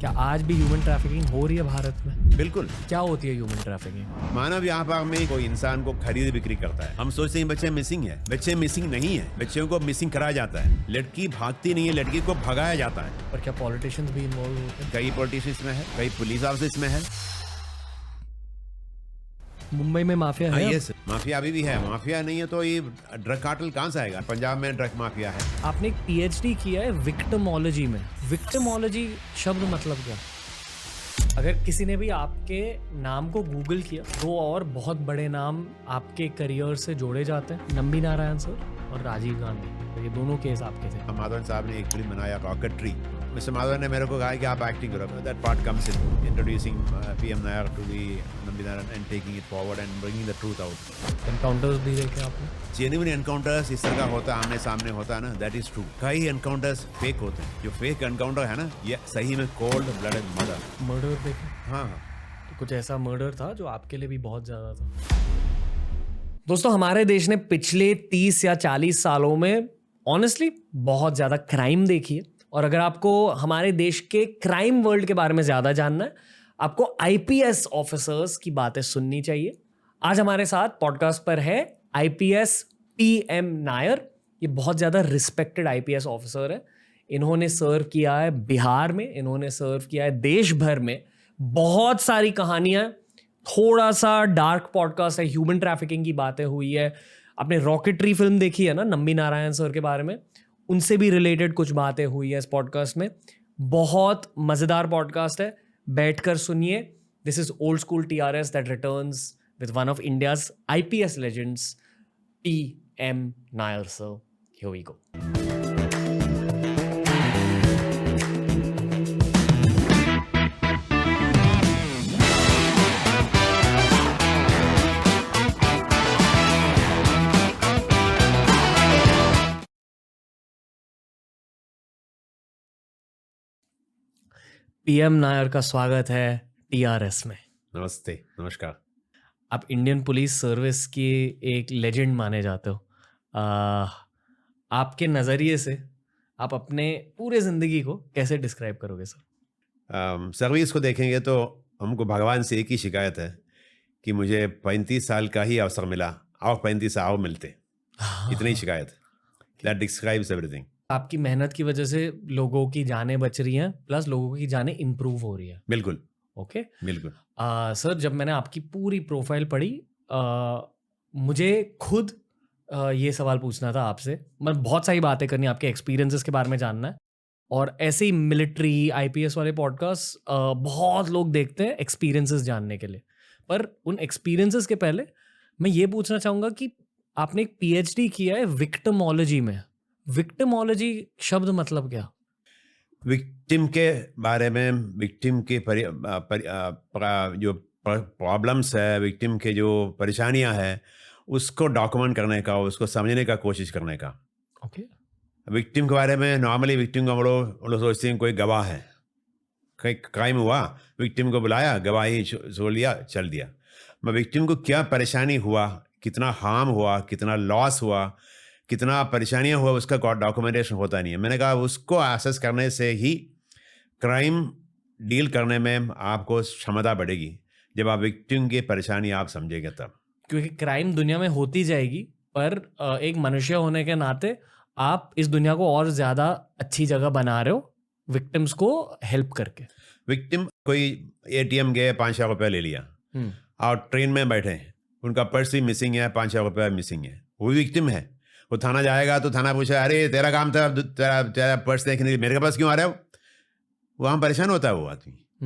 क्या आज भी ह्यूमन ट्रैफिकिंग हो रही है भारत में? बिल्कुल। क्या होती है ह्यूमन ट्रैफिकिंग? मानव व्यापार में कोई इंसान को खरीद बिक्री करता है। हम सोचते हैं बच्चे मिसिंग है, बच्चे मिसिंग नहीं है, बच्चों को मिसिंग कराया जाता है। लड़की भागती नहीं है, लड़की को भगाया जाता है। पर क्या पॉलिटिशियंस भी इन्वॉल्व होते हैं? कई पॉलिटिशियंस में है, कई पुलिस ऑफिसर्स में है। मुंबई में माफिया है? यस, माफिया अभी भी है। माफिया नहीं है तो ये ड्रग कार्टेल कहां से आएगा? पंजाब में ड्रग माफिया है। आपने एक पीएचडी किया है विक्टिमोलॉजी में। विक्टिमोलॉजी शब्द मतलब क्या? अगर किसी ने भी आपके नाम को गूगल किया, दो और बहुत बड़े नाम आपके करियर से जोड़े जाते हैं, नंबी नारायण सर और राजीव गांधी। तो ये दोनों केस आपके थे। माधवन साहब ने एक फिल्म बनाया रॉकेट्री। मिस्टर माधवन ने मेरे को कहा कि आप एक्टिंग करो। That part comes in introducing PM Nair to the Nambi Narayan and taking it forward and bringing the truth out. Encounters भी देखे आपने? जेन्युइन एनकाउंटर्स इस तरह का होता है, आमने सामने होता है ना, दैट इज ट्रू। कई एनकाउंटर्स फेक होते हैं। जो फेक एनकाउंटर है ना, ये सही में कोल्ड ब्लडेड मर्डर देखे? हाँ। तो कुछ ऐसा मर्डर था जो आपके लिए भी बहुत ज्यादा था? दोस्तों, हमारे देश ने पिछले 30 या 40 सालों में ऑनेस्टली बहुत ज्यादा क्राइम देखी है। और अगर आपको हमारे देश के क्राइम वर्ल्ड के बारे में ज्यादा जानना है, आपको आईपीएस ऑफिसर्स की बातें सुननी चाहिए। आज हमारे साथ पॉडकास्ट पर है आईपीएस पीएम नायर। ये बहुत ज्यादा रिस्पेक्टेड आईपीएस ऑफिसर है। इन्होंने सर्व किया है बिहार में, इन्होंने सर्व किया है देश भर में। बहुत सारी कहानियां, थोड़ा सा डार्क पॉडकास्ट है, ह्यूमन ट्रैफिकिंग की बातें हुई है। आपने रॉकेट्री फिल्म देखी है ना, नंबी नारायण सर के बारे में, उनसे भी रिलेटेड कुछ बातें हुई है इस पॉडकास्ट में। बहुत मजेदार पॉडकास्ट है, बैठकर सुनिए। This is old school TRS that returns with one of India's IPS legends, PM Nair sir. Here we go. PM Nair का स्वागत है टीआरएस में। नमस्ते, नमस्कार। आप इंडियन पुलिस सर्विस की एक लेजेंड माने जाते हो। आपके नज़रिए से आप अपने पूरे ज़िंदगी को कैसे डिस्क्राइब करोगे सर? सर्विस को देखेंगे तो हमको भगवान से एक ही शिकायत है कि मुझे 35 साल का ही अवसर मिला और 35 और मिलते। इतनी ही शिकायत। That describes everything. आपकी मेहनत की वजह से लोगों की जानें बच रही हैं, प्लस लोगों की जानें इम्प्रूव हो रही है। बिल्कुल। ओके, बिल्कुल। सर, जब मैंने आपकी पूरी प्रोफाइल पढ़ी, मुझे खुद ये सवाल पूछना था आपसे। मैं बहुत सारी बातें करनी, आपके एक्सपीरियंसेस के बारे में जानना है। और ऐसे ही मिलिट्री आईपीएस वाले पॉडकास्ट बहुत लोग देखते हैं एक्सपीरियंसेस जानने के लिए। पर उन एक्सपीरियंसेस के पहले मैं ये पूछना चाहूँगा कि आपने एक पीएचडी किया है विक्टिमोलॉजी में। विक्टिमोलॉजी शब्द मतलब क्या? विक्टिम के बारे में, विक्टिम के जो प्रॉब्लम्स है, विक्टिम के जो परेशानियां हैं, उसको डॉक्यूमेंट करने का, उसको समझने का कोशिश करने का। ओके। विक्टिम के बारे में नॉर्मली विक्टिम को हम लोग सोचते हैं कोई गवाह है, कहीं क्राइम हुआ, विक्टिम को बुलाया, गवाही छोड़ लिया, चल दिया। मैं विक्टिम को क्या परेशानी हुआ, कितना हार्म हुआ, कितना लॉस हुआ, कितना परेशानियां हुआ, उसका डॉक्यूमेंटेशन होता नहीं है। मैंने कहा उसको एसेस करने से ही क्राइम डील करने में आपको क्षमता बढ़ेगी, जब आप विक्टिम की परेशानी आप समझेंगे तब। क्योंकि क्राइम दुनिया में होती जाएगी, पर एक मनुष्य होने के नाते आप इस दुनिया को और ज़्यादा अच्छी जगह बना रहे हो विक्टिम्स को हेल्प करके। विक्टिम कोई एटीएम गए, 500 रुपये ले लिया, और ट्रेन में बैठे, उनका पर्स भी मिसिंग है, 500 रुपये मिसिंग है, वो भी विक्टिम है। वो थाना जाएगा तो थाना पूछा, अरे तेरा काम था तेरा पर्स देखने के लिए, मेरे पास क्यों आ रहा है? वहाँ परेशान होता है वो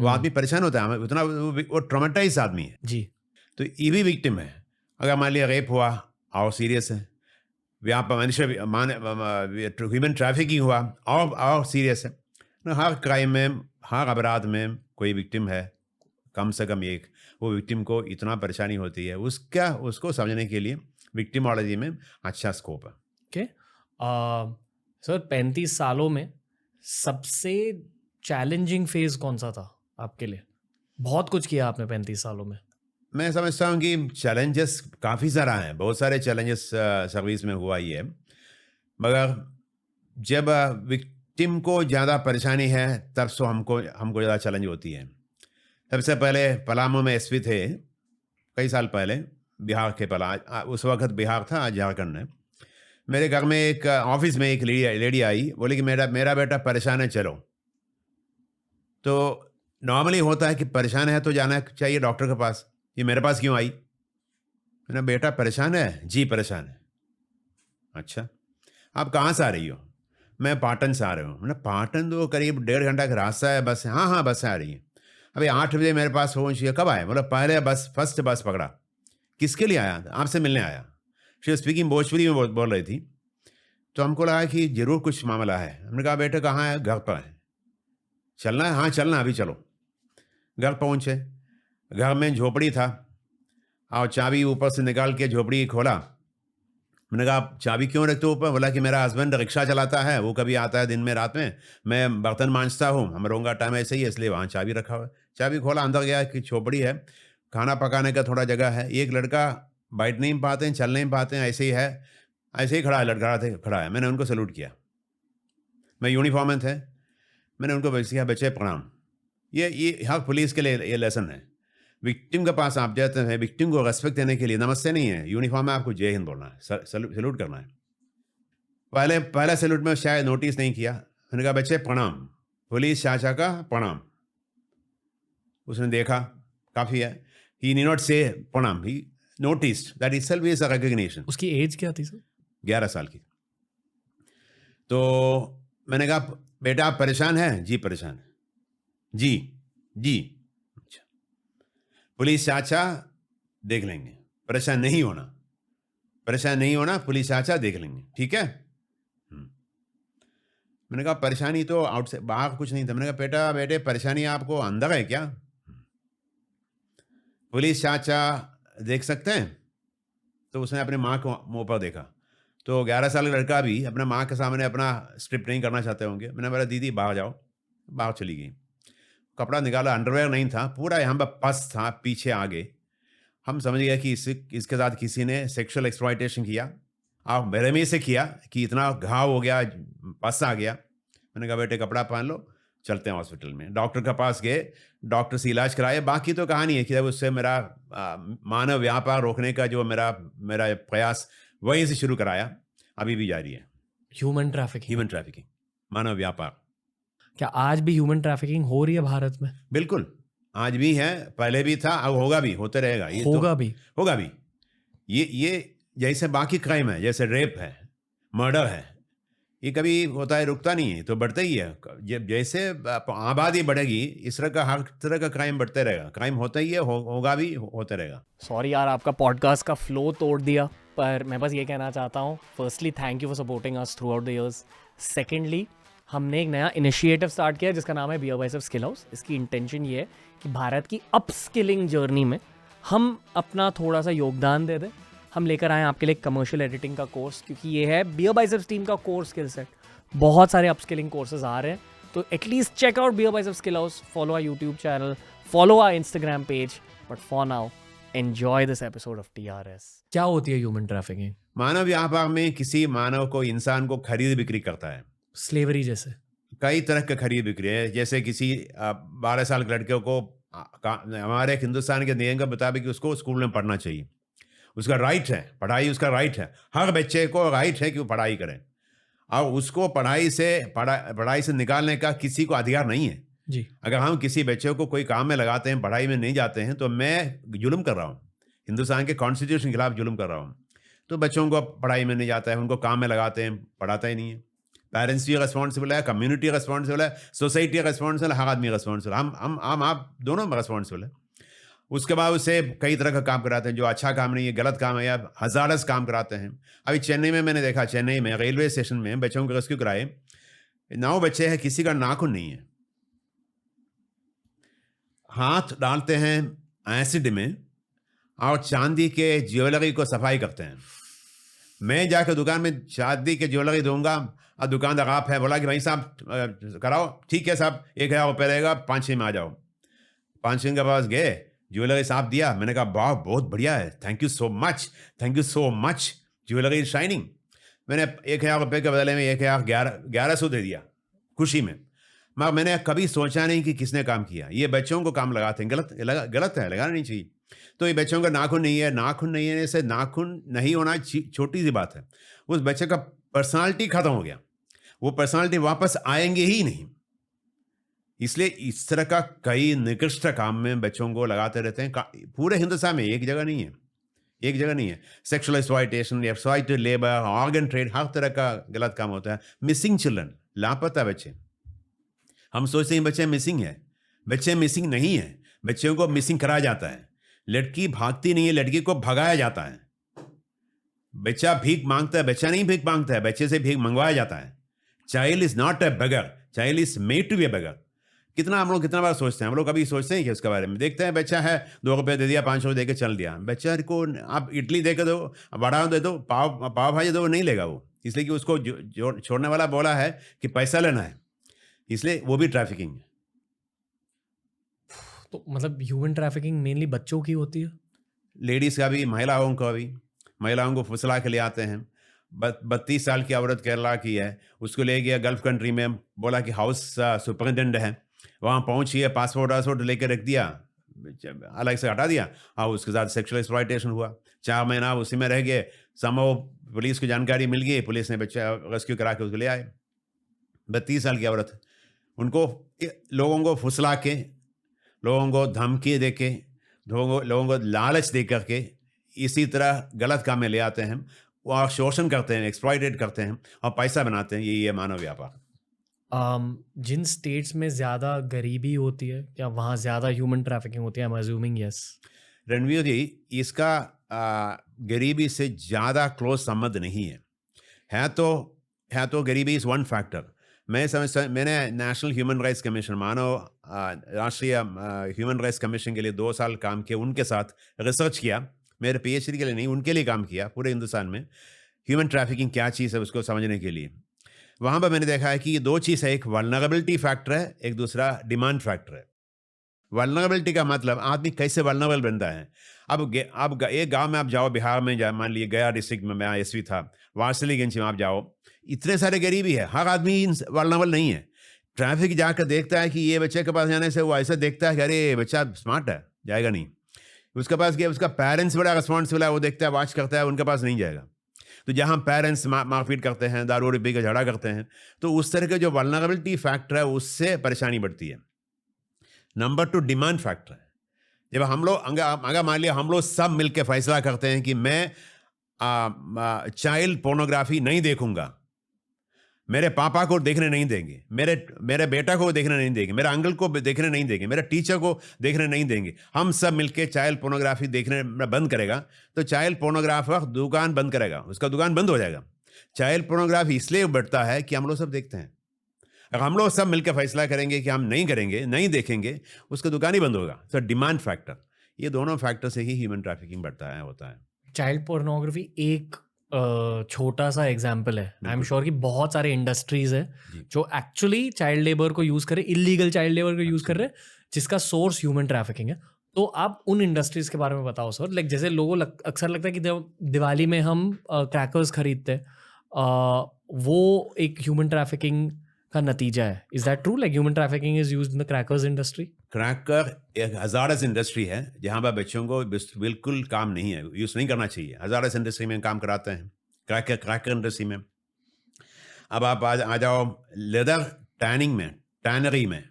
आदमी परेशान होता है, उतना वो ट्रॉमेटाइज आदमी है जी। तो ये भी विक्टिम है। अगर मान लिया रेप हुआ और सीरियस है, यहाँ पर ह्यूमन ट्रैफिकिंग हुआ और सीरियस है। हर क्राइम में, हर अपराध में कोई विक्टिम है, कम से कम एक। वो विक्टिम को इतना परेशानी होती है, उसको समझने के लिए विक्टिमोलॉजी में अच्छा स्कोप है। ओके सर, 35 सालों में सबसे चैलेंजिंग फेज कौन सा था आपके लिए? बहुत कुछ किया आपने 35 सालों में। मैं समझता हूँ कि चैलेंजेस काफ़ी सारा हैं, बहुत सारे चैलेंजेस सर्विस में हुआ ही है। मगर जब विक्टिम को ज़्यादा परेशानी है तब सो हमको ज़्यादा चैलेंज होती है। सबसे पहले पलामू में एसपी थे कई साल पहले, बिहार के उस वक्त बिहार था, आज झारखंड है। मेरे घर में एक ऑफिस में एक लेडी आई, बोली कि मेरा बेटा परेशान है, चलो। तो नॉर्मली होता है कि परेशान है तो जाना चाहिए डॉक्टर के पास, ये मेरे पास क्यों आई? मेरा बेटा परेशान है? जी परेशान है। अच्छा, आप कहाँ से आ रही हो? मैं पाटन से आ रहा हूँ। मैंने पाटन तो करीब 1.5 घंटा का रास्ता है, बस। हाँ बस आ रही है। अभी 8 बजे मेरे पास पहुँचिए। कब आए? बोला पहले फर्स्ट बस पकड़ा। किसके लिए आया? आपसे मिलने आया। शी स्पीकिंग भोजपुरी में बोल रही थी। तो हमको लगा कि जरूर कुछ मामला है। हमने कहा बेटा कहाँ है? घर पर है। चलना है? हाँ चलना, अभी चलो। घर पहुँचे, घर में झोपड़ी था और चाबी ऊपर से निकाल के झोपड़ी खोला। मैंने कहा आप चाबी क्यों रखते हो ऊपर? बोला कि मेरा हस्बैंड रिक्शा चलाता है, वो कभी आता है दिन में रात में, मैं बर्तन मांजता हूँ, हम रोंगा टाइम ऐसे ही है, इसलिए वहाँ चाबी रखा हुआ है। चाबी खोला, अंदर गया कि झोपड़ी है, खाना पकाने का थोड़ा जगह है। एक लड़का बैठ नहीं पाते हैं, चल नहीं पाते हैं, ऐसे ही है, ऐसे ही खड़ा है, लड़का खड़ा है। मैंने उनको सैल्यूट किया, मैं यूनिफॉर्म में थे। मैंने उनको किया बच्चे प्रणाम। ये हर पुलिस के लिए ये लेसन है। विक्टिम के पास आप जाते हैं, विक्टिम को रेस्पेक्ट देने के लिए नमस्ते नहीं है, यूनिफॉर्म में आपको जय हिंद बोलना है, सैल्यूट करना है। पहला सैल्यूट में शायद नोटिस नहीं किया। मैंने कहा बच्चे प्रणाम, पुलिस चाचा का प्रणाम। उसने देखा काफ़ी है, ही नी नॉट से प्रणाम, ही noticed that itself is a recognition। उसकी एज क्या थी सर? 11 साल की। तो मैंने कहा बेटा आप परेशान हैं? जी परेशान है। जी। अच्छा, पुलिस चाचा देख लेंगे, परेशान नहीं होना, पुलिस चाचा देख लेंगे, ठीक है। मैंने कहा परेशानी तो आउटसाइड, बाहर कुछ नहीं था। मैंने कहा बेटे परेशानी आपको अंदर है क्या? पुलिस चाचा देख सकते हैं? तो उसने अपने माँ को मुँह पर देखा। तो 11 साल का लड़का भी अपने माँ के सामने अपना स्क्रिप्ट नहीं करना चाहते होंगे। मैंने बोला दीदी बाहर जाओ। बाहर चली गई, कपड़ा निकाला, अंडरवेयर नहीं था, पूरा यहाँ पर पस था पीछे आगे। हम समझ गए कि इसके साथ किसी ने सेक्सुअल एक्सप्लॉयटेशन किया और बेरहमी से किया कि इतना घाव हो गया, पस आ गया। मैंने कहा बेटे कपड़ा पहन लो, चलते हैं हॉस्पिटल में। डॉक्टर के पास गए, डॉक्टर से इलाज कराया। बाकी तो कहानी है कि जब उससे मेरा मानव व्यापार रोकने का जो मेरा प्रयास वहीं से शुरू कराया, अभी भी जारी है। ह्यूमन ट्रैफिकिंग, मानव व्यापार। क्या आज भी ह्यूमन ट्रैफिकिंग हो रही है भारत में? बिल्कुल, आज भी है, पहले भी था, अब होगा भी, होते रहेगा। ये होगा भी। ये जैसे बाकी क्राइम है, जैसे रेप है, मर्डर है, ये कभी होता है, रुकता नहीं है, तो बढ़ता ही है। जैसे आबादी बढ़ेगी, इस तरह का हर तरह का क्राइम बढ़ते रहेगा। क्राइम होता ही है, होगा भी, होते रहेगा। सॉरी यार, आपका पॉडकास्ट का फ्लो तोड़ दिया, पर मैं बस ये कहना चाहता हूँ, firstly thank you for supporting us through out the years. Secondly, हमने एक नया इनिशिएटिव स्टार्ट किया जिसका नाम है बियर बाइसेप्स स्किल हाउस। इसकी इंटेंशन ये है कि भारत की अपस्किलिंग जर्नी में हम अपना थोड़ा सा योगदान दे दें। हम लेकर आए आपके लिए कमर्शियल एडिटिंग का कोर्स, क्योंकि ये है बियर बाइसेप्स टीम का कोर स्किल सेट। बहुत सारे अपस्किलिंग कोर्सेज आ रहे हैं, तो at least check out Beer Biceps skill house, follow our YouTube channel, follow our Instagram page. But for now enjoy this episode of TRS। क्या होती है ह्यूमन ट्रैफिकिंग? मानव व्यापार में किसी मानव को, इंसान को खरीद बिक्री करता है। स्लेवरी जैसे कई तरह का खरीद बिक्री है। जैसे किसी 12 साल के लड़के को हमारे हिंदुस्तान के नियम के मुताबिक उसको स्कूल में पढ़ना चाहिए, उसका राइट है, पढ़ाई उसका राइट है। हर बच्चे को राइट है कि वो पढ़ाई करें, और उसको पढ़ाई से निकालने का किसी को अधिकार नहीं है जी। अगर हम किसी बच्चे को कोई काम में लगाते हैं, पढ़ाई में नहीं जाते हैं, तो मैं जुल्म कर रहा हूँ, हिंदुस्तान के कॉन्स्टिट्यूशन के खिलाफ जुल्म कर रहा हूँ। तो बच्चों को पढ़ाई में नहीं जाता है, उनको काम में लगाते हैं, पढ़ाता ही नहीं है। पेरेंट्स भी रिस्पॉन्सिबल है, कम्युनिटी रिस्पॉन्सिबल है, सोसाइटी रिस्पॉन्सिबल है, हर आदमी रिस्पॉन्सिबल, हम आप दोनों रिस्पॉन्सिबल है। उसके बाद उससे कई तरह का काम कराते हैं, जो अच्छा काम नहीं है, गलत काम है, या हजारस काम कराते हैं। अभी चेन्नई में मैंने देखा, चेन्नई में रेलवे स्टेशन में बच्चों को रेस्क्यू कराए, 9 बच्चे हैं, किसी का नाखून नहीं है, हाथ डालते हैं एसिड में और चांदी के ज्वेलरी को सफाई करते हैं। मैं जाकर दुकान में चांदी के ज्वेलरी दूंगा, और दुकानदार आप है, बोला कि भाई साहब कराओ, ठीक है साहब, 1000 रुपये रहेगा, 5-6 में आ जाओ। 5-6 के पास गए, ज्वेलरी साफ दिया, मैंने कहा वाह बहुत बढ़िया है, thank you so much, jewellery shining. मैंने 1000 रुपये के बदले में 1100 दे दिया, खुशी में। मगर मैंने कभी सोचा नहीं कि किसने काम किया। ये बच्चों को काम लगाते हैं, गलत है, लगाना नहीं चाहिए। तो ये बच्चों का नाखून नहीं है, नाखून नहीं है से नाखून नहीं होना छोटी सी बात है। उस बच्चे का पर्सनालिटी खत्म हो गया, वो पर्सनालिटी वापस आएंगे ही नहीं। इसलिए इस तरह का कई निकृष्ट काम में बच्चों को लगाते रहते हैं पूरे हिंदुस्तान में। एक जगह नहीं है, एक जगह नहीं है। Sexual exploitation, exploited labour, organ trade, हर तरह का गलत काम होता है। मिसिंग चिल्ड्रन, लापता बच्चे। हम सोचते हैं बच्चे मिसिंग है, बच्चे मिसिंग नहीं है, बच्चों को मिसिंग कराया जाता है। लड़की भागती नहीं है, लड़की को भगाया जाता है। बच्चा भीख मांगता है, बच्चा नहीं भीख मांगता है, बच्चे से भीख मंगवाया जाता है। Child is not a beggar, child is made to be a beggar. हम लोग कितना बार सोचते हैं, हम लोग कभी सोचते हैं कि उसके बारे में। देखते हैं बच्चा है, 2 रुपये दे दिया, 5 रुपये दे के चल दिया। बच्चा को आप इडली दे के दो, बड़ा दे दो, पाव भाजी दो, नहीं लेगा वो, इसलिए कि उसको छोड़ने वाला बोला है कि पैसा लेना है, इसलिए वो भी ट्रैफिकिंग है। तो मतलब ह्यूमन ट्रैफिकिंग मेनली बच्चों की होती है? लेडीज़ का भी, महिलाओं का भी। महिलाओं को फुसला के ले आते हैं। 32 साल की औरत केरला की है, उसको ले गया गल्फ कंट्री में, बोला कि हाउस सुपरिटेंडेंट है। वहाँ पहुँची है, पासपोर्ट लेके रख दिया, अलग से हटा दिया। हाँ, उसके साथ सेक्सुअल एक्सप्लॉयटेशन हुआ। 4 महीना उसी में रह गए। समो पुलिस को जानकारी मिल गई, पुलिस ने बच्चा रेस्क्यू करा के उसको ले आए। 32 साल की औरत। उनको लोगों को फुसला के, लोगों को धमकी दे के, लोगों को लालच दे करके इसी तरह गलत काम में ले आते हैं और शोषण करते हैं, एक्सप्लॉइटेड करते हैं और पैसा बनाते हैं। ये मानव व्यापार। जिन स्टेट्स में ज़्यादा गरीबी होती है, क्या वहाँ ज़्यादा ह्यूमन ट्रैफिकिंग होती है? I am assuming yes. Ranveer ji, इसका गरीबी से ज़्यादा क्लोज संबंध नहीं है तो गरीबी इज़ वन फैक्टर। मैं समझता, मैंने नेशनल ह्यूमन राइट्स कमीशन, राष्ट्रीय ह्यूमन राइट्स कमीशन के लिए 2 साल काम किया, उनके साथ रिसर्च किया। मेरे PhD के लिए नहीं, उनके लिए काम किया पूरे हिंदुस्तान में। ह्यूमन ट्रैफिकिंग क्या चीज़ है उसको समझने के लिए। वहाँ पर मैंने देखा है कि ये 2 चीज़ है, एक वल्नरेबिलिटी फैक्टर है, एक दूसरा डिमांड फैक्टर है। वल्नरेबिलिटी का मतलब आदमी कैसे वल्नरेबल बनता है। अब एक गांव में आप जाओ, बिहार में मान लिए गया डिस्ट्रिक्ट में, मैं एसवी था, वारसलीगंज में आप जाओ, इतने सारे गरीबी है, हर आदमी वल्नरेबल नहीं है। ट्रैफिक जाकर देखता है कि ये बच्चे के पास जाने से वो ऐसा देखता है कि अरे बच्चा स्मार्ट है, जाएगा नहीं। उसके पास गया, उसका पेरेंट्स बड़ा रिस्पॉन्सिबल है, वो देखता है, वॉच करता है, उनके पास नहीं जाएगा। तो जहाँ पेरेंट्स मारपीट करते हैं, दारू पी के झगड़ा करते हैं, तो उस तरह के जो वल्नरेबिलिटी फैक्टर है उससे परेशानी बढ़ती है। नंबर 2 डिमांड फैक्टर है। जब हम लोग अगर मान लिया हम लोग सब मिलकर फैसला करते हैं कि मैं चाइल्ड पोर्नोग्राफी नहीं देखूंगा, मेरे पापा को देखने नहीं देंगे, मेरे बेटा को देखने नहीं देंगे, मेरे अंकल को देखने नहीं देंगे, मेरे टीचर को देखने नहीं देंगे, हम सब मिलके चाइल्ड पोर्नोग्राफी देखने बंद करेगा, तो चाइल्ड पोर्नोग्राफर दुकान बंद करेगा, उसका दुकान बंद हो जाएगा। चाइल्ड पोर्नोग्राफी इसलिए बढ़ता है कि हम लोग सब देखते हैं। अगर हम लोग सब मिलकर फैसला करेंगे कि हम नहीं करेंगे, नहीं देखेंगे, उसका दुकान ही बंद होगा। तो डिमांड फैक्टर, ये दोनों फैक्टर से ही ह्यूमन ट्रैफिकिंग बढ़ता है, होता है। चाइल्ड पोर्नोग्राफी एक छोटा सा एग्जाम्पल है। आई एम श्योर कि बहुत सारे इंडस्ट्रीज है जो एक्चुअली चाइल्ड लेबर को यूज कर रहे, इलीगल चाइल्ड लेबर को यूज कर रहे, जिसका सोर्स ह्यूमन ट्रैफिकिंग है। तो आप उन इंडस्ट्रीज के बारे में बताओ सर। लाइक जैसे लोगों अक्सर लगता है कि दिवाली में हम क्रैकर्स खरीदते हैं, वो एक ह्यूमन ट्रैफिकिंग का नतीजा है। Is that true? Like human trafficking is used in the crackers industry? Cracker एक हजारस इंडस्ट्री है जहाँ पर बच्चों को बिल्कुल काम नहीं है, यूज़ नहीं करना चाहिए। हजारस इंडस्ट्री में काम कराते हैं, क्रैकर इंडस्ट्री में। अब आप आ जाओ लेदर टैनिंग में, टैनरी में।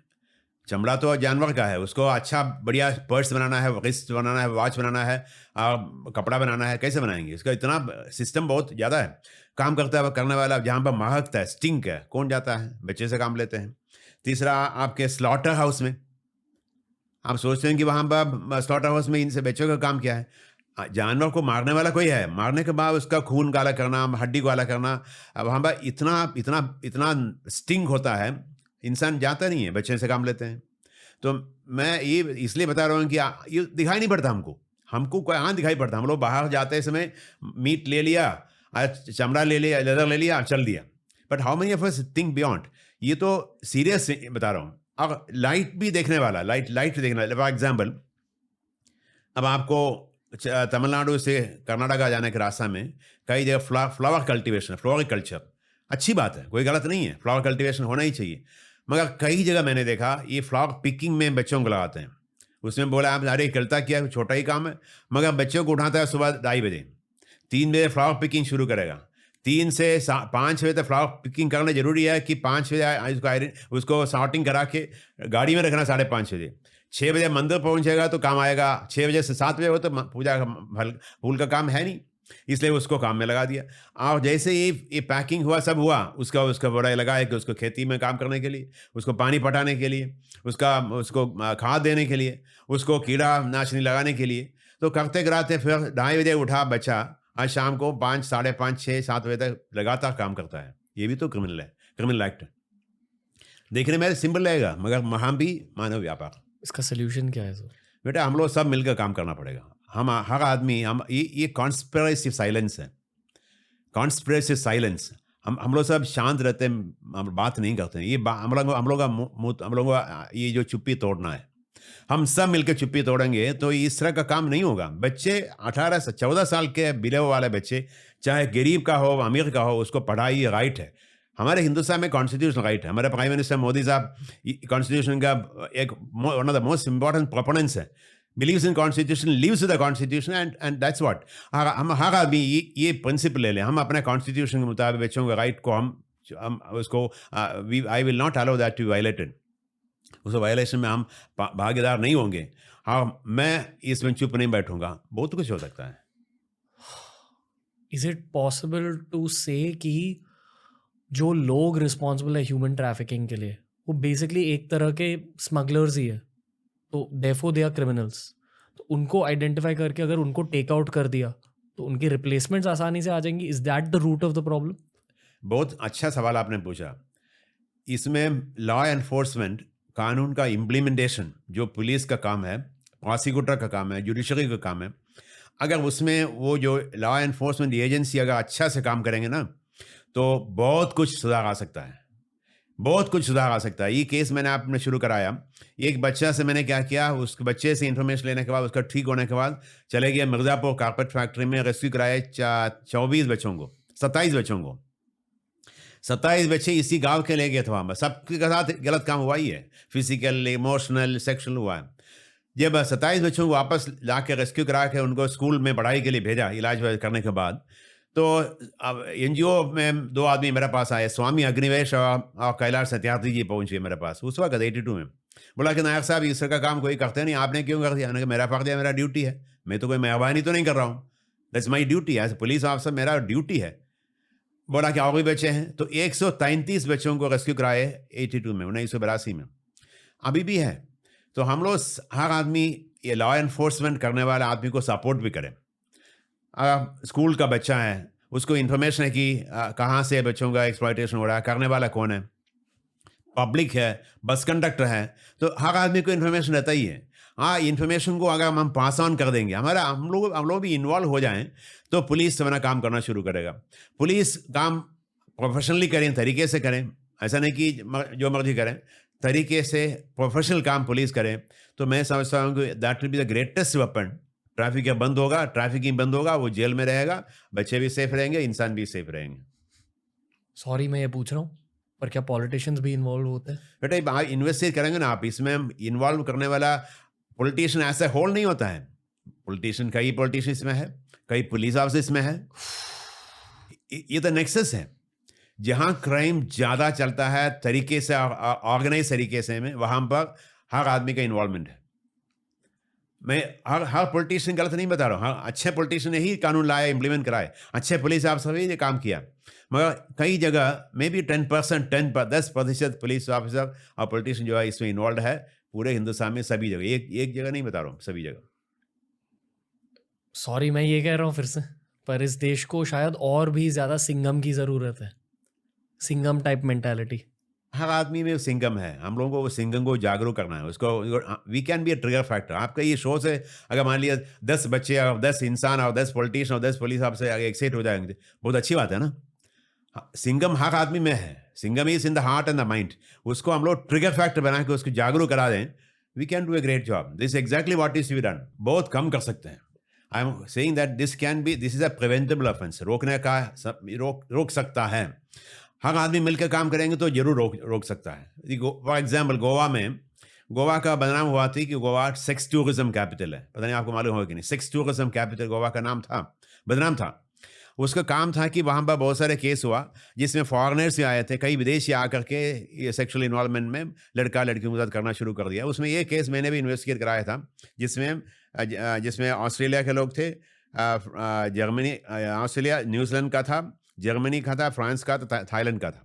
चमड़ा तो जानवर का है, उसको अच्छा बढ़िया पर्स बनाना है, रिस्ट बनाना है, वॉच बनाना है, कपड़ा बनाना है, कैसे बनाएंगे? इसका इतना सिस्टम बहुत ज़्यादा है। काम करता है करने वाला, जहाँ पर महकता है, स्टिंक है, कौन जाता है? बच्चे से काम लेते हैं। तीसरा, आपके स्लॉटर हाउस में, आप सोचते हैं कि वहाँ पर स्लॉटर हाउस में इनसे बच्चों का काम क्या है? जानवर को मारने वाला कोई है, मारने के बाद उसका खून काला करना, हड्डी को काला करना। अब वहाँ पर इतना स्टिंग होता है, इंसान जाता नहीं है, बच्चे से काम लेते हैं। तो मैं ये इसलिए बता रहा हूँ कि ये दिखाई नहीं पड़ता हमको कहाँ दिखाई पड़ता। हम लोग बाहर जाते समय मीट ले लिया, चमड़ा ले लिया, लेदर ले लिया, चल दिया। But how many of us think beyond? ये तो सीरियस बता रहा हूँ। अब लाइट भी देखने वाला, लाइट देखने वाला। फॉर एग्जाम्पल, अब आपको तमिलनाडु से कर्नाटका जाने के रास्ता में कई जगह फ्लावर कल्टीवेशन, फ्लोरिकल्चर, अच्छी बात है, कोई गलत नहीं है, फ्लावर कल्टीवेशन होना ही चाहिए। मगर कई जगह मैंने देखा ये फ्लावर पिकिंग में बच्चों को लगाते हैं। उसमें बोला आप अरे करता क्या है, छोटा ही काम है, मगर बच्चों को उठाता है सुबह 2:30 बजे, 3 बजे फ्लावर पिकिंग शुरू करेगा। 3 से 5 बजे तक फ्लावर पिकिंग करना जरूरी है कि 5 बजे उसको सॉर्टिंग करा के गाड़ी में रखना 5:30 बजे। 6 बजे मंदिर पहुंचेगा तो काम आएगा, 6 बजे से 7 बजे हो तो पूजा फूल का काम है नहीं, इसलिए उसको काम में लगा दिया। और जैसे ये पैकिंग हुआ, सब हुआ, उसका बड़ा लगा है कि उसको खेती में काम करने के लिए, उसको पानी पटाने के लिए, उसको खाद देने के लिए, उसको कीड़ा नाशनी लगाने के लिए, तो करते कराते फिर 2:30 बजे उठा बच्चा, आज शाम को 5, 5:30, 6, 7 बजे तक लगातार काम करता है। ये भी तो क्रिमिनल है, क्रिमिनल एक्ट। देखने में सिंपल लगेगा मगर वहाँ भी मानव व्यापार। इसका सोल्यूशन क्या है सर? बेटा हम लोग सब मिलकर काम करना पड़ेगा। हम हर आदमी, हम ये कॉन्स्पिरेसी साइलेंस है, कॉन्स्पिरेसी साइलेंस। हम लोग सब शांत रहते हैं, हम बात नहीं करते हैं। ये हम लोगों का ये जो चुप्पी तोड़ना है, हम सब मिलकर चुप्पी तोड़ेंगे तो इस तरह का काम नहीं होगा। बच्चे 18 से 14 साल के बिले वाले बच्चे, चाहे गरीब का हो अमीर का हो, उसको पढ़ाई राइट है। हमारे हिंदुस्तान में कॉन्स्टिट्यूशन राइट है। हमारे प्राइम मिनिस्टर मोदी साहब कॉन्स्टिट्यूशन का एक one of the most important proponents है। Believes in constitution, lives the constitution and that's what. हम हर आदमी ये प्रिंसिपल ले लें, हम अपने कॉन्स्टिट्यूशन के मुताबिक बच्चों के राइट को हम उसको I will not allow that to be violated. उस वायलेशन में हम भागीदार नहीं होंगे। हाँ, मैं इसमें चुप नहीं बैठूंगा। बहुत कुछ हो सकता है। इज इट पॉसिबल टू से कि जो लोग रिस्पॉन्सिबल है ह्यूमन ट्रैफिकिंग के लिए वो बेसिकली एक तरह के स्मगलर्स ही है, तो देयरफॉर दे आर क्रिमिनल्स? तो उनको आइडेंटिफाई करके अगर उनको टेक आउट कर दिया तो उनकी रिप्लेसमेंट्स आसानी से आ जाएंगी। Is that the root of the problem? बहुत अच्छा सवाल आपने पूछा। इसमें लॉ एनफोर्समेंट, कानून का इम्प्लीमेंटेशन, जो पुलिस का काम है, प्रोसिक्यूटर का काम है, जुडिशरी का काम है, अगर उसमें वो जो लॉ एनफोर्समेंट एजेंसी अगर अच्छा से काम करेंगे ना, तो बहुत कुछ सुधार आ सकता है, बहुत कुछ सुधार आ सकता है। ये केस मैंने आपने शुरू कराया, एक बच्चा से मैंने क्या किया, उस बच्चे से इन्फॉर्मेशन लेने के बाद, उसका ठीक होने के बाद चले गए मिर्ज़ापुर कारपेट फैक्ट्री में, रेस्क्यू कराए 24 बच्चों को, 27 बच्चों को। 27 बच्चे इसी गांव के ले गए थे। वहाँ सबके साथ गलत काम हुआ ही है, फिजिकल, इमोशनल, सेक्शुअल हुआ है। जब 27 बच्चों को वापस ला के रेस्क्यू करा के उनको स्कूल में पढ़ाई के लिए भेजा, इलाज करने के बाद, तो अब NGO में 2 आदमी मेरे पास आए, स्वामी अग्निवेश और कैलाश सत्यार्थी जी पहुंचे मेरे पास उस वक्त 82 में। बोला कि नायक साहब इस तरह का काम कोई करते नहीं, आपने क्यों कर दिया? मेरा फर्ज है, मेरा ड्यूटी है, मैं तो कोई मेहरबानी तो नहीं कर रहा हूँ, that's my duty as police officer, मेरा ड्यूटी है। बोला कि और भी बच्चे हैं, तो 133 बच्चों को रेस्क्यू कराए 82 में, 1982 में, अभी भी है। तो हम लोग हर आदमी, ये लॉ एनफोर्समेंट करने वाले आदमी को सपोर्ट भी करें। स्कूल का बच्चा है, उसको इन्फॉर्मेशन है कि कहाँ से बच्चों का एक्सप्लॉयटेशन हो रहा है, करने वाला कौन है, पब्लिक है, बस कंडक्टर है, तो हर आदमी को इन्फॉर्मेशन रहता ही है। हाँ, इन्फॉर्मेशन को अगर हम पास ऑन कर देंगे, हम लोग भी इन्वॉल्व हो जाएं, तो पुलिस अपना काम करना शुरू करेगा। पुलिस काम प्रोफेशनली करें, तरीके से करें, ऐसा नहीं कि जो मर्जी करें, तरीके से प्रोफेशनल काम पुलिस करें, तो मैं समझता हूँ कि that will be the greatest weapon. Traffic बंद होगा, ट्रैफिकिंग बंद होगा, वो जेल में रहेगा, बच्चे भी सेफ रहेंगे, इंसान भी सेफ रहेंगे। सॉरी मैं ये पूछ रहा हूँ, पर क्या पॉलिटिशियंस भी इन्वॉल्व होते हैं? बेटा इन्वेस्टिगेट करेंगे ना आप, इसमें इन्वॉल्व करने वाला पॉलिटिशियन ऐसा होल नहीं होता है। पॉलिटिशियन, कई पॉलिटिशियन इसमें है, कई पुलिस ऑफिसर इसमें है। ये तो नेक्सस है, जहाँ क्राइम ज़्यादा चलता है तरीके से, ऑर्गेनाइज तरीके से में, वहाँ पर हर आदमी का इन्वॉल्वमेंट है। मैं हर पॉलिटिशियन गलत नहीं बता रहा हूँ, हाँ, अच्छे पॉलिटिशियन ने ही कानून लाया, इम्प्लीमेंट कराए, अच्छे पुलिस ऑफिसर भी ये काम किया, मगर कई जगह मे बी 10% पुलिस ऑफिसर और पॉलिटिशियन जो है इसमें इन्वॉल्व है, पूरे हिंदुस्तान में सभी जगह, एक जगह नहीं बता रहा हूँ, सभी जगह। सॉरी मैं ये कह रहा हूँ फिर से, पर इस देश को शायद और भी ज़्यादा सिंघम की ज़रूरत है, सिंघम टाइप मेंटालिटी। हर आदमी में सिंघम है, हम लोगों को वो सिंघम को जागरूक करना है, उसको we can be a trigger factor. आपका ये शो से अगर मान लिया 10 बच्चे और 10 इंसान और 10 पॉलिटिशियन और 10 पुलिस आपसे एक्साइट हो जाएंगे, बहुत अच्छी बात है ना। सिंघम हर आदमी में है, Singham is in the heart and the mind. उसको हम लोग ट्रिगर फैक्टर बना के उसको जागरूक करा दें, we can do a great job. This exactly what is be done. बहुत कम कर सकते हैं। I am saying that this is a preventable offence, रोकने का रोक सकता है। हर आदमी मिलकर काम करेंगे तो जरूर रोक सकता है। फॉर एग्जाम्पल गोवा का बदनाम हुआ थी कि गोवा सेक्स टूरिज्म कैपिटल है। पता नहीं आपको मालूम होगा कि नहीं, सेक्स टूरिज्म कैपिटल गोवा का नाम था, बदनाम था। उसका काम था कि वहाँ पर बहुत सारे केस हुआ जिसमें फॉरेनर्स भी आए थे, कई विदेशी आकर के ये सेक्सुअल इन्वॉल्वमेंट में लड़का लड़कियों के साथ करना शुरू कर दिया। उसमें ये केस मैंने भी इन्वेस्टिगेट कराया था, जिसमें ऑस्ट्रेलिया के लोग थे, जर्मनी, ऑस्ट्रेलिया, न्यूजीलैंड का था, जर्मनी का था, फ्रांस का था, थाईलैंड का था।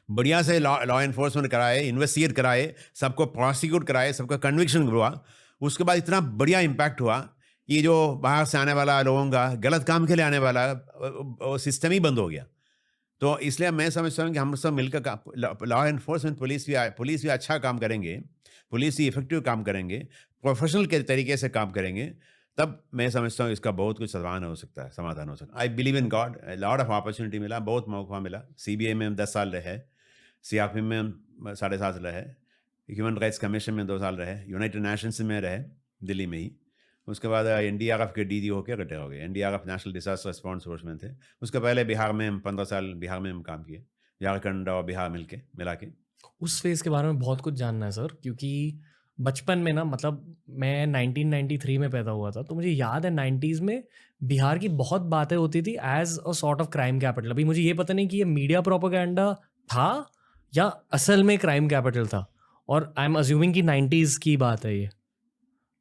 बढ़िया से लॉ एनफोर्समेंट कराए, इन्वेस्टिगेट कराए, सबको प्रोसिक्यूट कराए, सबका कन्विक्शन हुआ। उसके बाद इतना बढ़िया इम्पैक्ट हुआ, ये जो बाहर से आने वाला लोगों का गलत काम के लिए आने वाला वो सिस्टम ही बंद हो गया। तो इसलिए मैं समझता हूँ कि हम सब मिलकर लॉ एनफोर्समेंट, पुलिस भी अच्छा काम करेंगे, पुलिस भी इफेक्टिव काम करेंगे, प्रोफेशनल के तरीके से काम करेंगे, तब मैं समझता हूँ इसका बहुत कुछ समाधान हो सकता है। I believe in God, lot of opportunity मिला, बहुत मौका मिला। CBI में हम 10 साल रहे, CRP में हम 7.5 साल रहे, ह्यूमन राइट्स कमीशन में 2 साल रहे, यूनाइटेड नेशंस में रहे दिल्ली में ही। उसके बाद NDRF के DG होकर रिटायर हो गए। NDRF national disaster response force में थे। उसके पहले बिहार में हम 15 साल बिहार में हम काम किए, झारखंड और बिहार मिला के। उस फेज़ के बारे में बहुत कुछ जानना है सर, क्योंकि बचपन में ना, मतलब मैं 1993 में पैदा हुआ था, तो मुझे याद है 90s में बिहार की बहुत बातें होती थी as a sort of crime capital. अभी मुझे ये पता नहीं कि ये मीडिया प्रोपेगेंडा था या असल में क्राइम कैपिटल था, और आई एम अज्यूमिंग कि 90s की बात है ये,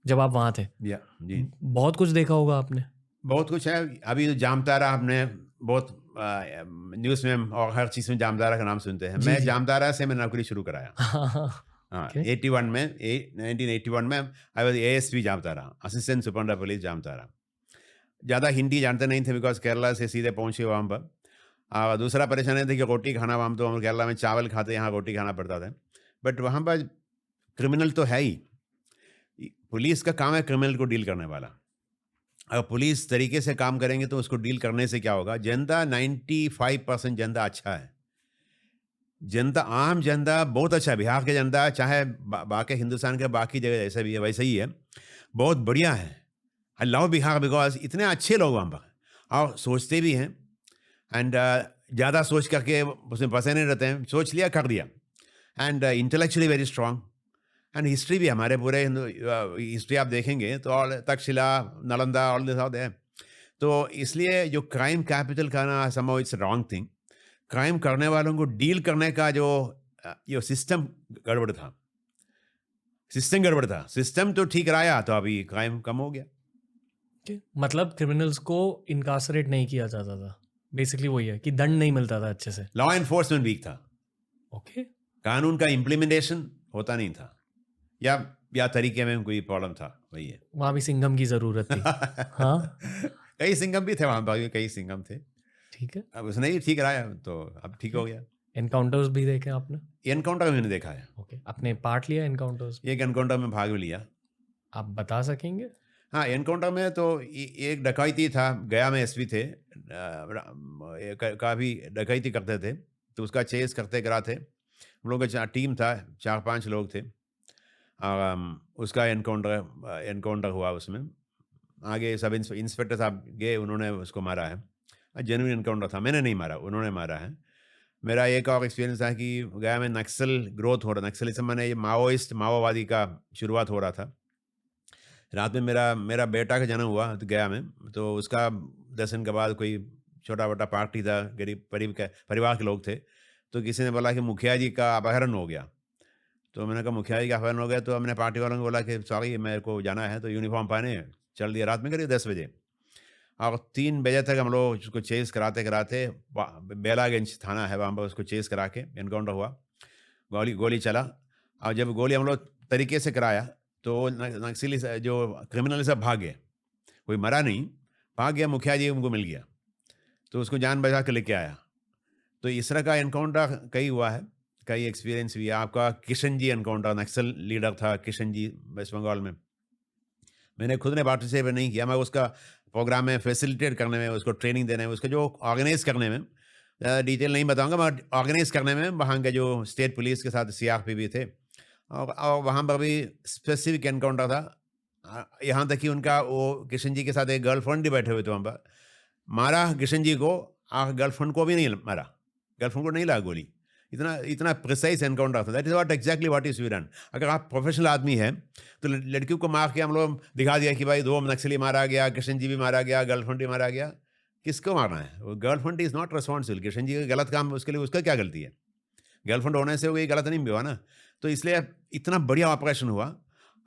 जब आप वहाँ थे। जी, बहुत कुछ देखा होगा आपने। बहुत कुछ है। अभी जामतारा हमने बहुत न्यूज़ में और हर चीज़ में जामतारा का नाम सुनते हैं। मैं जामतारा से मैंने नौकरी शुरू कराया। हाँ, 1981 में I was ASP Jamtara, assistant superintendent police Jamtara. ज़्यादा हिंदी जानते नहीं थे बिकॉज केरला से सीधे पहुँचे वहाँ पर। और दूसरा परेशानी थी कि रोटी खाना, वहाँ तो हम केरला में चावल खाते, यहाँ रोटी खाना पड़ता था। बट वहाँ पर क्रिमिनल तो है ही, पुलिस का काम है क्रिमिनल को डील करने वाला। अगर पुलिस तरीके से काम करेंगे तो उसको डील करने से क्या होगा, जनता 95% जनता अच्छा है, जनता आम जनता बहुत अच्छा है। बिहार के जनता चाहे बाकी हिंदुस्तान के बाकी जगह जैसे भी है वैसे ही है, बहुत बढ़िया है। आई लव बिहार बिकॉज इतने अच्छे लोग वहाँ पर, और सोचते भी हैं, एंड ज़्यादा सोच करके उसमें फंसे नहीं रहते हैं, सोच लिया कर दिया, and intellectually very strong. And history भी हमारे पूरे हिस्ट्री आप देखेंगे तो और Takshashila, Nalanda, all this out है। तो इसलिए जो क्राइम कैपिटल का ना, somehow it's wrong thing. Crime करने वालों को डील करने का जो सिस्टम गड़बड़ था, सिस्टम तो ठीक रहा तो अभी क्राइम कम हो गया। मतलब क्रिमिनल्स को इनकासरेट नहीं किया जाता था, बेसिकली वही है कि दंड नहीं मिलता था अच्छे से। लॉ एनफोर्समेंट वीक था, ओके, कानून का इम्प्लीमेंटेशन होता नहीं था, या तरीके में कोई प्रॉब्लम था, वही है। वहाँ भी सिंघम की जरूरत थी। हाँ, कई सिंघम भी थे वहाँ पर, कई सिंघम थे। ठीक है, अब उसने ही ठीक रहा तो अब ठीक हो गया। एनकाउंटर्स भी देखे आपने? एनकाउंटर मैंने देखा है। ओके, आपने पार्ट लिया एनकाउंटर्स? एक एनकाउंटर में भाग लिया। आप बता सकेंगे? हाँ, एनकाउंटर में तो एक डकैती था, गया में SP थे, काफ़ी डकैती करते थे, तो उसका चेस करते कराते हम लोग का टीम था, 4-5 लोग थे, और उसका एनकाउंटर हुआ। उसमें आगे सब इंस्पेक्टर साहब गए, उन्होंने उसको मारा है। जेन्युइन एनकाउंटर था, मैंने नहीं मारा, उन्होंने मारा है। मेरा एक और एक्सपीरियंस था कि गया में नक्सल ग्रोथ हो रहा, नक्सलिज्म मैंने ये माओवादी का शुरुआत हो रहा था। रात में मेरा बेटा का जन्म हुआ तो गया में, तो उसका 10 दिन के बाद कोई छोटा मोटा पार्टी था, गरीब परिवार के लोग थे, तो किसी ने बोला कि मुखिया जी का अपहरण हो गया। तो मैंने कहा मुखिया जी का अपहरण हो गया, तो हमने पार्टी वालों को बोला कि सॉरी मेरे को जाना है, तो यूनिफॉर्म पहने चल दिया। रात में करीब 10 बजे, और 3 बजे तक हम लोग उसको चेस कराते बेलागंज थाना है वहाँ पर, उसको चेस करा के एनकाउंटर हुआ, गोली चला। और जब गोली हम लोग तरीके से कराया तो नक्सली जो क्रिमिनल सब भाग गए, कोई मरा नहीं, भाग गया। मुखिया जी उनको मिल गया, तो उसको जान बचा के लेके आया। तो इस तरह का एनकाउंटर कई हुआ है, कई एक्सपीरियंस भी है। आपका किशन जी एनकाउंटर, नक्सल लीडर था किशन जी, वेस्ट बंगाल में। मैंने खुद ने पार्टिसिपेट नहीं किया, मैं उसका प्रोग्राम में फैसिलिटेट करने में, उसको ट्रेनिंग देने में, उसका जो ऑर्गेनाइज करने में, डिटेल नहीं बताऊंगा, मगर ऑर्गेनाइज करने में वहाँ के जो स्टेट पुलिस के साथ CRP भी थे, और वहाँ पर भी स्पेसिफिक एनकाउंटर था। यहाँ तक कि उनका वो किशन जी के साथ एक गर्लफ्रेंड भी बैठे हुए थे वहाँ पर, मारा किशन जी को, गर्लफ्रेंड को भी नहीं मारा, गर्लफ्रेंड को नहीं लगा गोली, इतना इतना प्रिसाइज एनकाउंटर था। That is what exactly what is done. अगर आप प्रोफेशनल आदमी हैं तो लड़कियों को मार के हम लोग दिखा दिया कि भाई 2 नक्सली मारा गया, कृष्ण जी भी मारा गया, गर्लफ्रेंड भी मारा गया। किसको मारना है? Girlfriend is not responsible. Krishna ji का गलत काम, उसके लिए उसका क्या गलती है? गर्लफ्रेंड होने से कोई गलत नहीं हुआ ना। तो इसलिए इतना बढ़िया ऑपरेशन हुआ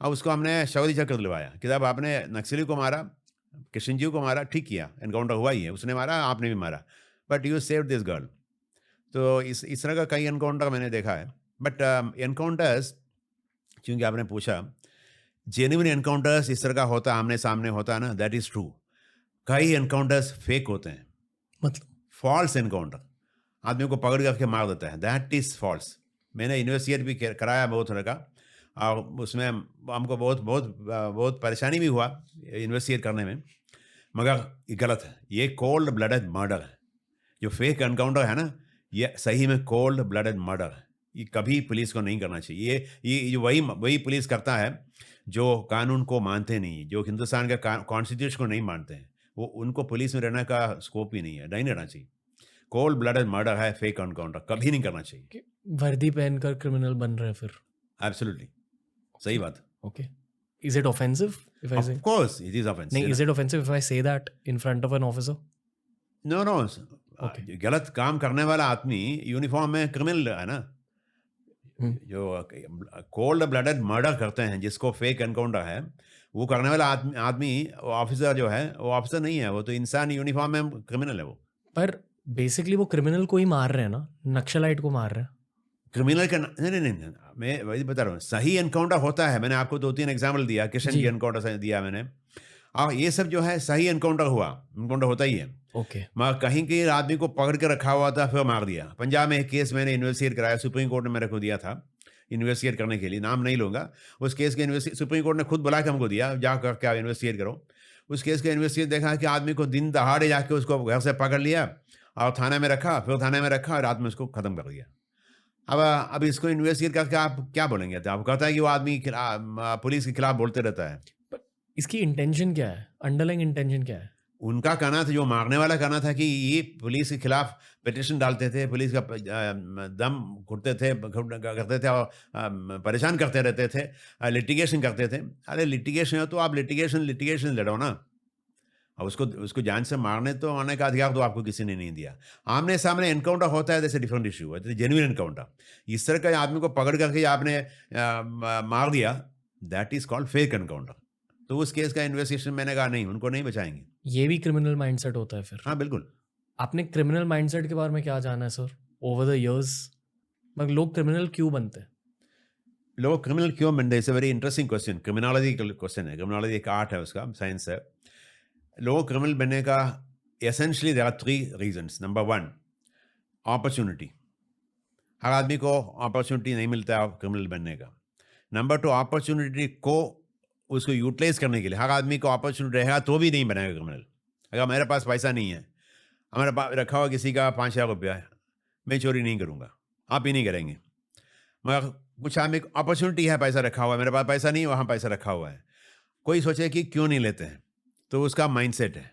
और उसको हमने शौर्य चक्र दिलवाया कि जब आपने नक्सली को मारा, कृष्ण जी को मारा, ठीक किया, एनकाउंटर हुआ ही है, उसने मारा, आपने भी मारा, but you save this girl. तो इस तरह का कई एनकाउंटर मैंने देखा है। बट एनकाउंटर्स, क्योंकि आपने पूछा, जेन्युइन एनकाउंटर्स इस तरह का होता, आमने सामने होता है ना, दैट इज़ ट्रू। कई एनकाउंटर्स फेक होते हैं, मतलब फॉल्स एनकाउंटर, आदमी को पकड़ करके मार देता है, दैट इज़ फॉल्स। मैंने इन्वेस्टिगेट भी कराया बहुत तरह का, और उसमें हमको बहुत परेशानी भी हुआ इन्वेस्टिगेट करने में, मगर ये गलत है। ये कोल्ड ब्लडेड मर्डर है। जो फेक एनकाउंटर है ना, ये सही में कोल्ड ब्लडेड मर्डर है। ये कभी पुलिस को नहीं करना चाहिए। ये वही पुलिस करता है जो कानून को मानते नहीं, जो हिंदुस्तान का कॉन्स्टिट्यूशन को नहीं मानते हैं। वो उनको पुलिस में रहने का स्कोप ही नहीं है, नहीं रहना चाहिए। कोल्ड ब्लडेड मर्डर है, फेक एनकाउंटर कभी नहीं करना चाहिए। कि वर्दी पहनकर क्रिमिनल बन रहे हैं फिर। एब्सोल्युटली सही बात। Okay, is it offensive if I say? Of course it is offensive. नहीं, is it offensive if I say that in front of an officer? No गलत काम करने वाला आदमी यूनिफॉर्म में क्रिमिनल है ना। जो कोल्ड ब्लडेड मर्डर करते हैं, जिसको फेक एनकाउंटर है, वो करने वाला आदमी ऑफिसर जो है, वो ऑफिसर नहीं है, वो तो इंसान यूनिफॉर्म में क्रिमिनल है वो। पर बेसिकली वो क्रिमिनल को ही मार रहे हैं ना, नक्सलाइट को मार रहे हैं। क्रिमिनल का नहीं, मैं वही बता रहा हूँ, सही एनकाउंटर होता है। मैंने आपको 2-3 एग्जाम्पल दिया, किशन जी। की एनकाउंटर दिया मैंने, और ये सब जो है सही एनकाउंटर एनकाउंटर होता ही है। ओके, मगर कहीं के आदमी को पकड़ के रखा हुआ था, फिर मार दिया। पंजाब में एक केस मैंने इन्वेस्टिगेट कराया, सुप्रीम कोर्ट ने मेरे को दिया था इन्वेस्टिगेट करने के लिए, नाम नहीं लूँगा। उस केस के सुप्रीम कोर्ट ने खुद बुला के हमको दिया, जा करके आप इन्वेस्टिगेट करो। उस केस के इन्वेस्टिगेट देखा कि आदमी को दिन दहाड़े जाके उसको घर से पकड़ लिया और थाने में रखा, फिर थाने में रखा और रात में उसको ख़त्म कर दिया। अब इसको इन्वेस्टिगेट करके आप क्या बोलेंगे? तो आप कहता है कि वो आदमी पुलिस के खिलाफ बोलते रहता है। इसकी इंटेंशन क्या है? अंडरलाइंग इंटेंशन क्या है? उनका कहना था, जो मारने वाला कहना था, कि ये पुलिस के खिलाफ पिटिशन डालते थे, पुलिस का दम घुटते थे, करते थे और परेशान करते रहते थे, लिटिगेशन करते थे। अरे लिटिगेशन है तो आप लिटिगेशन लड़ो ना। और उसको जान से मारने का अधिकार तो आपको किसी ने नहीं दिया। आमने सामने एनकाउंटर होता है, जैसे डिफरेंट इशू है, जेन्युइन एनकाउंटर। इस तरह का आदमी को पकड़ करके आपने मार दिया, that is called fake encounter. तो उस केस का इन्वेस्टिगेशन मैंने कहा नहीं, उनको नहीं बचाएंगे। ये भी क्रिमिनल माइंडसेट होता है फिर? हाँ बिल्कुल। आपने क्रिमिनल माइंडसेट के बारे में क्या जाना है सर ओवर द इयर्स? मतलब लोग क्रिमिनल क्यों बनते हैं? लोग क्रिमिनल क्यों बनते हैं? It's a very interesting question. Criminology question है। क्रिमिनोलॉजी एक आर्ट है, उसका साइंस है। लोग क्रिमिनल बनने का essentially there are 3 reasons. Number 1, opportunity. हर आदमी को अपॉर्चुनिटी नहीं मिलता है क्रिमिनल बनने का। नंबर 2, अपॉर्चुनिटी को उसको यूटिलाइज करने के लिए हर आदमी को अपॉर्चुनिटी रहेगा तो भी नहीं बनेगा क्रिमिनल। अगर मेरे पास पैसा नहीं है, हमारे पास रखा हुआ किसी का 5,000 रुपया है, मैं चोरी नहीं करूँगा, आप ही नहीं करेंगे। मगर कुछ आदमी को अपॉर्चुनिटी है, पैसा रखा हुआ है, मेरे पास पैसा नहीं है, वहाँ पैसा रखा हुआ है, कोई सोचे कि क्यों नहीं लेते हैं, तो उसका माइंडसेट है।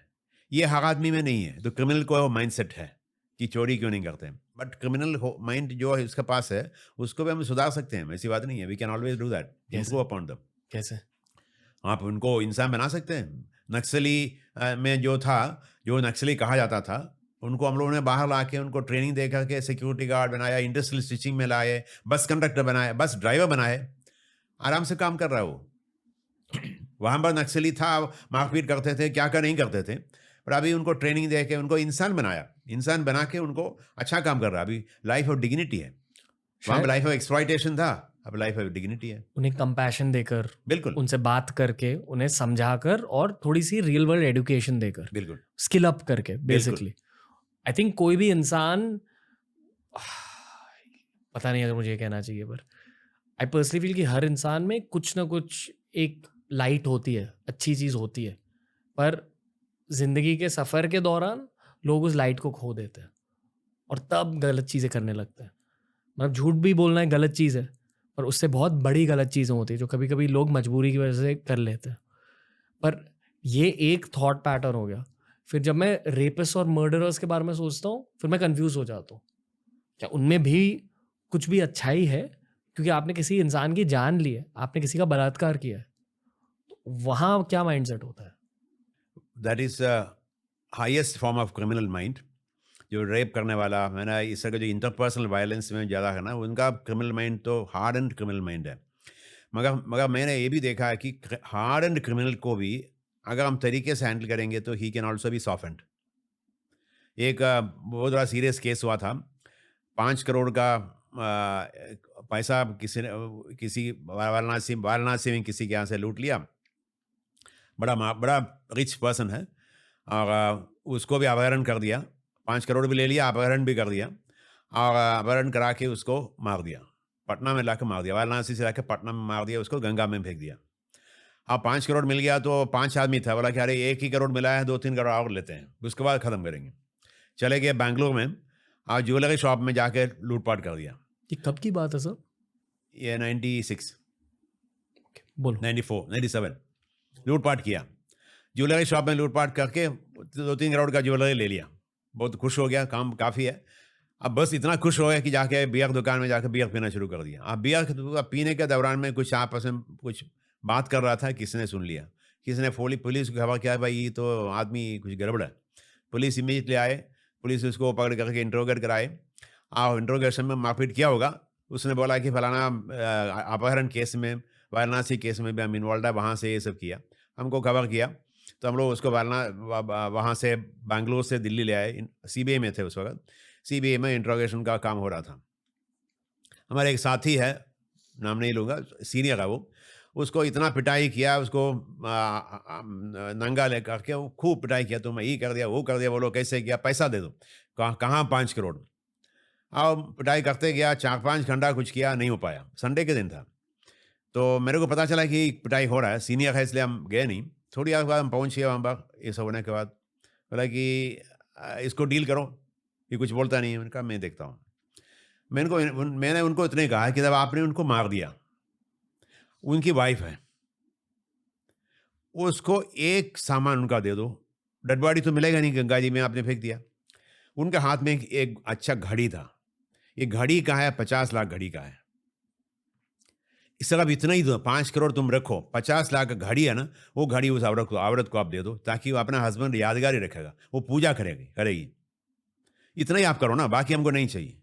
ये हर आदमी में नहीं है। तो क्रिमिनल को माइंडसेट है कि चोरी क्यों नहीं करते। बट क्रिमिनल माइंड जो है उसके पास है, उसको भी हम सुधार सकते हैं, ऐसी बात नहीं है। We can always do that, improve upon them. कैसे? आप उनको इंसान बना सकते हैं। नक्सली में जो नक्सली कहा जाता था, उनको हम लोगों ने बाहर ला के उनको ट्रेनिंग दे करके सिक्योरिटी गार्ड बनाया, इंडस्ट्रियल स्टिचिंग में लाए, बस कंडक्टर बनाए, बस ड्राइवर बनाए, आराम से काम कर रहा है वो। वहाँ पर नक्सली था, मारपीट करते थे, क्या नहीं करते थे, पर अभी उनको ट्रेनिंग दे के उनको इंसान बनाया, इंसान बना के उनको अच्छा काम कर रहा है। अभी लाइफ ऑफ डिग्निटी है। वहाँ लाइफ ऑफ एक्सप्लॉयटेशन था, अब लाइफ ऑफ डिग्निटी है। उन्हें कंपैशन देकर, बिल्कुल, उनसे बात करके, उन्हें समझाकर और थोड़ी सी रियल वर्ल्ड एजुकेशन देकर, बिल्कुल स्किल अप करके बेसिकली। आई थिंक कोई भी इंसान, पता नहीं अगर मुझे कहना चाहिए, पर आई पर्सनली फील कि हर इंसान में कुछ ना कुछ एक लाइट होती है, अच्छी चीज़ होती है, पर जिंदगी के सफ़र के दौरान लोग उस लाइट को खो देते हैं और तब गलत चीज़ें करने लगते हैं। मतलब झूठ भी बोलना एक गलत चीज़ है, पर उससे बहुत बड़ी गलत चीज़ें होती है जो कभी कभी लोग मजबूरी की वजह से कर लेते हैं। पर ये एक थॉट पैटर्न हो गया। फिर जब मैं रेपिस्ट और मर्डरर्स के बारे में सोचता हूँ, फिर मैं कंफ्यूज हो जाता हूँ। क्या उनमें भी कुछ भी अच्छाई है? क्योंकि आपने किसी इंसान की जान ली है, आपने किसी का बलात्कार किया है, तो वहाँ क्या माइंडसेट होता है? That is highest form of criminal mind. जो रेप करने वाला, मैंने इस तरह के जो इंटरपर्सनल वायलेंस में ज़्यादा है ना, उनका क्रिमिनल माइंड तो हार्ड एंड क्रिमिनल माइंड है। मगर मगर मैंने ये भी देखा है कि हार्ड एंड क्रिमिनल को भी अगर हम तरीके से हैंडल करेंगे तो he can also be softened. एक बहुत बड़ा सीरियस केस हुआ था। 5 करोड़ का पैसा किसी वाराणसी वाराणसी में किसी के यहाँ से लूट लिया। बड़ा रिच पर्सन है, और उसको भी अपहरण कर दिया। 5 करोड़ भी ले लिया, अपहरण भी कर दिया, और अपहरण करा के उसको मार दिया। पटना में लाकर मार दिया, वाराणसी से लाकर पटना में मार दिया, उसको गंगा में फेंक दिया। अब 5 करोड़ मिल गया तो 5 आदमी था, बोला कि अरे 1 ही करोड़ मिला है, 2-3 करोड़ और लेते हैं, उसके बाद ख़त्म करेंगे। चले गए बैंगलोर में, और ज्वेलरी शॉप में जाके लूटपाट कर दिया। ये कब की बात है सर? ये 96, बोलो। 94, 97 लूटपाट किया। ज्वेलरी शॉप में लूटपाट करके 2-3 करोड़ का ज्वेलरी ले लिया। बहुत खुश हो गया, काम काफ़ी है। अब बस इतना खुश हो गया कि जाके बियर दुकान में जाकर बियर पीना शुरू कर दिया। अब बियर पीने के दौरान में कुछ आपस में कुछ बात कर रहा था, किसी ने सुन लिया। किसी ने पुलिस को खबर किया, भाई ये तो आदमी कुछ गड़बड़ है। पुलिस इमीडिएटली आए, पुलिस उसको पकड़ करके इंट्रोगेट कराए, और इंट्रोगेशन में मारपीट किया होगा। उसने बोला कि फलाना अपहरण केस में, वाराणसी केस में भी हम इन्वॉल्व है, वहाँ से ये सब किया। हमको खबर किया तो हम लोग उसको वहाँ से बैंगलोर से दिल्ली ले आए। सीबीआई में थे उस वक्त, सीबीआई में इंट्रोगेशन का काम हो रहा था। हमारे एक साथी है, नाम नहीं लूँगा, सीनियर है वो, उसको इतना पिटाई किया, उसको नंगा ले करके वो खूब पिटाई किया। तो मैं ये कर दिया, वो कर दिया, बोलो कैसे किया, पैसा दे दो। कहाँ 5 करोड़। अब पिटाई करते गया, 4-5 घंटा कुछ किया, नहीं हो पाया। संडे के दिन था, तो मेरे को पता चला कि पिटाई हो रहा है, सीनियर है इसलिए हम गए नहीं। थोड़ी देर बाद हम पहुँच गए वहाँ पर, ये सब होने के बाद बोला कि इसको डील करो, ये कुछ बोलता नहीं है। मैंने कहा मैं देखता हूँ। मैंने उनको इतने कहा कि जब आपने उनको मार दिया, उनकी वाइफ है, उसको एक सामान उनका दे दो, डेड बॉडी तो मिलेगा नहीं, गंगा जी में आपने फेंक दिया। उनके हाथ में एक अच्छा घड़ी था। ये घड़ी का है, 50 लाख घड़ी का है। इस तरह इतना ही दो, 5 करोड़ तुम रखो, 50 लाख का घड़ी है ना, वो घड़ी उस औरत को आप दे दो, ताकि वो अपना हस्बैंड यादगारी रखेगा, वो पूजा करेगी। इतना ही आप करो ना, बाकी हमको नहीं चाहिए।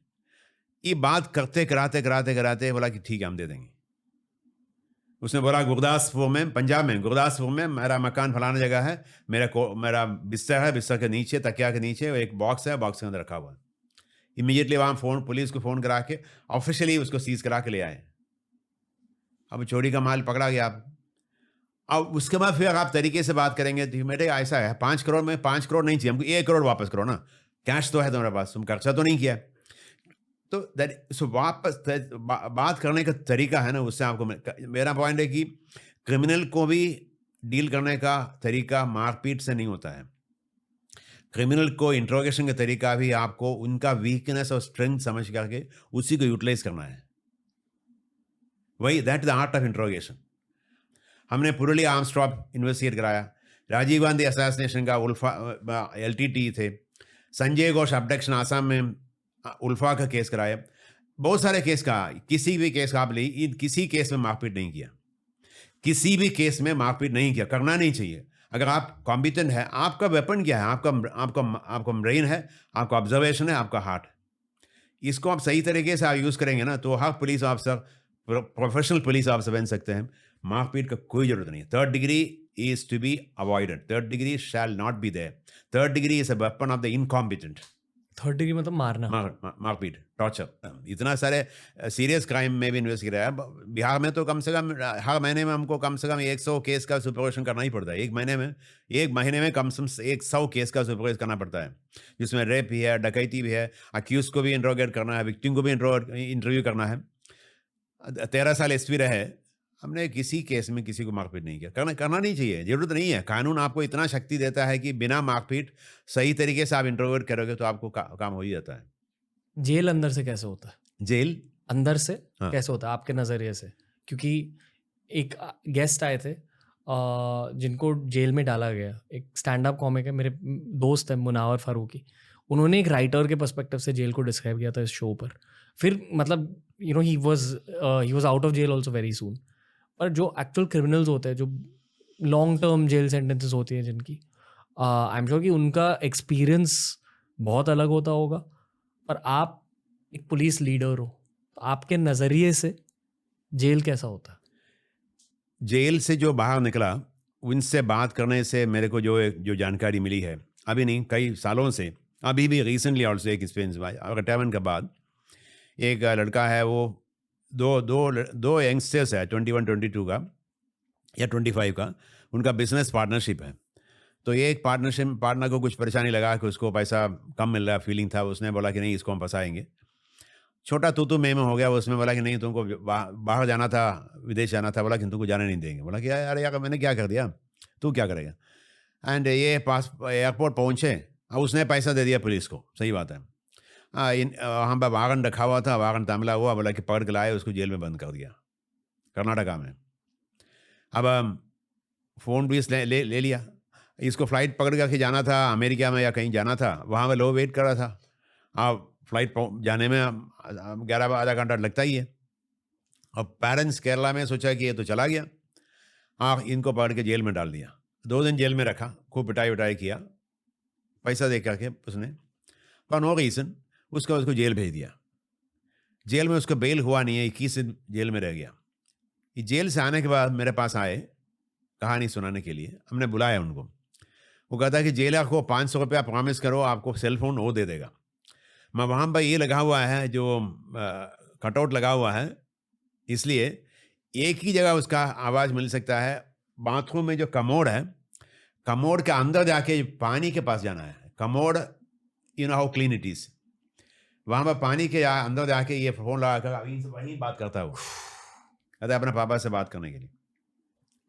ये बात करते कराते बोला कि ठीक है, हम दे देंगे। उसने बोला गुरदासपुर में, पंजाब में गुरदासपुर में मेरा मकान फलाना जगह है, मेरा बिस्तर है, बिस्तर के नीचे, तकिया के नीचे एक बॉक्स है, बॉक्स के अंदर रखा हुआ है। इमीडिएटली वहाँ पुलिस को फ़ोन करा के ऑफिशियली उसको सीज करा के ले आए। अब चोरी का माल पकड़ा गया। अब उसके बाद फिर आप तरीके से बात करेंगे तो बेटे ऐसा है, 5 करोड़ में 5 करोड़ नहीं चाहिए हमको, 1 करोड़ वापस करो ना, कैश तो है तुम्हारे पास, तुम खर्चा तो नहीं किया। तो वापस बात करने का तरीका है ना, उससे आपको मेरा पॉइंट है कि क्रिमिनल को भी डील करने का तरीका मारपीट से नहीं होता है। क्रिमिनल को इंट्रोगेशन का तरीका भी आपको उनका वीकनेस और स्ट्रेंथ समझ करके उसी को यूटिलाइज करना है। वही that is the art of interrogation. हमने पुरुली आर्म्स ड्रॉप इन्वेस्टिगेट कराया, राजीव गांधी असैसिनेशन का उल्फा LTT थे, संजय घोष अब्डक्शन आसाम में उल्फा का केस कराया, बहुत सारे केस का। किसी भी केस का आप ले, किसी केस में मारपीट नहीं किया, किसी भी केस में मारपीट नहीं किया, करना नहीं चाहिए। अगर आप कॉम्पिटेंट है, आपका वेपन क्या है, आपका ब्रेन है, आपका ऑब्जर्वेशन है, आपका हार्ट है। इसको आप सही तरीके से आप यूज़ करेंगे ना, तो हर police officer professional police officer बन सकते हैं। मारपीट का कोई जरूरत नहीं है। 3rd degree is to be avoided, 3rd degree shall not be there. 3rd degree is a weapon of the incompetent. 3rd degree मतलब मारना, मारपीट, टॉर्चर। इतना सारे सीरियस क्राइम में भी इन्वेस्ट किया है। बिहार में तो कम से कम हर महीने में हमको कम से कम 100 केस का सुपरविजन करना ही पड़ता है। एक महीने में कम से कम 100 केस का सुपरवाइज करना पड़ता है, जिसमें रेप भी है, डकैती भी है, अक्यूज को भी इंट्रोगेट करना है, विक्टिम को भी इंटरव्यू करना है। 13 साल SP रहे, हमने किसी केस में किसी को मारपीट नहीं किया। करना नहीं चाहिए, जरूरत नहीं है। कानून आपको इतना शक्ति देता है कि बिना मारपीट सही तरीके से आप इंट्रोगेट करोगे तो आपको काम हो ही जाता है। जेल अंदर से कैसे होता है? जेल अंदर से हाँ। कैसे होता है आपके नज़रिए से? क्योंकि एक गेस्ट आए थे जिनको जेल में डाला गया, एक स्टैंड अप कॉमिक है, मेरे दोस्त है मुनावर फारूकी, उन्होंने एक राइटर के पर्सपेक्टिव से जेल को डिस्क्राइब किया था इस शो पर। फिर मतलब he was out of jail also very soon. पर जो एक्चुअल क्रिमिनल्स होते हैं, जो लॉन्ग टर्म जेल सेंटेंसेस होती हैं जिनकी, आई एम श्योर कि उनका एक्सपीरियंस बहुत अलग होता होगा। पर आप एक पुलिस लीडर हो, तो आपके नज़रिए से जेल कैसा होता है? जेल से जो बाहर निकला, उनसे बात करने से मेरे को जो जानकारी मिली है, अभी नहीं कई सालों से, अभी भी रिसेंटली ऑल्सो एक एक्सपीरियंस हुआ रिटायरमेंट के बाद। एक लड़का है, वो दो यंगस्टर्स है, 21-22 का या 25 का, उनका बिजनेस पार्टनरशिप है। तो ये एक पार्टनर को कुछ परेशानी लगा कि उसको पैसा कम मिल रहा, फीलिंग था, उसने बोला कि नहीं इसको हम फंसाएंगे। छोटा तू में हो गया, उसमें बोला कि नहीं तुमको बाहर जाना था, विदेश जाना था, बोला कि तुमको जाने नहीं देंगे। बोला कि अरे यार मैंने क्या कर दिया, तू क्या करेगा। एंड ये पास एयरपोर्ट पहुँचे, अब उसने पैसा दे दिया पुलिस को, सही बात है। वहाँ पर वारंट रखा हुआ था, वारंट तामिला हुआ, बोला कि पकड़ के लाए, उसको जेल में बंद कर दिया कर्नाटका में। अब फ़ोन भी ले लिया, इसको फ़्लाइट पकड़ के जाना था अमेरिका में या कहीं जाना था, वहाँ पे लोग वेट कर रहा था। अब फ्लाइट जाने में 11 आधा घंटा लगता ही है। अब पेरेंट्स केरला में सोचा कि ये तो चला गया, इनको पकड़ के जेल में डाल दिया। 2 दिन जेल में रखा, खूब पिटाई विटाई किया, पैसा दे करके उसने, पर नो रीज़न उसको जेल भेज दिया। जेल में उसको बेल हुआ नहीं है, 21 दिन जेल में रह गया। ये जेल से आने के बाद मेरे पास आए कहानी सुनाने के लिए, हमने बुलाया उनको। वो कहता है कि जेलर को 500 रुपया प्रॉमिस करो, आपको सेल फोन वो दे देगा। मैं वहाँ पर ये लगा हुआ है, जो कटआउट लगा हुआ है, इसलिए एक ही जगह उसका आवाज़ मिल सकता है, बाथरूम में जो कमोड है, कमोड के अंदर जाके पानी के पास जाना है। Commode you know how clean it is, वहाँ पर पानी के अंदर जाके ये फ़ोन लगा कर अभी वहीं बात करता है। वो कहता है अपने पापा से बात करने के लिए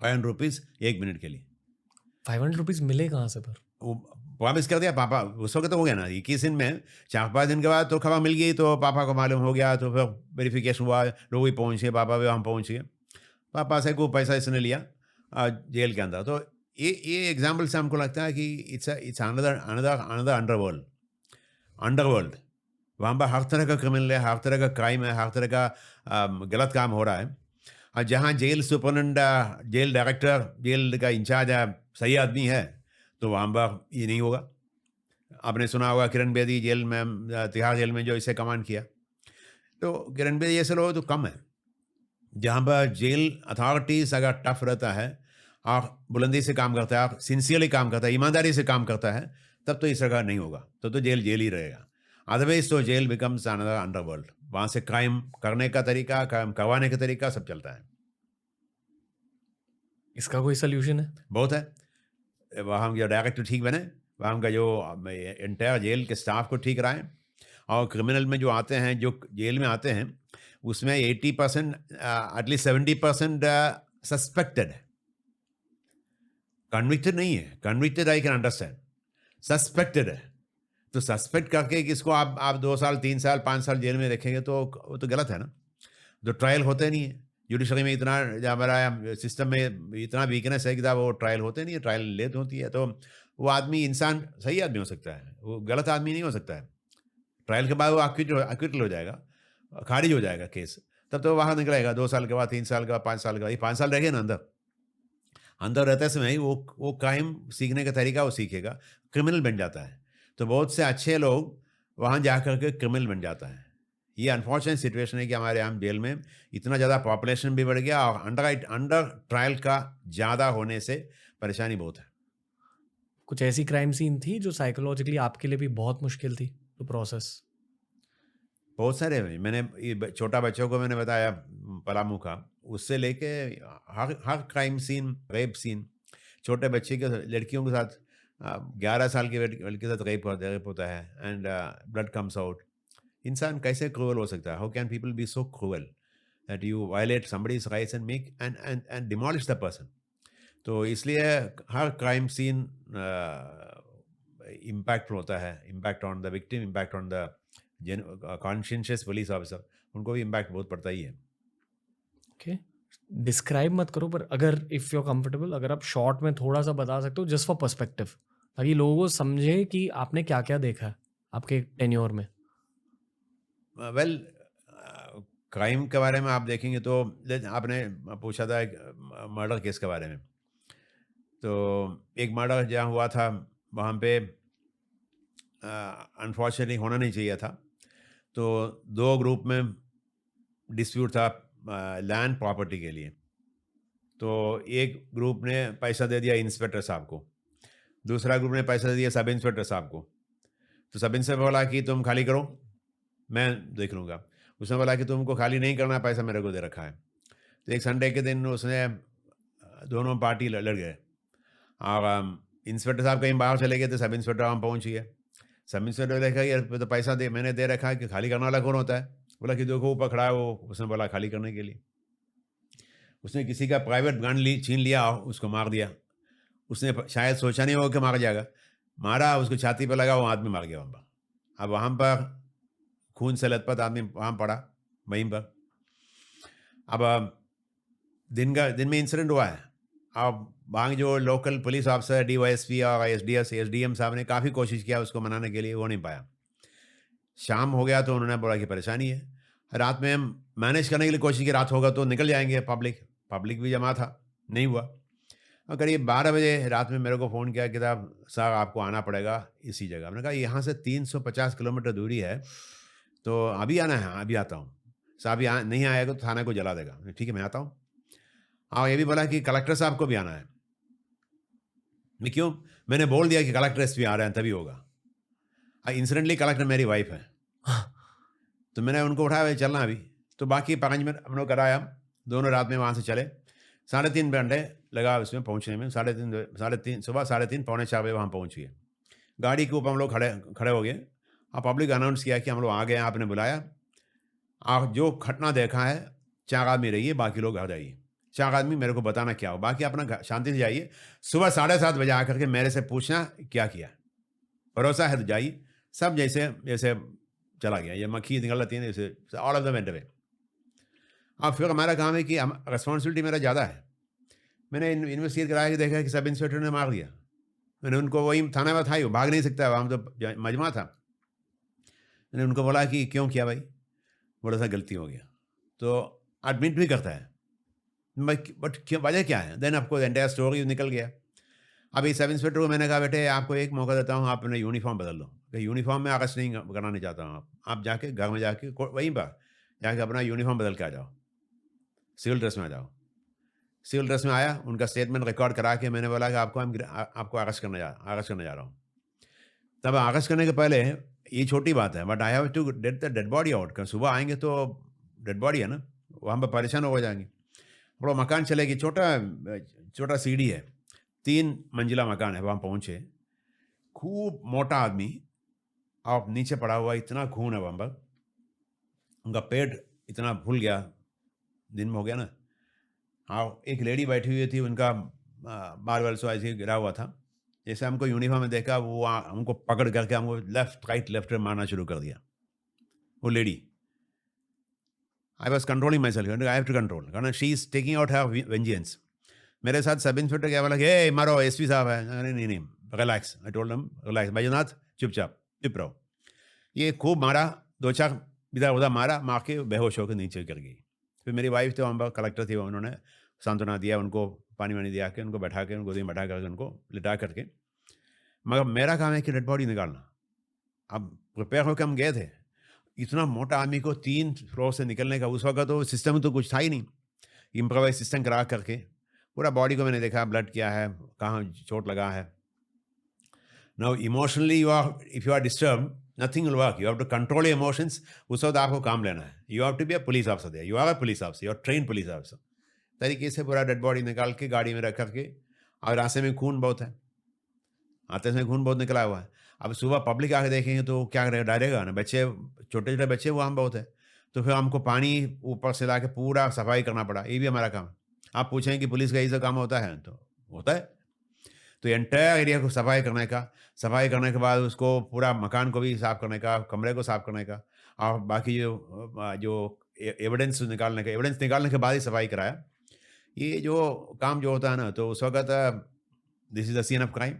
500 रुपीज़ 1 मिनट के लिए। 500 रुपीज़ मिले कहाँ से? पर वो प्रॉमिस कर दिया पापा, उस वक्त तो हो गया ना 21 दिन में, 4-5 दिन के बाद तो खबर मिल गई, तो पापा को मालूम हो गया, तो फिर वेरिफिकेशन हुआ, लोग भी पहुँचे, पापा भी वहाँ पहुँच गए, पापा से कोई पैसा इसने लिया जेल के अंदर। तो ये एग्जाम्पल से हमको लगता है कि इट्स अनदर अंडरवर्ल्ड। वहाँ पर हर तरह का क्रिमिनल है, हर तरह का क्राइम है, हर तरह का गलत काम हो रहा है। और जहाँ jail superintendent, jail director, jail का इंचार्ज सही आदमी है, तो वहाँ पर ये नहीं होगा। आपने सुना होगा किरण बेदी जेल में, तिहाड़ जेल में जो इसे कमांड किया, तो किरण बेदी ऐसे लोग तो कम है। जहाँ पर जेल अथॉरिटीज़ अगर टफ रहता है और बुलंदी से काम करता है, सिंसियरली काम करता है, ईमानदारी से काम करता है, तब तो इस तरह नहीं होगा, तो जेल जेल ही रहेगा। अदरवाइज तो जेल बिकम्स अनदर अंडरवर्ल्ड। वहाँ से क्राइम करने का तरीका, क्राइम करवाने का तरीका सब चलता है। इसका कोई सोल्यूशन है? बहुत है। वहाँ जो डायरेक्टर ठीक बने, वहाँ का जो एंटायर जेल के स्टाफ को ठीक कराएं, और क्रिमिनल में जो आते हैं, जो जेल में आते हैं, उसमें 80% एटलीस्ट 70% सस्पेक्टेड है, कन्विक्टेड नहीं है। Convicted I can understand, suspected है। तो सस्पेक्ट करके किसको आप 2 साल 3 साल 5 साल जेल में रखेंगे, तो वो तो गलत है ना। तो ट्रायल होते नहीं है, जुडिशरी में इतना, हमारा सिस्टम में इतना वीकनेस है कि वो ट्रायल होते नहीं है, ट्रायल लेट होती है। तो वो आदमी, इंसान सही आदमी हो सकता है, वो गलत आदमी नहीं हो सकता है। ट्रायल के बाद वो एक्विटल हो जाएगा, खारिज हो जाएगा केस, तब तो बाहर निकलेगा 2 साल के बाद, 3 साल के बाद, 5 साल के बाद। ये 5 साल रहेगा ना अंदर रहते समय ही वो क्राइम सीखने का तरीका वो सीखेगा, क्रिमिनल बन जाता है। तो बहुत से अच्छे लोग वहाँ जा कर के क्रिमिनल बन जाता है। ये अनफॉर्चुनेट सिचुएशन है कि हमारे यहाँ जेल में इतना ज़्यादा पॉपुलेशन भी बढ़ गया, और अंडर ट्रायल का ज़्यादा होने से परेशानी बहुत है। कुछ ऐसी क्राइम सीन थी जो साइकोलॉजिकली आपके लिए भी बहुत मुश्किल थी तो प्रोसेस? बहुत सारे मैंने छोटा बच्चों को मैंने बताया पलामू का, उससे लेके हर क्राइम सीन, रेप सीन, छोटे बच्चे के लड़कियों के साथ 11 साल के लड़के के साथ रेप होता है, एंड ब्लड कम्स आउट। इंसान कैसे क्रूअल हो सकता है? How can people be so cruel that you violate somebody's rights and make and demolish the person? तो इसलिए हर क्राइम सीन इम्पैक्ट होता है, impact on the victim, impact on the conscious police officer, उनको भी इम्पैक्ट बहुत पड़ता ही है। ओके, डिस्क्राइब मत करो, पर अगर इफ़ यू आर कंफर्टेबल, अगर आप शॉर्ट में थोड़ा सा बता सकते हो, जस्ट फॉर पर्सपेक्टिव, ताकि लोगों को समझे कि आपने क्या क्या देखा है। आपके टेन्योर में? वेल, क्राइम के बारे में आप देखेंगे तो आपने पूछा था मर्डर केस के बारे में, तो एक मर्डर जहाँ हुआ था वहाँ पे अनफॉर्चुनेटली होना नहीं चाहिए था। तो दो ग्रुप में डिस्प्यूट था लैंड प्रॉपर्टी के लिए। तो एक ग्रुप ने पैसा दे दिया इंस्पेक्टर साहब को, दूसरा ग्रुप ने पैसा दे दिया सब इंस्पेक्टर साहब को। तो सब इंस्पेक्टर बोला कि तुम खाली करो, मैं देख लूँगा। उसने बोला कि तुमको खाली नहीं करना, पैसा मेरे को दे रखा है। तो एक संडे के दिन उसने दोनों पार्टी लड़ गए और इंस्पेक्टर साहब कहीं बाहर चले गए तो सब इंस्पेक्टर वहाँ पहुँच गए। सब इंस्पेक्टर ने देखा यार तो पैसा दे मैंने दे रखा है कि खाली करने वाला कौन होता है? बोला कि देखो ऊपर खड़ा है वो। उसने बोला खाली करने के लिए। उसने किसी का प्राइवेट गन छीन लिया और उसको मार दिया। उसने शायद सोचा नहीं होगा कि मार जाएगा, मारा, उसको छाती पर लगा, वो आदमी मार गया वहाँ पर। अब वहाँ पर खून से लथपथ आदमी वहाँ पड़ा वहीं पर। अब दिन में इंसिडेंट हुआ है। अब वहाँ जो लोकल पुलिस ऑफिसर DYSP और SDM साहब ने काफ़ी कोशिश किया उसको मनाने के लिए, वो नहीं पाया। शाम हो गया तो उन्होंने बोला कि परेशानी है। रात में हम मैनेज करने के लिए कोशिश की, रात होगा तो निकल जाएंगे, पब्लिक भी जमा था, नहीं हुआ। और करीब 12 बजे रात में मेरे को फ़ोन किया कि साहब आपको आना पड़ेगा इसी जगह। मैंने कहा यहाँ से 350 किलोमीटर दूरी है, तो अभी आना है? अभी आता हूँ। साहब नहीं आएगा तो थाना को जला देगा। ठीक है मैं आता हूँ। हाँ, ये भी बोला कि कलेक्टर साहब को भी आना है। मैं क्यों? मैंने बोल दिया कि कलेक्टर SP आ रहे हैं तभी होगा। इंसिडेंटली कलेक्टर मेरी वाइफ है। तो मैंने उनको उठाया चलना अभी। तो बाकी 5 मिनट हम लोग कराया, दोनों रात में वहाँ से चले। 3.5 घंटे लगा उसमें पहुँचने में। 3:30 सुबह 3:30 पौने 4 बजे वहाँ पहुँच गए। गाड़ी के ऊपर हम लोग खड़े हो गए। पब्लिक अनाउंस किया कि हम लोग आ गए, आपने बुलाया। आप जो घटना देखा है 4 आदमी रहिए, बाकी लोग घर जाइए। 4 आदमी मेरे को बताना क्या हो, बाकी अपना शांति से जाइए। सुबह 7:30 बजे आकर के मेरे से पूछना क्या किया, भरोसा है तो जाइए। सब जैसे जैसे चला गया, ये मक्खी निकल जाती है जैसे, all of the went away. अब फिर हमारा काम है कि रिस्पॉन्सिबिलिटी मेरा ज़्यादा है। मैंने इन्वेस्टिगेट कराया कि देखा कि सब इंस्पेक्टर ने मार दिया। मैंने उनको वही थाना में था ही, भाग नहीं सकता, वहाँ तो मजमा था। मैंने उनको बोला कि क्यों किया भाई? बड़ा सा गलती हो गया। तो एडमिट भी करता है, बट क्यों, वजह क्या है? देन आपको एंटायर स्टोरी निकल गया। अभी सब इंस्पेक्टर को मैंने कहा बेटे आपको एक मौका देता हूँ, आप अपने यूनिफॉर्म बदल लो। कि यूनिफॉर्म में अरेस्ट नहीं कराना चाहता हूँ, आप जाके घर में जाके वहीं पर जाके अपना यूनिफॉर्म बदल के आ जाओ, सिविल ड्रेस में आ जाओ। सिविल ड्रेस में आया, उनका स्टेटमेंट रिकॉर्ड करा के मैंने बोला कि आपको अरेस्ट करने जा रहा हूँ। तब अरेस्ट करने के पहले ये छोटी बात है, but I have to get the dead body out. सुबह आएंगे तो डेड बॉडी है ना, वहाँ पर परेशान हो जाएंगे। बड़ा मकान चलेगी, छोटा सीढ़ी है, 3 मंजिला मकान है। वहाँ पहुँचे, खूब मोटा आदमी और नीचे पड़ा हुआ, इतना खून है वहाँ पर, उनका पेट इतना फूल गया, दिन में हो गया ना। हाँ, एक लेडी बैठी हुई थी, उनका बाल वाल सो ऐसे गिरा हुआ था। जैसे हमको यूनिफॉर्म में देखा, वो हमको पकड़ करके हमको लेफ्ट राइट मारना शुरू कर दिया वो lady. I was controlling myself, I have to control, कारण she is taking out her vengeance. मेरे साथ सब इंस्पेक्टर क्या बोला कि मारो, SP साहब है। नहीं, relax. I told him relax, Baijnath चुप रहो। ये खूब मारा, 2-4 इधर उधर मार के बेहोश होकर नीचे गिर गई। फिर मेरी वाइफ थे वहाँ पर, कलेक्टर थी, उन्होंने सांत्वना दिया, उनको पानी वानी दिया के, उनको बैठा के, उनको गोदी में बैठा करके, उनको लिटा करके। मगर मेरा काम है कि डेड बॉडी निकालना। अब प्रिपेयर होकर हम गए थे, इतना मोटा आदमी को 3 फ्लोर से निकलने का, उस वक्त तो सिस्टम तो कुछ था ही नहीं, इम्प्रोवाइज सिस्टम करा करके पूरा बॉडी को मैंने देखा, ब्लड क्या है, कहाँ चोट लगा है। Now emotionally if you are disturb, nothing will work. You have to control your emotions. उस वक्त आपको काम लेना है। You have to be a police officer there, you are a police officer, you are train police officer. तरीके से पूरा dead body निकाल के गाड़ी में रख करके, और रास्ते में खून बहुत है, आते समय खून बहुत निकला हुआ है। अब सुबह पब्लिक आके देखेंगे तो क्या डरेगा ना, बच्चे, छोटे छोटे बच्चे वहाँ बहुत है। तो फिर हमको पानी ऊपर से ला के पूरा सफाई करना पड़ा। ये भी हमारा काम है। आप पूछेंगे कि पुलिस का ये काम होता है, तो होता है। तो एंटायर एरिया को सफाई करने के बाद उसको पूरा मकान को भी साफ़ करने का, कमरे को साफ़ करने का, और बाकी जो एविडेंस निकालने के बाद ही सफाई कराया। ये जो काम जो होता है ना, तो उस वक्त this is the scene of crime,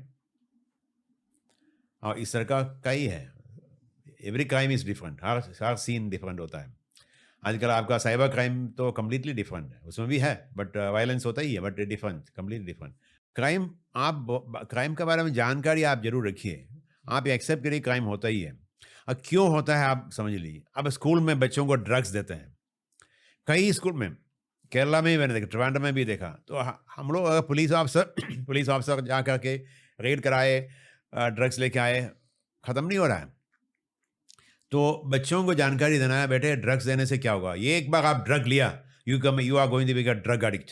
और इस तरह का ही है। एवरी क्राइम इज़ डिफरेंट, हर सीन डिफरेंट होता है। आजकल आपका साइबर क्राइम तो कम्प्लीटली डिफरेंट है, उसमें भी है बट वायलेंस होता ही है, but different, completely different. Crime, आप क्राइम के बारे में जानकारी आप जरूर रखिए, आप एक्सेप्ट करिए क्राइम होता ही है। और क्यों होता है आप समझ लीजिए। अब स्कूल में बच्चों को ड्रग्स देते हैं, कई स्कूल में, केरला में भी मैंने देखा, ट्रिवांड्रम में भी देखा। तो हम लोग अगर पुलिस ऑफिसर पुलिस ऑफिसर जा करके रेड कराए, ड्रग्स लेके आए, ख़त्म नहीं हो रहा है। तो बच्चों को जानकारी देना है, बेटे ड्रग्स देने से क्या होगा। ये एक बार आप ड्रग लिया, you are going to be a drug addict,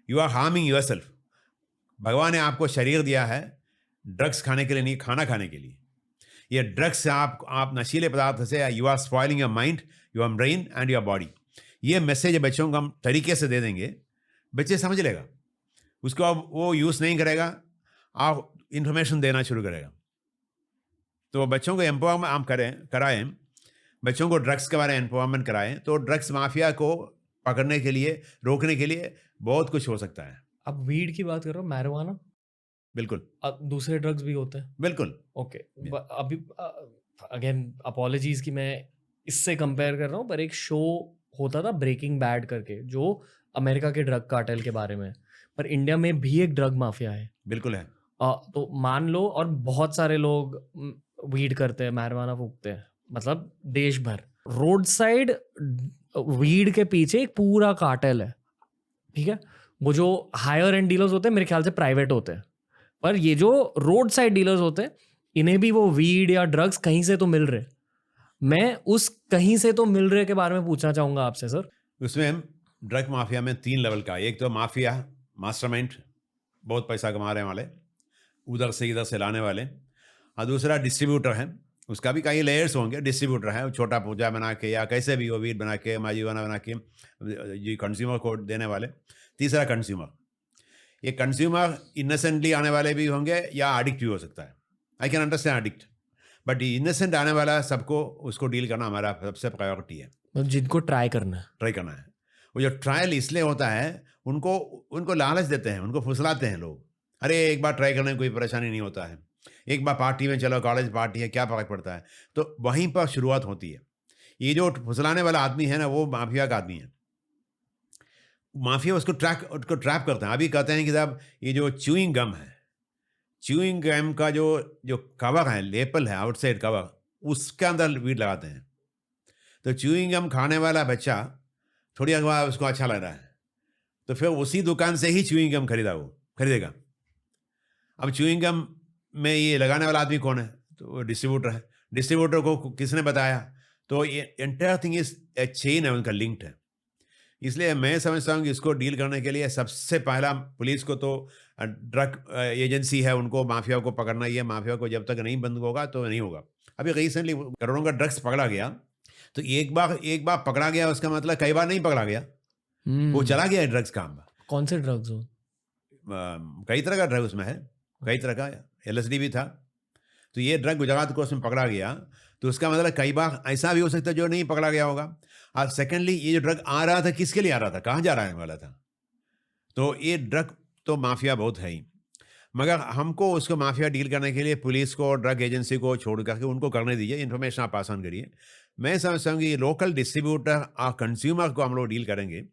you are harming yourself. भगवान ने आपको शरीर दिया है ड्रग्स खाने के लिए, नहीं खाना खाने के लिए। ये ड्रग्स से आप नशीले पदार्थ से you are spoiling your mind, your brain and your body. ये मैसेज बच्चों को हम तरीके से दे देंगे, बच्चे समझ लेगा, उसको अब वो यूज़ नहीं करेगा, आप इंफॉर्मेशन देना शुरू करेगा। तो बच्चों को एम्पावरमेंट आप कराएं, बच्चों को ड्रग्स के बारे में एम्पावरमेंट कराएं, तो ड्रग्स माफिया को पकड़ने के लिए, रोकने के लिए बहुत कुछ हो सकता है। अब वीड की बात कर रहे हो, मैरिजुआना? बिल्कुल अब दूसरे ड्रग्स भी होते हैं? बिल्कुल। ओके, अभी अगेन अपॉलॉजीज कि मैं इससे कंपेयर कर रहा हूँ, पर एक शो होता था ब्रेकिंग बैड करके, जो अमेरिका के ड्रग कार्टेल के बारे में है, पर इंडिया में भी एक ड्रग माफिया है। बिल्कुल है। तो मान लो, और बहुत सारे लोग वीड करते हैं, मैरिजुआना फूकते हैं, मतलब देश भर। रोड साइड वीड के पीछे एक पूरा कार्टेल है, ठीक है। वो जो हायर एंड डीलर्स होते हैं मेरे ख्याल से प्राइवेट होते हैं, पर ये जो रोड साइड डीलर्स होते हैं, इन्हें भी वो वीड या ड्रग्स कहीं से तो मिल रहे। मैं उस कहीं से तो मिल रहे के बारे में पूछना चाहूंगा आपसे सर। उसमें ड्रग माफिया में 3 लेवल का, एक तो माफिया मास्टरमाइंड, बहुत पैसा कमा रहे वाले, उधर से इधर से लाने वाले, और दूसरा डिस्ट्रीब्यूटर है, उसका भी कई लेयर्स होंगे। डिस्ट्रीब्यूटर है, छोटा पूजा बना के या कैसे भी वो वीड बना के, माजीवाना बना के ये कंज्यूमर को देने वाले। तीसरा कंज्यूमर, ये कंज्यूमर इनोसेंटली आने वाले भी होंगे या एडिक्ट भी हो सकता है। I can understand addict, but innocent आने वाला सबको, उसको डील करना हमारा सबसे प्रायोरिटी है। मतलब जिनको ट्राई करना है। वो जो ट्रायल इसलिए होता है, उनको लालच देते हैं, उनको फुसलाते हैं लोग, अरे एक बार ट्राई करने में कोई परेशानी नहीं होता है, एक बार पार्टी में चलो, कॉलेज पार्टी है, क्या फर्क पड़ता है। तो वहीं पर शुरुआत होती है। ये जो फुसलाने वाला आदमी है ना, वो माफिया का आदमी है। माफिया उसको ट्रैप करते हैं। अभी कहते हैं कि साहब ये जो च्यूइंग गम है, च्यूइंग गम का जो कवर है, लेपल है, आउटसाइड कवर, उसके अंदर वीड लगाते हैं। तो च्यूइंग गम खाने वाला बच्चा थोड़ी देर बाद उसको अच्छा लग रहा है, तो फिर उसी दुकान से ही च्यूइंग गम खरीदेगा। अब च्यूइंग गम में ये लगाने वाला आदमी कौन है? तो वो डिस्ट्रीब्यूटर है। डिस्ट्रीब्यूटर को किसने बताया? तो ये entire thing is a chain है, उनका लिंक्ड है। इसलिए मैं समझता हूँ कि इसको डील करने के लिए सबसे पहला पुलिस को तो ड्रग एजेंसी है, उनको माफिया को पकड़ना ही है। माफिया को जब तक नहीं बंद होगा तो नहीं होगा। अभी रिसेंटली करोड़ों का ड्रग्स पकड़ा गया, तो एक बार पकड़ा गया, उसका मतलब कई बार नहीं पकड़ा गया, वो चला गया ड्रग्स काम। कौन से ड्रग्स हो? कई तरह का ड्रग उसमें है, कई तरह का, LSD भी था। तो ये ड्रग गुजरात को उसमें पकड़ा गया, तो उसका मतलब कई बार ऐसा भी हो सकता है जो नहीं पकड़ा गया होगा। और सेकेंडली, ये जो ड्रग आ रहा था, किसके लिए आ रहा था, कहाँ जा रहा वाला था? तो ये ड्रग तो माफिया बहुत है ही, मगर हमको उसको माफिया डील करने के लिए पुलिस को, ड्रग एजेंसी को छोड़ करके उनको करने दीजिए, इन्फॉर्मेशन आप पास ऑन करिए। मैं समझता हूँ कि लोकल डिस्ट्रीब्यूटर और कंज्यूमर को हम लोग डील करेंगे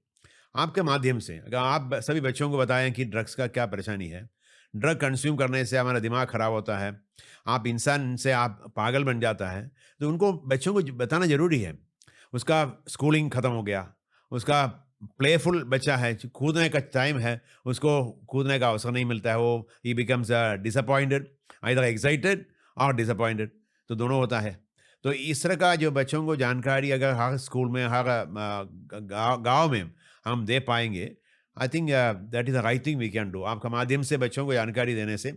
आपके माध्यम से। अगर आप सभी बच्चों को बताएं कि ड्रग्स का क्या परेशानी है, ड्रग कंज्यूम करने से हमारा दिमाग खराब होता है, आप इंसान से आप पागल बन जाता है, तो उनको बच्चों को बताना जरूरी है। उसका स्कूलिंग ख़त्म हो गया, उसका प्लेफुल बच्चा है, कूदने का टाइम है, उसको कूदने का अवसर नहीं मिलता है, वो ही बिकम्स डिसअपॉइंटेड, आइदर एक्साइटेड और डिसअपॉइंटेड, तो दोनों होता है। तो इस तरह का जो बच्चों को जानकारी अगर हर स्कूल में, हर गाँव में हम दे पाएंगे, I think that is the right thing we can do. आपका माध्यम से बच्चों को जानकारी देने से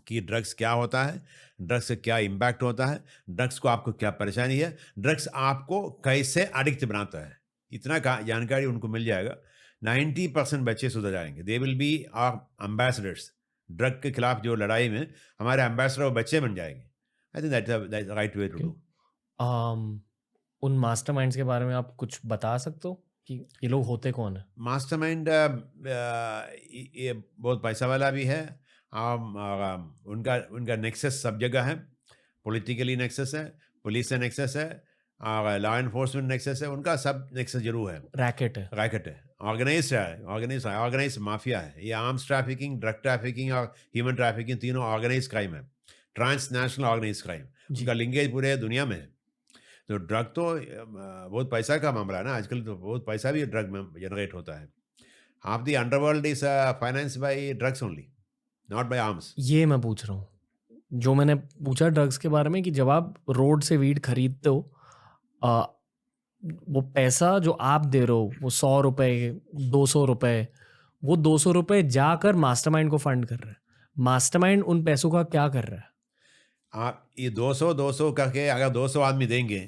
कि ड्रग्स क्या होता है, ड्रग्स से क्या इम्पैक्ट होता है, ड्रग्स को आपको क्या परेशानी है, ड्रग्स आपको कैसे एडिक्ट बनाता है, इतना जानकारी उनको मिल जाएगा। 90% बच्चे सुधर जाएंगे। They will be our ambassadors. Drug के खिलाफ जो लड़ाई में हमारे एम्बेसडर बच्चे बन जाएंगे। I think that's the right way to do. उन मास्टरमाइंड्स के बारे में आप कुछ बता सकते हो कि ये लोग होते कौन है? मास्टरमाइंड ये बहुत पैसा वाला भी है, उनका नेक्सस सब जगह है, पॉलिटिकली नेक्सस है, पुलिस से नेक्सस है और लॉ एनफोर्समेंट नेक्सस है, उनका सब नेक्सस जरूर है। रैकेट है। रैकेट है, ऑर्गेनाइज माफिया है। ये आर्म्स ट्रैफिकिंग, ड्रग ट्रैफिकिंग और ह्यूमन ट्रैफिकिंग तीनों ऑर्गेनाइज क्राइम है, ट्रांसनेशनल ऑर्गेनाइज क्राइम। उनका लिंकेज पूरे दुनिया में है। तो ड्रग तो बहुत पैसा का मामला है ना आजकल, तो बहुत पैसा भी ड्रग में जनरेट होता है। Half the underworld is finance by drugs only, not by arms. ये मैं पूछ रहा हूँ, जो मैंने पूछा ड्रग्स के बारे में, कि जब आप रोड से वीड खरीदते हो, आ, वो पैसा जो आप दे रहे हो, वो 100 रुपए, 200 रुपए, वो 200 रुपए जाकर मास्टरमाइंड को फंड कर रहा है। मास्टरमाइंड उन पैसों का क्या कर रहा है? आप ये 200 करके अगर 200 आदमी देंगे,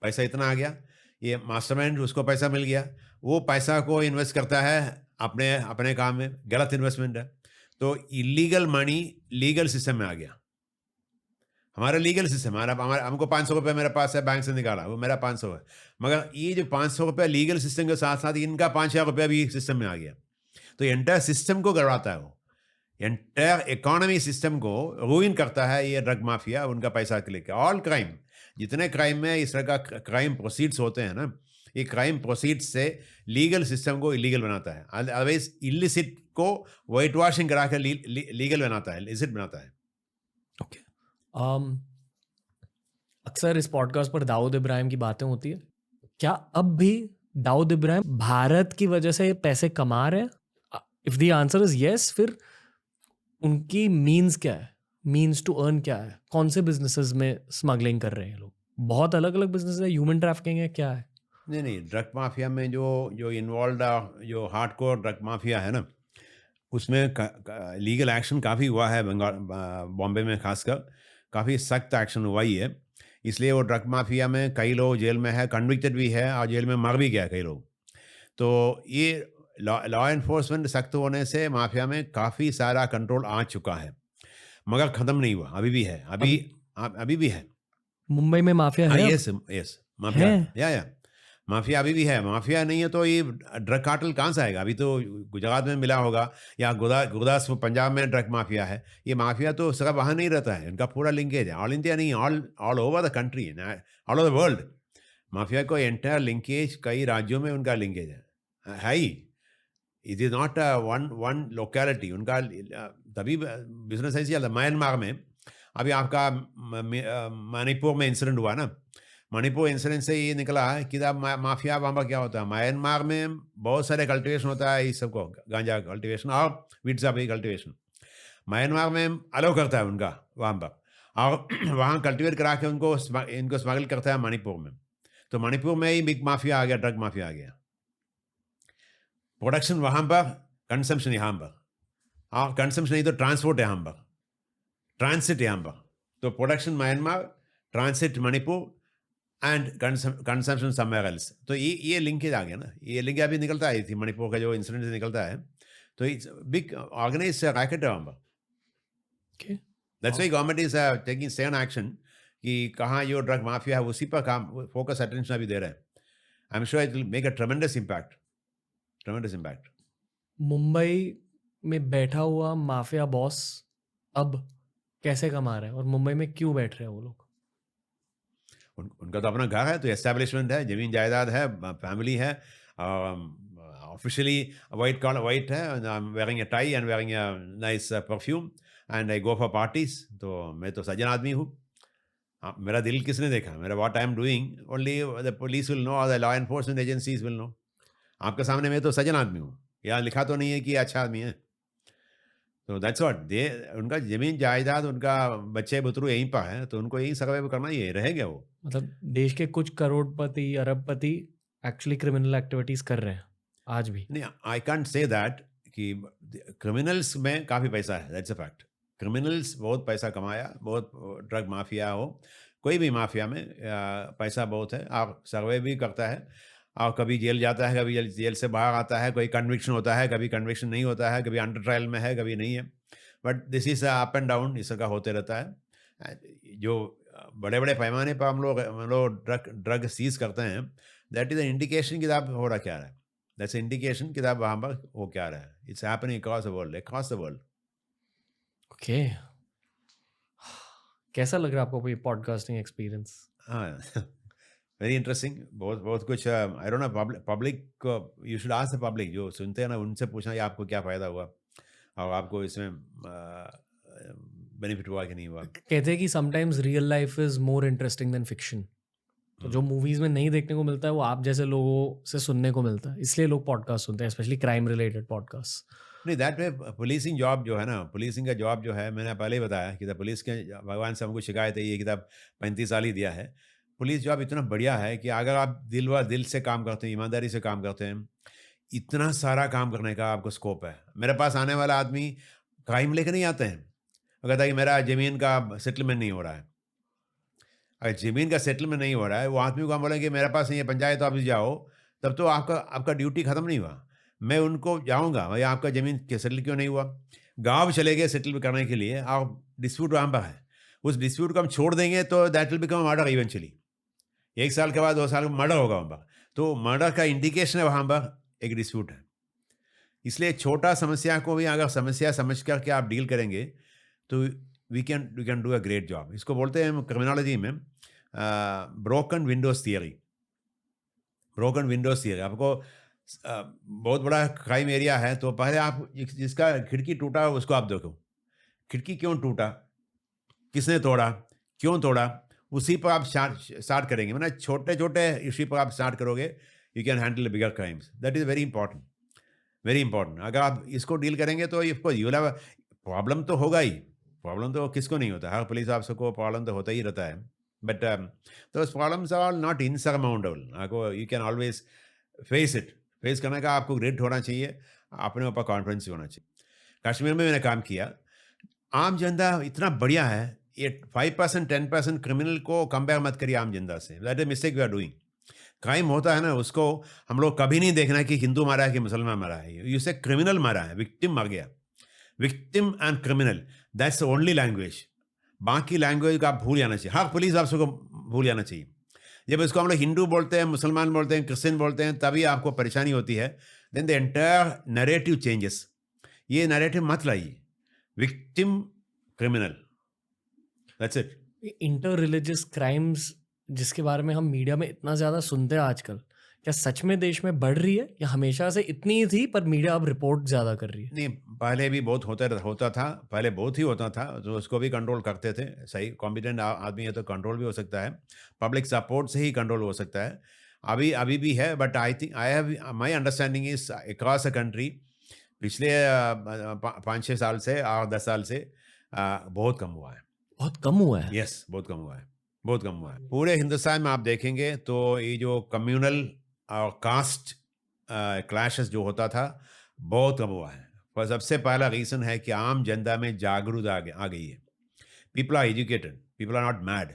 पैसा इतना आ गया, ये मास्टरमाइंड उसको पैसा मिल गया, वो पैसा को इन्वेस्ट करता है अपने अपने काम में। गलत इन्वेस्टमेंट है। तो इलीगल मनी लीगल सिस्टम में आ गया। हमारा लीगल सिस्टम, हमारा हमको 500 रुपये मेरे पास है, बैंक से निकाला, वो मेरा 500 है। मगर ये जो 500 रुपये लीगल सिस्टम के साथ साथ इनका 5,000 रुपया भी सिस्टम में आ गया। तो एंटायर सिस्टम को गड़वाता है, वो एंटायर इकोनॉमी सिस्टम को रूइन करता है ये ड्रग माफिया, उनका पैसा के लेकर। ऑल क्राइम, जितने क्राइम में इस तरह का क्राइम प्रोसीड्स होते हैं ना, ये क्राइम प्रोसीड्स से लीगल सिस्टम को इलीगल बनाता है। अदरवाइज इलिसिट को वाइट वॉशिंग करा कर लीगल बनाता है, इलिसिट बनाता है। ओके। अक्सर इस पॉडकास्ट पर दाऊद इब्राहिम की बातें होती है। क्या अब भी दाऊद इब्राहिम भारत की वजह से पैसे कमा रहे हैं? If the answer is yes, फिर उनकी मीन्स क्या है? मीन्स टू अर्न क्या है? कौन से बिजनेसेस में स्मगलिंग कर रहे हैं लोग? बहुत अलग अलग बिजनेस है, ह्यूमन ट्रैफिकिंग है, क्या है? नहीं, ड्रग माफिया में जो इन्वॉल्व, जो हार्डकोर ड्रग माफिया है ना, उसमें लीगल एक्शन काफ़ी हुआ है। बंगाल, बॉम्बे में खासकर काफ़ी सख्त एक्शन हुआ ही है। इसलिए वो ड्रग माफिया में कई लोग जेल में है, कन्विक्टेड भी है और जेल में मर भी गया कई लोग। तो ये लॉ एनफोर्समेंट सख्त होने से माफिया में काफ़ी सारा कंट्रोल आ चुका है, मगर ख़त्म नहीं हुआ, अभी भी है, अभी भी है। मुंबई में माफिया है? यस यस, माफिया या माफिया अभी भी है। माफिया नहीं है तो ये ड्रग कार्टेल कहाँ से आएगा? अभी तो गुजरात में मिला होगा, या गुरदासपुर पंजाब में ड्रग माफिया है। ये माफिया तो सिर्फ वहाँ नहीं रहता है, इनका पूरा लिंकेज है ऑल इंडिया नहीं, all over the country, all over the world. Mafia को एंटायर लिंकेज कई राज्यों में उनका लिंकेज है ही। It is not one locality. उनका तभी बिजनेस ऐसी चलता है। म्यांमार में अभी आपका मणिपुर में इंसिडेंट हुआ ना, मणिपुर इंसिडेंट से ये निकला कि माफिया वहाँ पर क्या होता है। म्यांमार में बहुत सारे कल्टिवेशन होता है इस सबको, गांजा कल्टिवेशन और विट्सा भी कल्टिवेशन म्यांमार में अलाउ करता है उनका वहाँ पर, और वहाँ कल्टिवेट करा के इनको स्मगल करता है मणिपुर में। तो मणिपुर में ही बिग माफिया आ गया, ड्रग माफिया आ गया। प्रोडक्शन वहाँ पर, कंजम्पशन यहाँ पर, और कंजम्पशन नहीं तो ट्रांसपोर्ट यहाँ पर, ट्रांसिट यहाँ पर। तो production Myanmar, transit Manipur and consumption somewhere else. तो ये लिंकेज आ गया ना, ये लिंकेज अभी निकलता है थी मणिपुर का जो इंसिडेंट निकलता है। तो इट्स बिग ऑर्गेनाइज्ड रैकेट है वहाँ पर। That's why government is taking stern action कि कहाँ जो ड्रग माफिया है उसी पर काम, फोकस अटेंशन अभी दे रहा है। I am sure it will make a ट्रेमेंडस impact. Mumbai में बैठा हुआ माफिया बॉस अब कैसे कमा रहा है, और मुंबई में क्यों बैठ रहे हैं वो लोग? उनका तो अपना घर है, तो एस्टेब्लिशमेंट है, जमीन जायदाद है, फैमिली है। ऑफिशियली वाइट है, I am wearing a tie and wearing a nice perfume and I go for parties. तो मैं तो सज्जन आदमी हूँ। मेरा दिल किसने देखा? मेरा what I am doing only the police will know, the law enforcement agencies will know. आपके सामने मैं तो सज्जन आदमी हूँ, यहाँ लिखा तो नहीं है कि अच्छा आदमी है। तो दैट्स व्हाट दे, उनका जमीन जायदाद, उनका बच्चे बुतरू यहीं पर है, तो उनको यही सर्वाइव करना ही रहेगा वो। मतलब देश के कुछ करोड़पति, अरबपति एक्चुअली क्रिमिनल एक्टिविटीज कर रहे हैं आज भी? नहीं, आई कांट से दैट कि क्रिमिनल्स में काफ़ी पैसा है, दैट्स अ फैक्ट। क्रिमिनल्स बहुत पैसा कमाया, बहुत ड्रग माफिया हो, कोई भी माफिया में पैसा बहुत है, आप सर्वे भी करता है, और कभी जेल जाता है, कभी जेल से बाहर आता है, कोई कन्विक्शन होता है, कभी कन्विक्शन नहीं होता है, कभी अंडर ट्रायल में है, कभी नहीं है। But this is up and down, इस का होते रहता है। जो बड़े बड़े पैमाने पर हम लोग ड्रग सीज करते हैं, दैट इज एन इंडिकेशन कि आप हो रहा क्या रहा है। दैट्स इंडिकेशन कि आप वहाँ पर हो क्या रहा है। It's happening across the world. Okay. कैसा लग रहा है आपको ये पॉडकास्टिंग एक्सपीरियंस? हाँ वेरी इंटरेस्टिंग, बहुत बहुत कुछ। I don't know, public you should ask the public, जो सुनते हैं ना उनसे पूछना कि आपको क्या फ़ायदा हुआ और आपको इसमें बेनिफिट हुआ कि नहीं हुआ। कहते हैं कि sometimes real life is more interesting then fiction. तो जो मूवीज में नहीं देखने को मिलता है वो आप जैसे लोगों से सुनने को मिलता है, इसलिए लोग पॉडकास्ट सुनते हैं, स्पेशली क्राइम रिलेटेड पॉडकास्ट। नहीं, दैट वे पुलिसिंग जॉब जो है ना, पुलिसिंग का जॉब जो है, मैंने पहले ही बताया कि पुलिस के भगवान से हमको शिकायत है, ये किताब 35 साल ही दिया है। पुलिस जॉब इतना बढ़िया है कि अगर आप दिल से काम करते हैं, ईमानदारी से काम करते हैं, इतना सारा काम करने का आपको स्कोप है। मेरे पास आने वाला आदमी क्राइम लेकर नहीं आते हैं, वो कहता है कि मेरा ज़मीन का सेटलमेंट नहीं हो रहा है। अगर ज़मीन का सेटलमेंट नहीं हो रहा है, वो आदमी को हम बोलेंगे मेरे पास नहीं है, पंचायत ऑफिस जाओ, तब तो आपका आपका ड्यूटी ख़त्म नहीं हुआ। मैं उनको जाऊँगा, भाई आपका ज़मीन सेटल क्यों नहीं हुआ? गाँव चले गए सेटल करने के लिए, और डिस्प्यूट वहाँ पर है। उस डिस्प्यूट को हम छोड़ देंगे तो that will become murder eventually. 1 साल के बाद, 2 साल में मर्डर होगा वहाँ पर। तो मर्डर का इंडिकेशन है वहाँ पर एक डिस्प्यूट है। इसलिए छोटा समस्या को भी अगर समस्या समझ कर के आप डील करेंगे तो we can do a great job. इसको बोलते हैं क्रिमिनोलॉजी में broken windows theory. Broken windows theory, आपको बहुत बड़ा क्राइम एरिया है तो पहले आप जिसका खिड़की टूटा उसको आप देखो, खिड़की क्यों टूटा, किसने तोड़ा, क्यों तोड़ा, उसी पर आप स्टार्ट करेंगे। मतलब छोटे छोटे इश्यू पर आप स्टार्ट करोगे, you can handle bigger crimes. That is very important, very important. अगर आप इसको डील करेंगे तो of course you will have problem, तो होगा ही। प्रॉब्लम तो किसको नहीं होता, हर पुलिस ऑफिसर को प्रॉब्लम तो होता ही रहता है। But those problems are not insurmountable. आपको you can always face it. Face करने का आपको ग्रेट होना चाहिए, अपने ऊपर कॉन्फिडेंस होना चाहिए। कश्मीर में मैंने काम किया, आम जनता इतना बढ़िया है, ये 5% 10% क्रिमिनल को कंपेयर मत करिए आम जनता से। That is mistake we are doing. Crime होता है ना, उसको हम लोग कभी नहीं देखना कि हिंदू मारा है कि मुसलमान मारा है। यू से क्रिमिनल मारा है, विक्टिम मर गया। Victim and criminal, that's the only language. बाकी लैंग्वेज का आप भूल जाना चाहिए, हर पुलिस ऑफिसर को भूल जाना चाहिए। जब इसको हम लोग हिंदू बोलते हैं, मुसलमान बोलते हैं, क्रिश्चियन बोलते हैं, तभी आपको परेशानी होती है। Then the entire narrative changes. ये नैरेटिव मत लाइए, victim criminal, that's it. Inter religious crimes जिसके बारे में हम मीडिया में इतना ज़्यादा सुनते हैं आजकल, क्या सच में देश में बढ़ रही है या हमेशा से इतनी ही थी पर मीडिया अब रिपोर्ट ज़्यादा कर रही है? नहीं, पहले भी बहुत होता था, पहले बहुत ही होता था, तो उसको भी कंट्रोल करते थे। सही कॉम्पिटेंट आदमी है तो कंट्रोल भी हो सकता है, पब्लिक सपोर्ट से ही कंट्रोल हो सकता है। अभी भी है, but I think I have my understanding is across a country पिछले 5-6 साल से और 10 साल से बहुत कम हुआ है। बहुत कम हुआ है। यस, बहुत कम हुआ है, बहुत कम हुआ है। पूरे हिंदुस्तान में आप देखेंगे तो ये जो कम्युनल और कास्ट क्लैशेस जो होता था, बहुत कम हुआ है। पर सबसे पहला रीज़न है कि आम जनता में जागरूकता आ गई है। People are educated, people are not mad.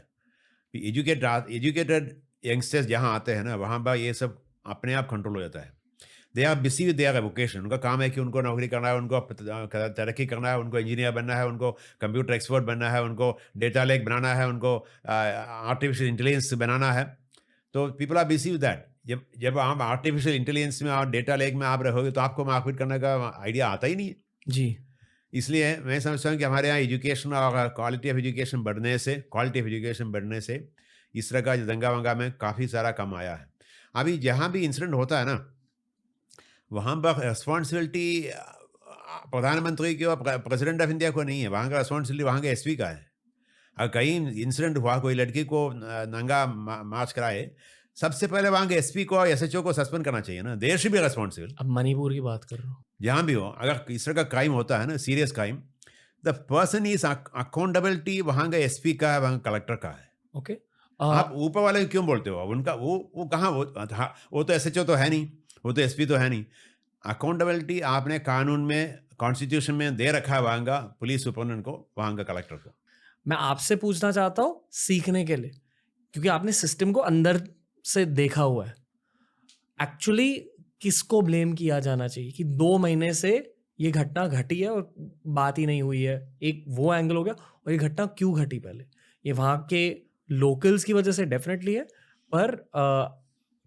Educated youngsters जहाँ आते हैं ना, वहाँ पर ये सब अपने आप कंट्रोल हो जाता है। They are busy with their vocation. उनका काम है कि उनको नौकरी करना है, उनको तरक्की करना है, उनको इंजीनियर बनना है, उनको कंप्यूटर एक्सपर्ट बनना है, उनको डेटा लेक बनाना है, उनको आर्टिफिशियल इंटेलिजेंस बनाना है। तो people are busy with that. जब आप आर्टिफिशियल इंटेलिजेंस में और डेटा लेक में आप रहोगे तो आपको मार्केट करने का आइडिया आता ही नहीं है। जी। इसलिए मैं समझता हूँ कि हमारे यहाँ एजुकेशन और क्वालिटी ऑफ एजुकेशन बढ़ने से इस तरह का दंगा वंगा में काफ़ी सारा कम आया है। अभी जहाँ भी इंसिडेंट होता है ना, वहाँ पर रिस्पॉन्सिबिलिटी प्रधानमंत्री की और प्रेसिडेंट ऑफ इंडिया को नहीं है, वहाँ का रिस्पॉन्सिबिलिटी वहाँ के एसपी का है। अगर कहीं इंसिडेंट हुआ, कोई लड़की को नंगा मार्च कराए, सबसे पहले वहाँ के एसपी को और एसएचओ को सस्पेंड करना चाहिए ना। There should be responsible. अब मणिपुर की बात कर रहा हूँ। जहाँ भी हो, अगर इस तरह का क्राइम होता है ना, serious crime, the person is accountability वहाँ का एसपी का है, वहाँ कलेक्टर का है। ओके। आप ऊपर वाले क्यों बोलते हो? उनका वो कहाँ, वो तो एसएचओ तो है नहीं, वो तो एसपी तो है नहीं। अकाउंटेबिलिटी आपने कानून में, कॉन्स्टिट्यूशन में दे रखा है वहाँ का पुलिस सुपरिटेंडेंट को, वहाँ का कलेक्टर को। मैं आपसे पूछना चाहता हूँ सीखने के लिए, क्योंकि आपने सिस्टम को अंदर से देखा हुआ है। एक्चुअली किसको ब्लेम किया जाना चाहिए कि 2 महीने से ये घटना घटी है और बात ही नहीं हुई है? एक वो एंगल हो गया, और ये घटना क्यों घटी? पहले ये वहाँ के लोकल्स की वजह से डेफिनेटली है, पर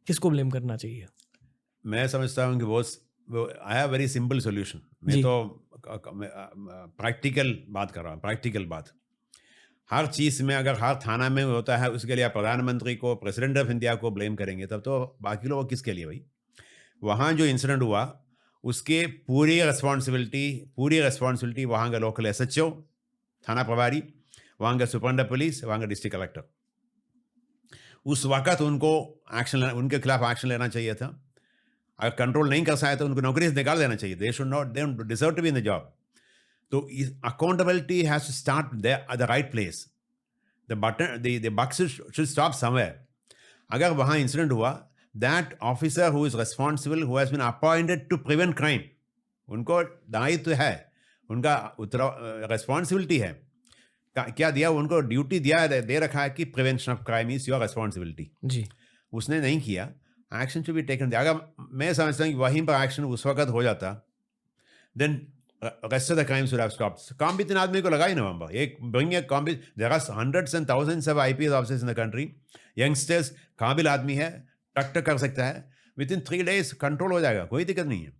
किसको ब्लेम करना चाहिए? मैं समझता हूँ कि वो I have very simple solution. मैं तो प्रैक्टिकल बात कर रहा हूँ, प्रैक्टिकल बात। हर चीज़ में अगर हर थाना में होता है उसके लिए आप प्रधानमंत्री को, प्रेसिडेंट ऑफ इंडिया को ब्लेम करेंगे, तब तो बाकी लोग किसके लिए भाई? वहाँ जो इंसिडेंट हुआ उसके पूरी रिस्पॉन्सिबिलिटी वहाँ का लोकल एसएचओ, थाना प्रभारी, वहाँ का सुपरिटेंडेंट पुलिस, वहाँ का डिस्ट्रिक्ट कलेक्टर। उस वक़्त उनके खिलाफ एक्शन लेना चाहिए था। अगर कंट्रोल नहीं कर सके तो उनको नौकरी से निकाल देना चाहिए। They don't deserve to be in the job. तो accountability has to start at the right place. The buck should stop somewhere. अगर वहाँ इंसिडेंट हुआ, that officer who is responsible, who has been appointed to prevent crime, उनको दायित्व है, उनका responsibility है। क्या दिया उनको? ड्यूटी दे रखा है कि prevention of crime is your responsibility. जी, उसने नहीं किया, एक्शन टू बी टेकन। अगर मैं समझता हूँ कि वहीं पर एक्शन उस वक्त हो जाता, then rest of the crimes would have stopped. काम भी 3 आदमी को लगाई नवंबर, एक ब्रिंग ए काम भी, there are hundreds and thousands of IPS officers in the country. Youngsters, काबिल आदमी है, टक कर सकता है, विद इन 3 days कंट्रोल हो जाएगा, कोई दिक्कत नहीं है।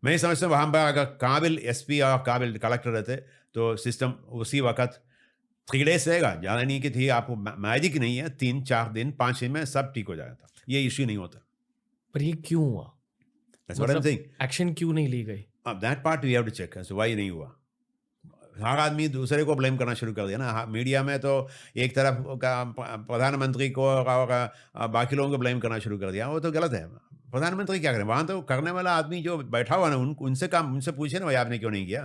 मैं समझता हूँ वहाँ पर अगर काबिल एसपी और काबिल कलेक्टर रहते तो सिस्टम उसी वक्त 3 days रहेगा। ज़्यादा नहीं कि थी आपको मैजिक नहीं है, 3-4 दिन 5 दिन में सब ठीक हो जाता, ये इश्यू नहीं होता। पर ये क्यों हुआ? That's what I'm saying. Action क्यों नहीं ली गई? अब that part we have to check, so why नहीं हुआ। हर आदमी दूसरे को ब्लेम करना शुरू कर दिया ना। मीडिया में तो एक तरफ का प्रधानमंत्री को और बाकी लोगों को ब्लेम करना शुरू कर दिया, वो तो गलत है। प्रधानमंत्री क्या करें? वहाँ तो करने वाला आदमी जो बैठा हुआ ना, उनसे पूछे ना भाई आपने क्यों नहीं किया।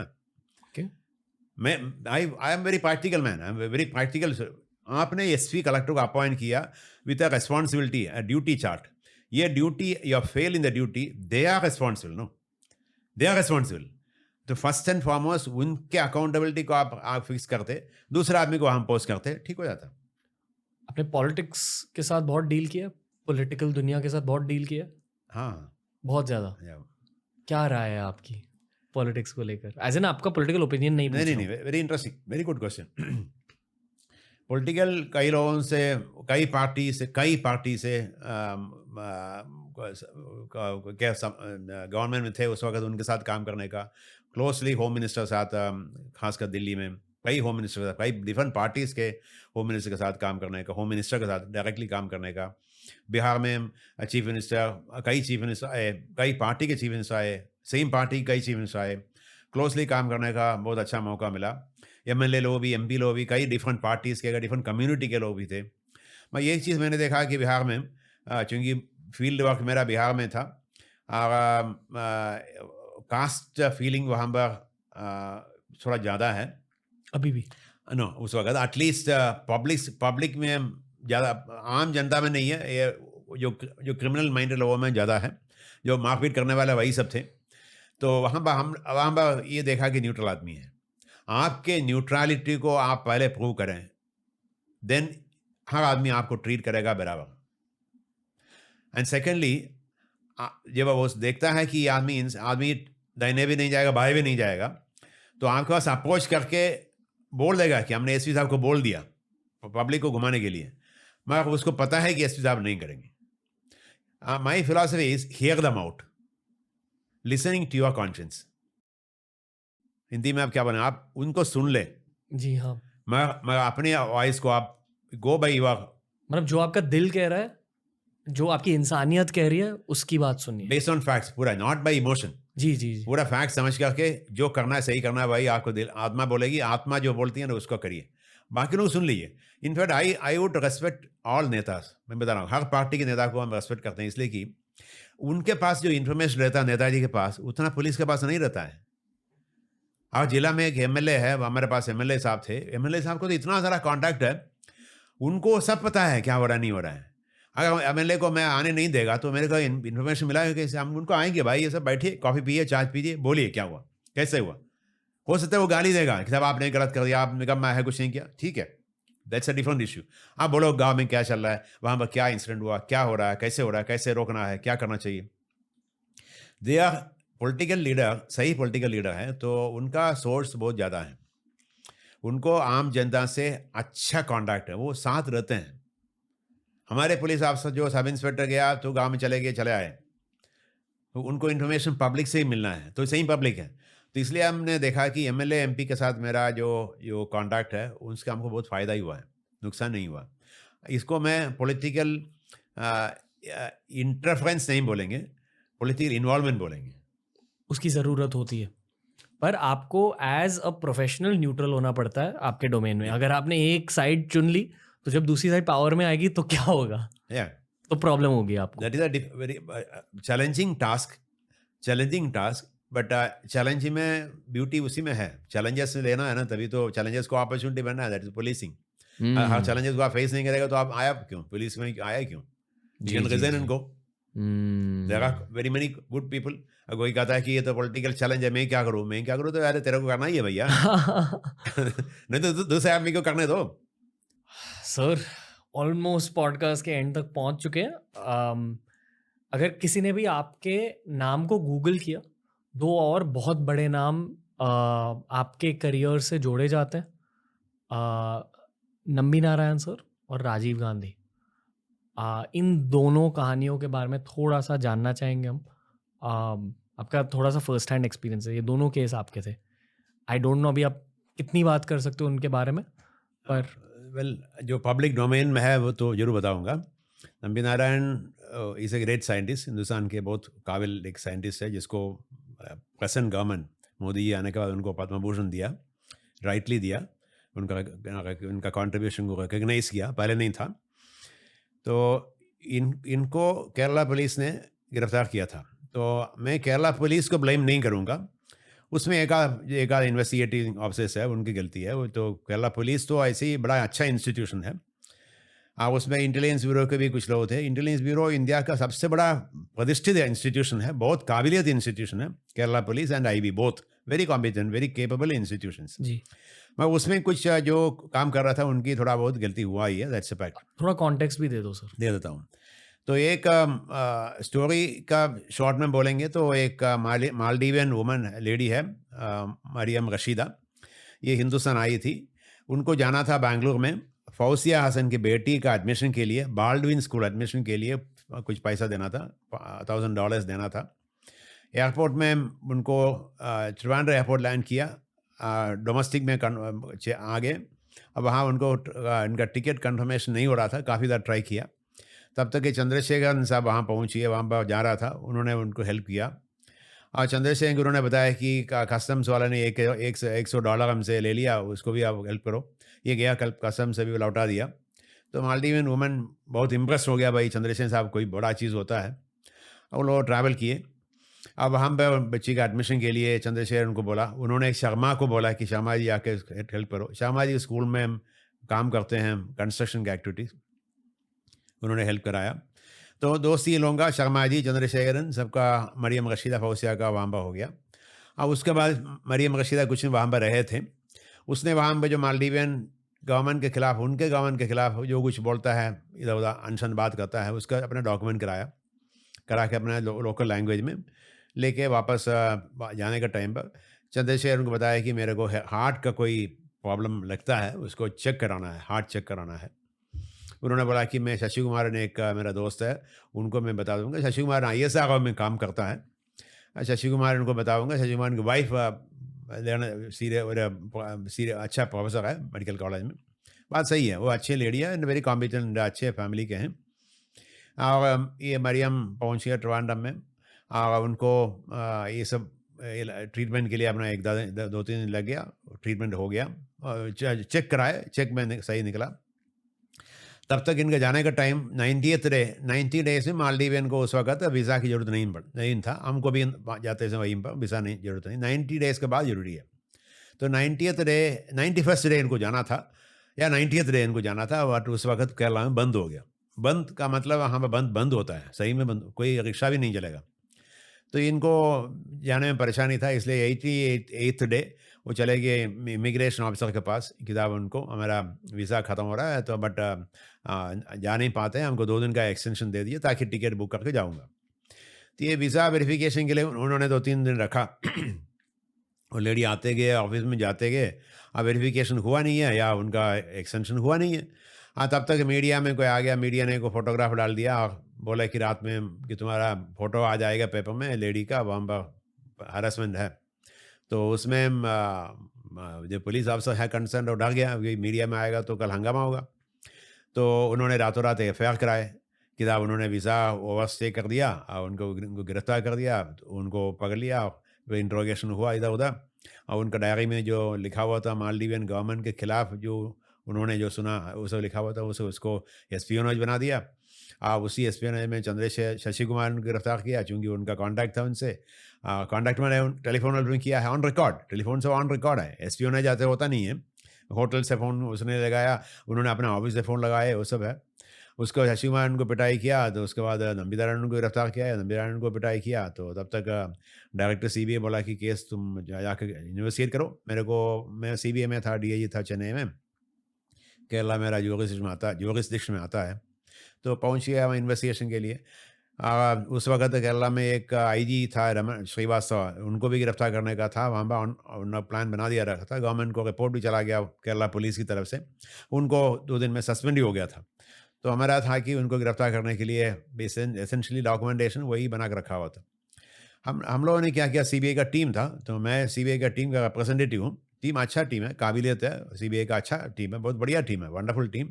I am very practical man, I am very practical. आपने एसपी कलेक्टर को अपॉइंट किया with a responsibility, a duty chart. ये duty, you are fail in the duty, they are responsible, no, they are responsible. तो first and foremost उनके accountability को आप fix करते, दूसरे आदमी को हम पोस्ट करते, ठीक हो जाता। आपने पॉलिटिक्स के साथ बहुत डील किया, पॉलिटिकल दुनिया के साथ बहुत डील किया? हाँ, बहुत ज़्यादा। क्या राय है आपकी पॉलिटिक्स को लेकर? एज एन आपका पॉलिटिकल ओपिनियन नहीं? नहीं, very interesting, very good question. Political कई लोगों से, कई पार्टी से क्या गवर्नमेंट में थे उस वक्त, उनके साथ काम करने का, क्लोजली होम मिनिस्टर के साथ, खासकर दिल्ली में कई होम मिनिस्टर के साथ, कई डिफरेंट पार्टीज़ के होम मिनिस्टर के साथ काम करने का, होम मिनिस्टर के साथ डायरेक्टली काम करने का। बिहार में चीफ मिनिस्टर, कई चीफ मिनिस्टर आए, कई पार्टी के चीफ मिनिस्टर आए, सेम पार्टी कई चीफ मिनिस्टर आए, क्लोजली काम करने का बहुत अच्छा मौका मिला। एमएलए लोग भी, एमपी लोग भी, कई डिफरेंट पार्टीज़ के, डिफरेंट कम्युनिटी के लोग भी थे। मैं यही चीज़ मैंने देखा कि बिहार में, चूँकि फील्ड वर्क मेरा बिहार में था, और कास्ट फीलिंग वहाँ पर थोड़ा ज़्यादा है अभी भी। नो, उस वक्त एटलीस्ट पब्लिक में ज़्यादा, आम जनता में नहीं है। ये जो क्रिमिनल माइंडेड लोगों में ज़्यादा है, जो मारपीट करने वाले वही सब थे। तो वहाँ पर ये देखा कि न्यूट्रल आदमी है। आपके न्यूट्रलिटी को आप पहले प्रूव करें, देन हर आदमी आपको ट्रीट करेगा बराबर। एंड सेकेंडली, जब वो देखता है कि आदमी दाहिने भी नहीं जाएगा, बाएं भी नहीं जाएगा, तो आपके पास अप्रोच करके बोल देगा कि हमने एसपी साहब को बोल दिया पब्लिक को घुमाने के लिए, मगर उसको पता है कि एसपी साहब नहीं करेंगे। My philosophy is hear them out, listening to your conscience. Hindi में आप क्या बने, आप उनको सुन ले। जी हाँ, मैं अपने वॉइस को आप गो बाई योर, मतलब जो आपका दिल कह रहा है, जो आपकी इंसानियत कह रही है, उसकी बात सुनिए, बेस्ड ऑन फैक्ट्स, पूरा, नॉट बाई इमोशन। जी जी जी। पूरा फैक्ट समझ करके जो करना है, सही करना है भाई, आपको दिल, आत्मा बोलेगी, आत्मा जो बोलती है ना उसको करिए, बाकी लोग सुन लीजिए। In fact I would respect all netas. मैं बता रहा हूँ, हर पार्टी के नेता को हम रेस्पेक्ट करते हैं, इसलिए कि उनके पास जो इन्फॉर्मेशन रहता है नेताजी के पास, उतना पुलिस के पास नहीं रहता है। और जिला में एक एमएलए है, हमारे पास एमएलए साहब थे, एमएलए साहब को तो इतना सारा कॉन्टैक्ट है, उनको सब पता है क्या हो रहा नहीं हो रहा है। अगर एमएलए को मैं आने नहीं देगा तो मेरे को इन्फॉर्मेशन मिला है कैसे, हम उनको आएंगे भाई, ये सब बैठिए, कॉफ़ी पिए, चाय पीजिए, बोलिए क्या हुआ, कैसे हुआ। हो सकता है वो गाली देगा कि साहब आपने गलत कर दिया, आपने कहा मैं कुछ नहीं किया, ठीक है, दैट्स अ डिफरेंट इशू। आप बोलो गाँव में क्या चल रहा है, वहाँ पर क्या इंसिडेंट हुआ, क्या हो रहा है, कैसे रोकना है, क्या करना चाहिए। दे आर पॉलिटिकल लीडर, सही पॉलिटिकल लीडर है तो उनका सोर्स बहुत ज़्यादा है, उनको आम जनता से अच्छा कॉन्टैक्ट है, वो साथ रहते हैं। हमारे पुलिस अफसर जो सब इंस्पेक्टर गया तो गांव में चले आए, तो उनको इन्फॉर्मेशन पब्लिक से ही मिलना है, तो सही पब्लिक है। तो इसलिए हमने देखा कि एमएलए एमपी के साथ मेरा जो जो कॉन्टैक्ट है उसका हमको बहुत फ़ायदा ही हुआ है, नुकसान नहीं हुआ। इसको मैं पॉलिटिकल इंटरफेरेंस नहीं बोलेंगे, पॉलिटिकल इन्वॉल्वमेंट बोलेंगे। उसकी ज़रूरत होती है, पर आपको एज अ प्रोफेशनल न्यूट्रल होना पड़ता है आपके डोमेन में। अगर आपने एक साइड चुन ली तो जब दूसरी साइड पावर में आएगी तो क्या होगा? या तो प्रॉब्लम होगी आपको। That is a very challenging task, but challenge में ब्यूटी उसी में है। चैलेंजेस लेना है ना, तभी तो चैलेंजेस को अपॉर्चुनिटी बनना है, that is policing. Her challenges को आप फेस नहीं करेगा तो आप आया क्यों पुलिस में, आया क्यों? जी, यू कैन जी, रिजाइन जी। And go. There are very many good people. कोई कहता है कि ये तो पॉलिटिकल चैलेंज है, मैं क्या करूँ, तो यार तेरे को करना ही है भैया। नहीं तो दूसरे आदमी को करने दो। सर, ऑलमोस्ट पॉडकास्ट के एंड तक पहुंच चुके हैं। अगर किसी ने भी आपके नाम को गूगल किया, दो और बहुत बड़े नाम आपके करियर से जोड़े जाते हैं, नंबी नारायण सर और राजीव गांधी। इन दोनों कहानियों के बारे में थोड़ा सा जानना चाहेंगे हम। आपका थोड़ा सा फर्स्ट हैंड एक्सपीरियंस है, ये दोनों केस आपके थे। आई डोंट नो अभी आप कितनी बात कर सकते हो उनके बारे में, पर वेल जो पब्लिक डोमेन में है वो तो जरूर बताऊंगा। Nambi Narayan is a great scientist, Hindustan के बहुत काबिल एक साइंटिस्ट है, जिसको प्रेजेंट गवर्नमेंट मोदी जी आने के बाद उनको पद्म भूषण दिया, राइटली दिया। उनका कंट्रीब्यूशन को रिकग्नाइज किया, पहले नहीं था। तो इनको केरला पुलिस ने गिरफ्तार किया था। तो मैं केरला पुलिस को ब्लेम नहीं करूँगा, उसमें एक आध इन्वेस्टिगेटिंग ऑफिसर्स है, उनकी गलती है वो। तो केरला पुलिस तो ऐसे ही बड़ा अच्छा इंस्टीट्यूशन है। उसमें इंटेलिजेंस ब्यूरो के भी कुछ लोग थे। इंटेलिजेंस ब्यूरो इंडिया का सबसे बड़ा प्रतिष्ठित इंस्टीट्यूशन है, बहुत काबिलियत इंस्टीट्यूशन है। Kerala police and IB both very competent, very capable institutions. जी, मैं उसमें कुछ जो काम कर रहा था उनकी थोड़ा बहुत गलती हुआ ही है, दैट्स अ फैक्ट। थोड़ा कॉन्टेक्स्ट भी दे दो सर। दे देता हूँ। तो एक स्टोरी का शॉर्ट में बोलेंगे तो एक मालदीवियन वुमन लेडी है, मरियम रशीदा। ये हिंदुस्तान आई थी, उनको जाना था बेंगलुरु में फौसिया हसन की बेटी का एडमिशन के लिए, बाल्डविन स्कूल एडमिशन के लिए कुछ पैसा देना था, $1000 देना था। एयरपोर्ट में उनको त्रिवेंद्र एयरपोर्ट लैंड किया, डोमेस्टिक में आ गए। अब वहाँ उनको इनका टिकट कंफर्मेशन नहीं हो रहा था, काफ़ी देर ट्राई किया। तब तक ये चंद्रशेखर साहब वहाँ पहुँचिए, वहाँ पर जा रहा था, उन्होंने उनको हेल्प किया। और चंद्रशेखर उन्होंने बताया कि कस्टम्स वाला ने $100 हमसे ले लिया, उसको भी आप हेल्प करो। ये गया, कल कस्टम से भी लौटा दिया। तो मालदीवियन वुमन बहुत इम्प्रेस हो गया, भाई चंद्रशेखर साहब कोई बड़ा चीज़ होता है। और लोग ट्रैवल किए। अब हम बच्ची का एडमिशन के लिए चंद्रशेखर उनको बोला, उन्होंने शर्मा को बोला कि शर्मा जी आके हेल्प करो। शर्मा जी स्कूल में काम करते हैं, कंस्ट्रक्शन की एक्टिविटीज़, उन्होंने हेल्प कराया। तो दोस्ती लोगों का शर्मा जी, चंद्रशेखरन, सबका मरियम रशीदा फौसिया का वहाँ पर हो गया। अब उसके बाद मरियम रशीदा कुछ वहाँ पर रहे थे, उसने वहाँ पर जो मालदीवियन गवर्नमेंट के ख़िलाफ़, उनके गवर्नमेंट के ख़िलाफ़ जो कुछ बोलता है, इधर उधर अनशन बात करता है, उसका अपना डॉक्यूमेंट करा के अपना लोकल लैंग्वेज में लेके वापस जाने का टाइम पर चंद्रशेखर उनको बताया कि मेरे को हार्ट का कोई प्रॉब्लम लगता है, उसको चेक कराना है, हार्ट चेक कराना है। उन्होंने बोला कि मैं शशि कुमार ने एक मेरा दोस्त है, उनको मैं बता दूंगा। शशि कुमार ISR में काम करता है। शशि कुमार उनको बताऊंगा। शशि कुमार की वाइफ सीरिया अच्छा प्रोफेसर है मेडिकल कॉलेज में। बात सही है, वो अच्छे लेडी है, वेरी कॉम्पिटेंट, अच्छे फैमिली के हैं। और ये मरियम पहुँच गया ट्रिवांड्रम में, और उनको ये सब ट्रीटमेंट के लिए अपना 2-3 दिन लग गया, ट्रीटमेंट हो गया, चेक कराए, चेक में सही निकला। तब तक इनका जाने का टाइम 90 डेज में मालदीवियन को उस वक्त वीज़ा की ज़रूरत नहीं था। हमको भी जाते थे वहीं पर, वीज़ा नहीं ज़रूरत नहीं, 90 डेज़ के बाद ज़रूरी है। तो 91st डे इनको जाना था, या 90th डे इनको जाना था, बट उस वक्त केरला में बंद हो गया। बंद का मतलब वहाँ पर बंद होता है, सही में बंद, कोई रिक्शा भी नहीं चलेगा। तो इनको जाने में परेशानी था, इसलिए 88th डे वो चले गए इमिग्रेशन ऑफिसर के पास कि साहब उनको हमारा वीज़ा ख़त्म हो रहा है, तो बट जा नहीं पाते हैं, हमको 2 दिन का एक्सटेंशन दे दिए ताकि टिकट बुक करके जाऊँगा। तो ये वीज़ा वेरिफिकेशन के लिए उन्होंने 2-3 दिन रखा। और लेडी आते गए, ऑफिस में जाते गए, अब वेरिफिकेशन हुआ नहीं है या उनका एक्सटेंशन हुआ नहीं है। तब तक मीडिया में कोई आ गया, मीडिया ने को फोटोग्राफ डाल दिया और बोला कि रात में कि तुम्हारा फ़ोटो आ जाएगा पेपर में लेडी का, वहाँ पर हरासमेंट है। तो उसमें जो पुलिस अफसर है कंसर्न वो डर गया कि मीडिया में आएगा तो कल हंगामा होगा। तो उन्होंने रातों रात एफआईआर कराए कि साहब उन्होंने वीज़ा ओवरस्टे कर दिया और उनको गिरफ्तार कर दिया, तो उनको पकड़ लिया, वो इंट्रोगेशन हुआ इधर उधर, और उनका डायरी में जो लिखा हुआ था मालदीवियन गवर्नमेंट के खिलाफ जो उन्होंने जो सुना वो सब लिखा हुआ था, उसको एस्पियोनेज बना दिया। उसी एस्पियोनेज में चंद्रशेखर शशि कुमार को गिरफ्तार किया, चूँकि उनका कॉन्टैक्ट था उनसे। कॉन्टैक्ट मैंने टेलीफोन में किया है, ऑन रिकॉर्ड, टेलीफोन से ऑन रिकॉर्ड है। एस्पियोनेज आते होता नहीं है, होटल से फ़ोन उसने लगाया, उन्होंने अपने ऑफिस से फ़ोन लगाए, वो सब है। उसको शशि कुमार को पिटाई किया, तो उसके बाद नंबीनारायण को गिरफ्तार किया, नंबीनारायण को पिटाई किया, तो तब तक डायरेक्टर सीबीआई बोला कि केस तुम जाकर इन्वेस्टिगेट करो। मैं सीबीआई में था, डीआईजी था चेन्नई में, केरला मेरा जुरिस्डिक्शन में आता है। तो पहुंच गया मैं इन्वेस्टिगेशन के लिए। उस वक्त केरला में एक आईजी था रमन श्रीवास्तव, उनको भी गिरफ्तार करने का था। वहाँ पर उन्होंने प्लान बना दिया रखा था, गवर्नमेंट को रिपोर्ट भी चला गया केरला पुलिस की तरफ से, उनको 2 दिन में सस्पेंड ही हो गया था। तो हमारा था कि उनको गिरफ्तार करने के लिए एसेंशली डॉक्यूमेंटेशन वही बना कर रखा हुआ था। हम लोगों ने क्या किया, सीबीआई का टीम था, तो मैं सीबीआई का टीम का रिप्रेजेंटेटिव हूँ। टीम अच्छा टीम है, काबिलियत है, सीबीआई का अच्छा टीम है, बहुत बढ़िया टीम है, wonderful team,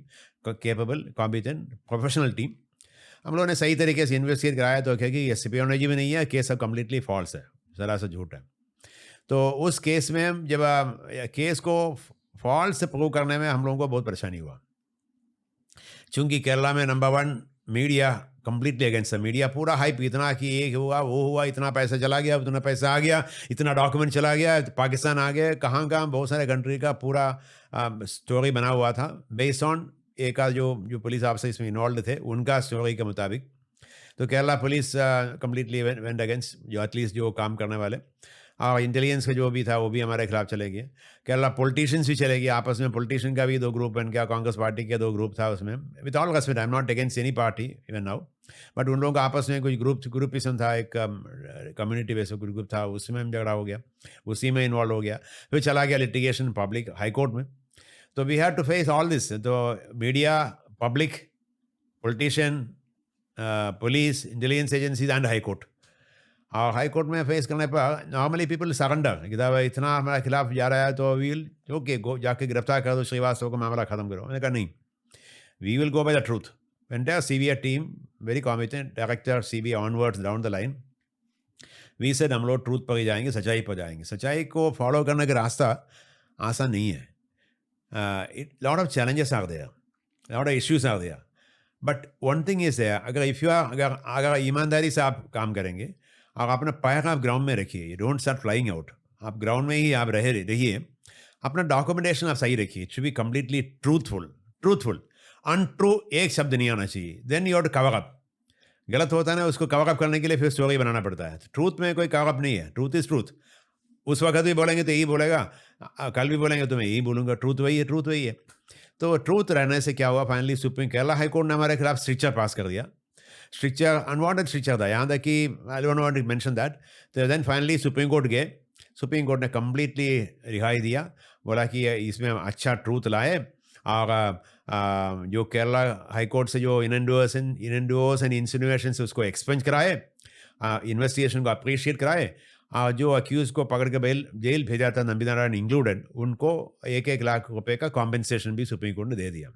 capable, competent, professional team. हम लोगों ने सही तरीके से इन्वेस्टिगेट कराया, तो क्या कि ये एस्पियोनेज भी नहीं है, केस सब कम्प्लीटली फॉल्स है, ज़रा सा झूठ है। तो उस केस में जब केस को फॉल्स प्रूव करने में हम लोगों को बहुत परेशानी हुआ, चूँकि केरला में नंबर 1 मीडिया कंप्लीटली अगेंस्ट है। मीडिया पूरा हाइप इतना कि ये हुआ वो हुआ, इतना पैसा चला गया, उतना पैसा आ गया, इतना डॉक्यूमेंट चला गया, पाकिस्तान आ गया, कहाँ कहाँ बहुत सारे कंट्री का पूरा स्टोरी बना हुआ था बेस्ड ऑन एक जो पुलिस ऑफिसर इसमें इन्वॉल्व थे उनका स्टोरी के मुताबिक। तो Kerala police completely went against, जो एटलीस्ट जो काम करने वाले, और इंटेलिजेंस का जो भी था वो भी हमारे खिलाफ चले गए। केरला पॉलिटिशियंस भी चले गए आपस में, पॉलिटिशियन का भी 2 ग्रुप बन गया, कांग्रेस पार्टी के 2 ग्रुप था उसमें। With all respect, I am not against any party even now, but उन लोगों का आपस में कुछ ग्रुपिज्म था, एक कम्युनिटी बेस्ड ग्रुप था, उसमें झगड़ा हो गया, उसी में इन्वॉल्व हो गया, फिर चला गया लिटिगेशन पब्लिक हाई कोर्ट में। तो we have to face all this. तो media, public, politician, police, intelligence agencies and high court, और हाई कोर्ट में फेस करने पर नॉर्मली पीपल सरेंडर कि भाई इतना हमारे खिलाफ जा रहा है तो वील ओके गो, जाके गिरफ्तार कर दो श्रीवास्तव को, मामला खत्म करो। मैंने कहा नहीं, we will go by the truth. Entire CBI team very competent, director CBI onwards down the line, we said हम लोग ट्रूथ पर ही जाएंगे, सच्चाई पर जाएंगे। सच्चाई को फॉलो करने का रास्ता आसान नहीं है। Lot of challenges are there, lot of issues are there, but one thing is there, अगर ईमानदारी से आप काम करेंगे और अपना पैर आप ग्राउंड में रखिए, डोंट स्टार्ट फ्लाइंग आउट, आप ग्राउंड में ही आप रहिए, अपना डॉक्यूमेंटेशन आप सही रखिए, it should be completely truthful. Untrue एक शब्द नहीं आना चाहिए, then you have to cover up. गलत होता है ना, उसको कवर अप करने के लिए फिर स्टोरी बनाना पड़ता है। ट्रूथ में कोई कवर अप नहीं है, ट्रूथ इज ट्रूथ। उस वक्त भी बोलेंगे तो यही बोलेगा, कल भी बोलेंगे तो मैं यही बोलूँगा, ट्रूथ वही है। तो ट्रूथ रहने से क्या हुआ, finally supreme Kerala high court ने हमारे खिलाफ स्ट्रिक्चर पास कर दिया। स्ट्रिक्चर अनवांटेड स्ट्रिक्चर था, यहाँ तक कि I don't want to mention that. तो देन फाइनली सुप्रीम कोर्ट गए, सुप्रीम कोर्ट ने कम्प्लीटली रिहाई दिया, बोला कि इसमें अच्छा ट्रूथ लाए, और जो केरला हाई कोर्ट से जो इनएंडोर्स एंड इंसिनुएशंस उसको एक्सपेंज कराए, इन्वेस्टिगेशन को अप्रिशिएट कराए, जो अक्यूज को पकड़ के जेल भेजा था नंबीनारायण इंक्लूडेड, उनको 1-1 लाख रुपए का कॉम्पेंसेशन भी सुप्रीम कोर्ट ने दे दिया।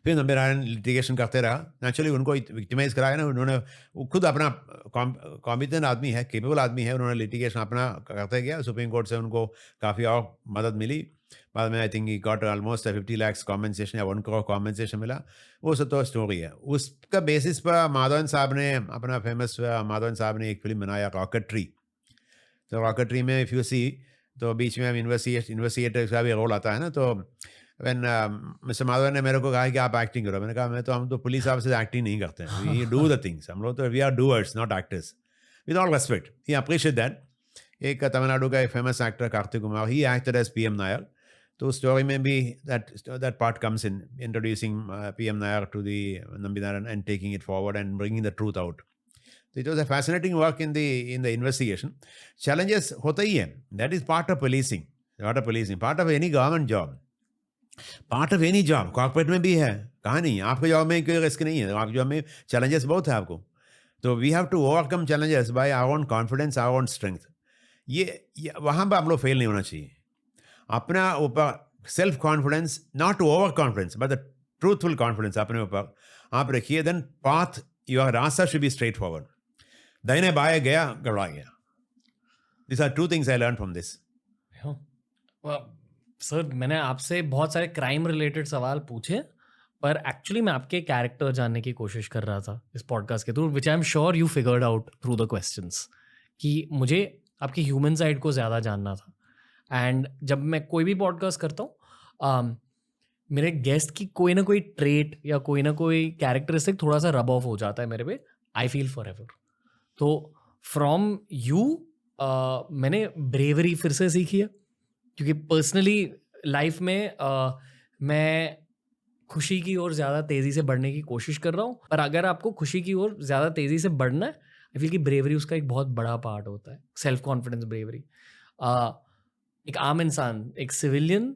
फिर नंबीनारायण लिटिगेशन करते रहा, नेचुरली उनको विक्टिमाइज कराया ना उन्होंने, वो खुद अपना कॉम्पिटेंट आदमी है, कैपेबल आदमी है, उन्होंने लिटिगेशन अपना करते गया। सुप्रीम कोर्ट से उनको काफ़ी और मदद मिली, बाद में I think he got almost 50 lakhs compensation या 1 crore कॉम्पेंसेशन मिला। वो सब तो स्टोरी है। उसका बेसिस पर माधवन साहब ने, अपना फेमस माधवन साहब ने एक फिल्म बनाया रॉकेट्री। तो रॉकेट्री में इफ़ यू सी, तो बीच में हम इन्वेस्टिगेटर का भी रोल आता है ना, तो व्हेन मिस्टर माधवन ने मेरे को कहा कि आप एक्टिंग करो, मैंने कहा हम तो पुलिस ऑफिसर से एक्टिंग नहीं करते हैं, वी डू द थिंग्स, हम लोग तो we are doers not actors, with all respect, he appreciate that. एक तमिलनाडु का एक famous actor Kartik Kumar, he acted as PM Nair, तो स्टोरी में भी that part comes in, introducing PM Nair to the Nambinaran and taking it forward and bringing the truth out. So it was a fascinating work in the investigation. Challenges होता ही है, that is part of policing, part of any government job, part of any job, corporate में भी है, कहाँ नहीं, आपके job में कोई रिस्क नहीं है, आपके जॉब में challenges बहुत है आपको। तो we have to overcome challenges by our own confidence, our own strength. ये वहाँ पर आप लोग फेल नहीं होना चाहिए. अपना ऊपर self confidence, not over confidence but the truthful confidence अपने ऊपर आप रखिए. देन पाथ योर रास्ता शुड बी स्ट्रेट फॉरवर्ड. दाहिने बाएं गया गड़बड़ा गया. This are two things I learn from this. Sir मैंने आपसे बहुत सारे क्राइम रिलेटेड सवाल पूछे, पर एक्चुअली मैं आपके कैरेक्टर जानने की कोशिश कर रहा था इस पॉडकास्ट के through, which I am sure you figured out through the questions, कि मुझे आपकी ह्यूमन साइड को ज़्यादा जानना था. एंड जब मैं कोई भी पॉडकास्ट करता हूँ, मेरे गेस्ट की कोई ना कोई ट्रेट या कोई ना कोई कैरेक्टरिस्टिक थोड़ा सा रब ऑफ हो जाता है मेरे पे. I feel for ever. तो फ्रॉम यू मैंने ब्रेवरी फिर से सीखी है, क्योंकि पर्सनली लाइफ में मैं खुशी की ओर ज़्यादा तेज़ी से बढ़ने की कोशिश कर रहा हूँ. पर अगर आपको खुशी की ओर ज़्यादा तेज़ी से बढ़ना है, आई फील कि ब्रेवरी उसका एक बहुत बड़ा पार्ट होता है. Self confidence bravery. एक आम इंसान, एक सिविलियन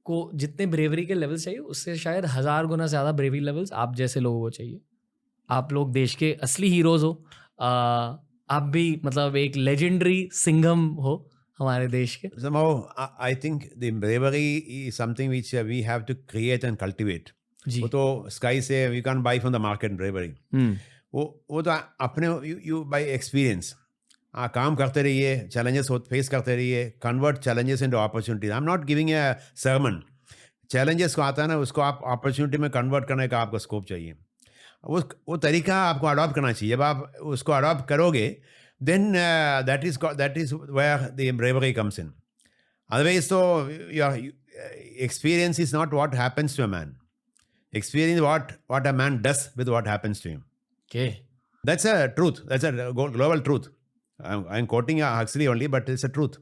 को जितने ब्रेवरी के लेवल्स चाहिए, उससे शायद 1000 गुना ज़्यादा ब्रेवरी लेवल्स आप जैसे लोगों को चाहिए. आप लोग देश के असली हीरोज़ हो. आप भी मतलब एक लेजेंडरी सिंघम हो हमारे देश के. Somehow, I think the bravery is something which we have to create and cultivate. जी. वो तो स्काई से we can't buy from the market bravery. वो तो अपने you by experience. काम करते रहिए, challenges फेस करते रहिए, convert challenges into opportunities. I'm not giving a sermon. Challenges को आता है ना, उसको आप opportunity में convert करने का आपको scope चाहिए. वो तरीका आपको अडॉप्ट करना चाहिए. जब आप उसको अडॉप्ट करोगे, then that is where the bravery comes in. Otherwise, so your experience is not what happens to a man. Experience what a man does with what happens to him. Okay. That's a truth. That's a global truth. I'm quoting Huxley only, but it's a truth.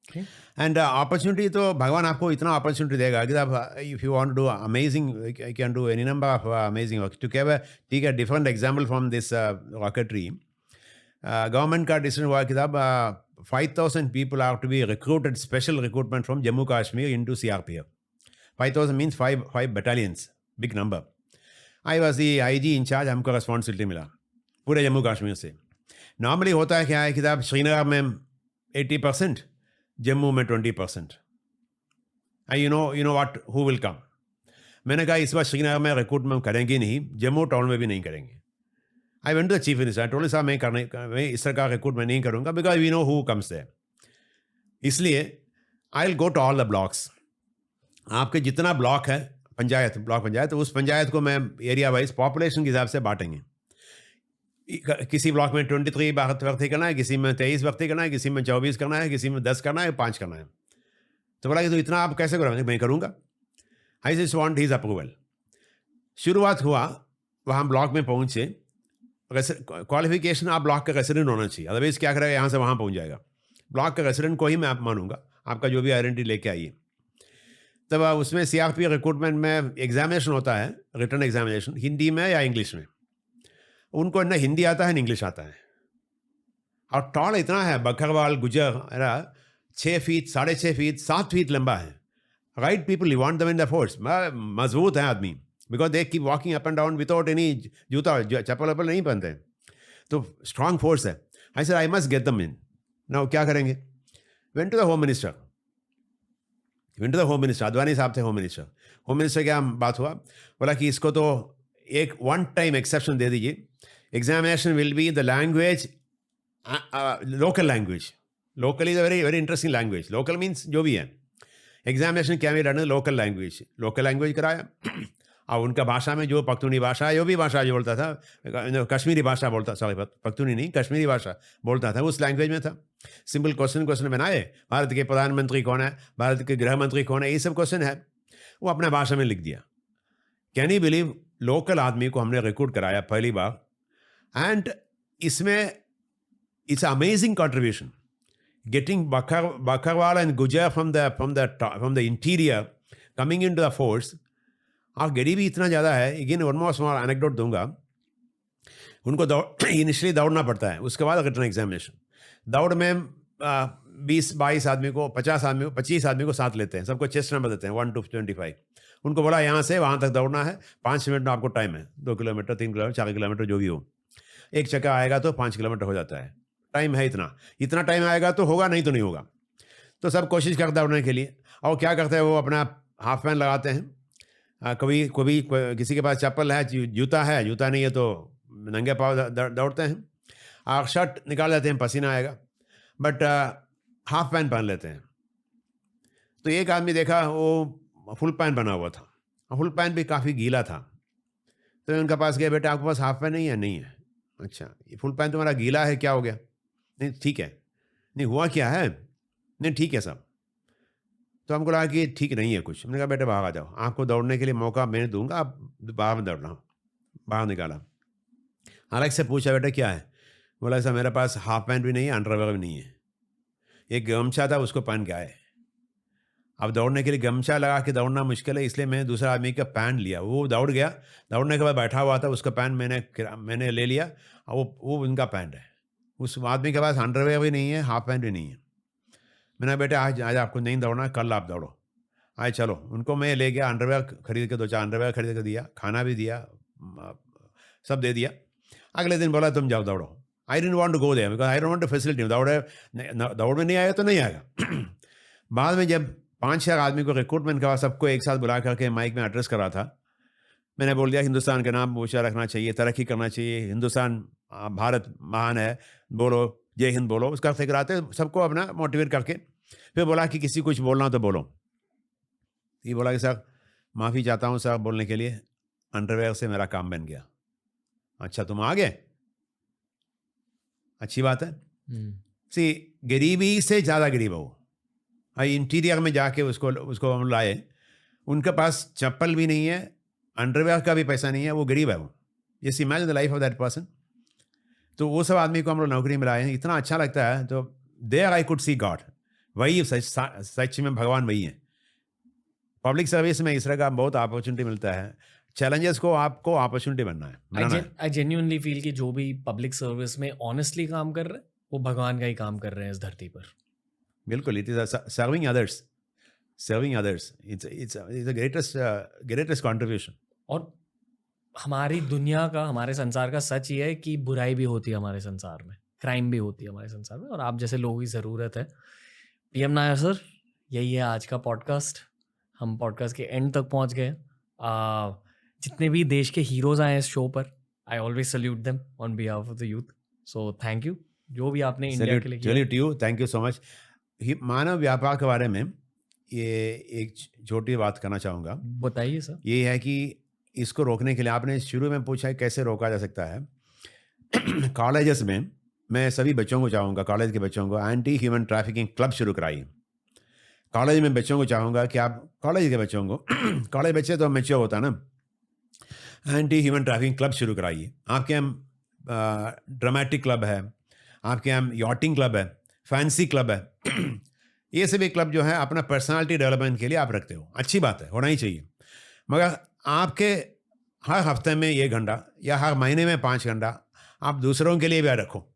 Okay. And opportunity, तो भगवान आपको इतना opportunity देगा कि आप if you want to do amazing, you can do any number of amazing work. To take a different example from this rocketry, government का decision हुआ कि 5,000 people have to be recruited, special recruitment from Jammu Kashmir into CRPF. 5,000 means 5 battalions, big number. I was the IG in charge. हमको responsibility मिला पूरे जम्मू कश्मीर से. Normally होता है क्या है कि श्रीनगर में 80%, जम्मू में 20%. You know what who will come. मैंने कहा इस बार श्रीनगर में रिक्रूटमेंट करेंगे नहीं, जम्मू टाउन में भी नहीं करेंगे. I went to the chief minister. I told साहब मैं इस तरह का रिक्रूटमेंट नहीं करूँगा because we know who comes there. इसलिए I will go to all the blocks. आपके जितना ब्लॉक है, ब्लॉक पंचायत, उस पंचायत को मैं एरिया वाइज पॉपुलेशन के हिसाब से बांटेंगे. किसी ब्लॉक में 23 भर्ती करना है, किसी में 23 भर्ती करना है, किसी में 24 करना है, किसी में 10 करना है, 5 करना है. तो बोला कि तो इतना आप कैसे करोगे? मैं करूँगा. I just want his approval. शुरुआत हुआ, वहाँ ब्लॉक में पहुँचे. क्वालिफिकेशन आप ब्लॉक का रेसिडेंट होना चाहिए, अदरवाइज क्या करेगा, यहाँ से वहाँ पहुँच जाएगा. ब्लॉक का रेसिडेंट को ही मैं आप मानूंगा, आपका जो भी आइडेंटिटी लेके आइए. तब उसमें CRP रिक्रूटमेंट में एग्जामिनेशन होता है, रिटन एग्जामिनेशन, हिंदी में या इंग्लिश में. उनको ना हिंदी आता है ना इंग्लिश आता है. और टॉल इतना है, बकरवाल गुजर 6 फीट, 6.5 फीट, 7 फीट लंबा है. Right people you want them in the force. मजबूत है आदमी, because they keep walking up and down without any जूता, चप्पल वप्पल नहीं पहनते, तो स्ट्रांग फोर्स है. I said I must get them in. Now क्या करेंगे? Went to the home minister. Advani साहब थे होम मिनिस्टर. होम मिनिस्टर क्या बात हुआ, बोला कि इसको तो एक 1 टाइम एक्सेप्शन दे दीजिए. Examination will be the language, local language. Local is a very very interesting language. Local means जो भी है. एग्जामिनेशन क्या भी रन लोकल लैंग्वेज कराया. और उनका भाषा में जो पख्तूनी भाषा, जो भी भाषा जो बोलता था, कश्मीरी भाषा बोलता, सॉरी पख्तूनी नहीं, कश्मीरी भाषा बोलता था, उस लैंग्वेज में था. सिंपल क्वेश्चन बनाए, भारत के प्रधानमंत्री कौन है, भारत के गृह मंत्री कौन है, ये सब क्वेश्चन है, वो अपना भाषा में लिख दिया. कैन यू बिलीव, लोकल आदमी को हमने रिक्रूट कराया पहली बार. एंड इसमें it's amazing contribution. Getting Bakarwal and Gujjar from the interior coming into the force. और गरीबी इतना ज़्यादा है. Again one more small anecdote दूंगा. उनको इनिशियली दौड़ना पड़ता है, उसके बाद रिटन एग्जामिनेशन. दौड़ में 20-22 आदमी को, 25 आदमी को साथ लेते हैं, सबको चेस्ट नंबर देते हैं 1 to 25. उनको बोला यहाँ से वहाँ तक दौड़ना है, 5 मिनट में आपको टाइम है. 2 किलोमीटर, 3 किलोमीटर, 4 किलोमीटर जो भी हो. एक चक्कर आएगा तो 5 किलोमीटर हो जाता है. टाइम है, इतना टाइम आएगा तो होगा, नहीं तो नहीं होगा। तो सब कोशिश करता है उड़ने के लिए, और क्या करते हैं वो अपना हाफ पैंट लगाते हैं, कभी कभी किसी के पास चप्पल है, जूता है, जूता नहीं है तो नंगे पाँव दौड़ते हैं, शर्ट निकाल लेते हैं, पसीना आएगा, बट हाफ पैंट पहन लेते हैं। तो एक आदमी देखा वो फुल पैंट बना हुआ था, फुल पैंट भी काफ़ी गीला था, तो उनके पास गया, बेटा आपके पास हाफ पैंट नहीं है? नहीं है। अच्छा, ये फुल पैंट तुम्हारा गीला है, क्या हो गया? नहीं ठीक है। नहीं हुआ क्या है? नहीं ठीक है सब। तो हमको लगा कि ठीक नहीं है कुछ। हमने कहा बेटा बाहर आ जाओ, आपको दौड़ने के लिए मौका मैं दूंगा, आप बाहर में दौड़ना। बाहर निकाला, अलग से पूछा बेटा क्या है? बोला ऐसा मेरे पास हाफ पैंट भी नहीं है, अंडरवेयर भी नहीं है, एक गमछा था उसको पहन के आए। अब दौड़ने के लिए गमछा लगा के दौड़ना मुश्किल है, इसलिए मैंने दूसरा आदमी का पैंट लिया, वो दौड़ गया, दौड़ने के बाद बैठा हुआ था, उसका पैंट मैंने ले लिया, और वो उनका पैंट है। उस आदमी के पास अंडरवेयर भी नहीं है, हाफ पैंट भी नहीं है। मैंने बेटा आज आपको नहीं दौड़ना, कल आप दौड़ो। आए चलो, उनको मैं ले गया, अंडरवेयर खरीद के 2-4 अंडरवेयर खरीद के दिया, खाना भी दिया, सब दे दिया। अगले दिन बोला तुम जाओ दौड़ो। I didn't want to go there because I don't want to facility. दौड़ में नहीं आएगा तो नहीं आएगा। बाद में जब 5-6 आदमी को रिक्रूटमेंट का सबको एक साथ बुला करके माइक में एड्रेस करा था, मैंने बोल दिया हिंदुस्तान का नाम ऊँचा रखना चाहिए, तरक्की करना चाहिए, हिंदुस्तान भारत महान है, बोलो जय हिंद बोलो, उसका फिक्र आते सबको अपना मोटिवेट करके। फिर बोला कि किसी कुछ बोलना तो बोलो। ये बोला कि सर माफ़ी चाहता हूँ सर बोलने के लिए, अंडरवेयर से मेरा काम बन गया। अच्छा तुम आ गए, अच्छी बात है। सी गरीबी से ज़्यादा गरीब है वो। इंटीरियर में जाके उसको हम लाए, उनके पास चप्पल भी नहीं है, अंडरवेयर का भी पैसा नहीं है, वो गरीब है वो। जैसे imagine the life of that person. तो वो सब आदमी को हम लोग नौकरी में लाए हैं, इतना अच्छा लगता है। तो there I could see God, वही सच में भगवान वही है। पब्लिक सर्विस में इस तरह का बहुत अपॉर्चुनिटी मिलता है। चैलेंजेस को आपको अपॉर्चुनिटी बनना है। आई जेन्युइनली फील कि जो भी पब्लिक सर्विस में ऑनेस्टली काम कर रहे हैं वो भगवान का ही काम कर रहे हैं इस धरती पर। बिल्कुल, it is serving others, it's the greatest contribution. और हमारी दुनिया का, हमारे संसार का सच ये है कि बुराई भी होती है हमारे संसार में, क्राइम भी होती है हमारे संसार में, और आप जैसे लोगों की ज़रूरत है। पीएम नायर सर, यही है आज का पॉडकास्ट। हम पॉडकास्ट के एंड तक पहुंच गए। जितने भी देश के हीरोज़ आए इस शो पर, I always salute them on behalf of the youth. So thank you जो भी आपने इंडिया के लिए किया। Salute you, thank you so much. मानव व्यापार के बारे में ये एक छोटी बात करना चाहूँगा। बताइए सर। ये है कि इसको रोकने के लिए आपने शुरू में पूछा है कैसे रोका जा सकता है। कॉलेजेस में मैं सभी बच्चों को चाहूँगा, कॉलेज के बच्चों को एंटी ह्यूमन ट्रैफिकिंग क्लब शुरू कराइए। कॉलेज में बच्चों को चाहूँगा कि आप कॉलेज के बच्चों को कॉलेज बच्चे तो मैच्योर होता है ना, एंटी ह्यूमन ट्रैफिकिंग क्लब शुरू कराइए। आपके यहाँ ड्रामेटिक क्लब है, आपके यहाँ यॉटिंग क्लब है, फैंसी क्लब है। ये सभी क्लब जो है अपना पर्सनालिटी डेवलपमेंट के लिए आप रखते हो, अच्छी बात है, होना ही चाहिए। मगर आपके हर हफ्ते में 1 घंटा या हर महीने में 5 घंटा आप दूसरों के लिए भी रखो।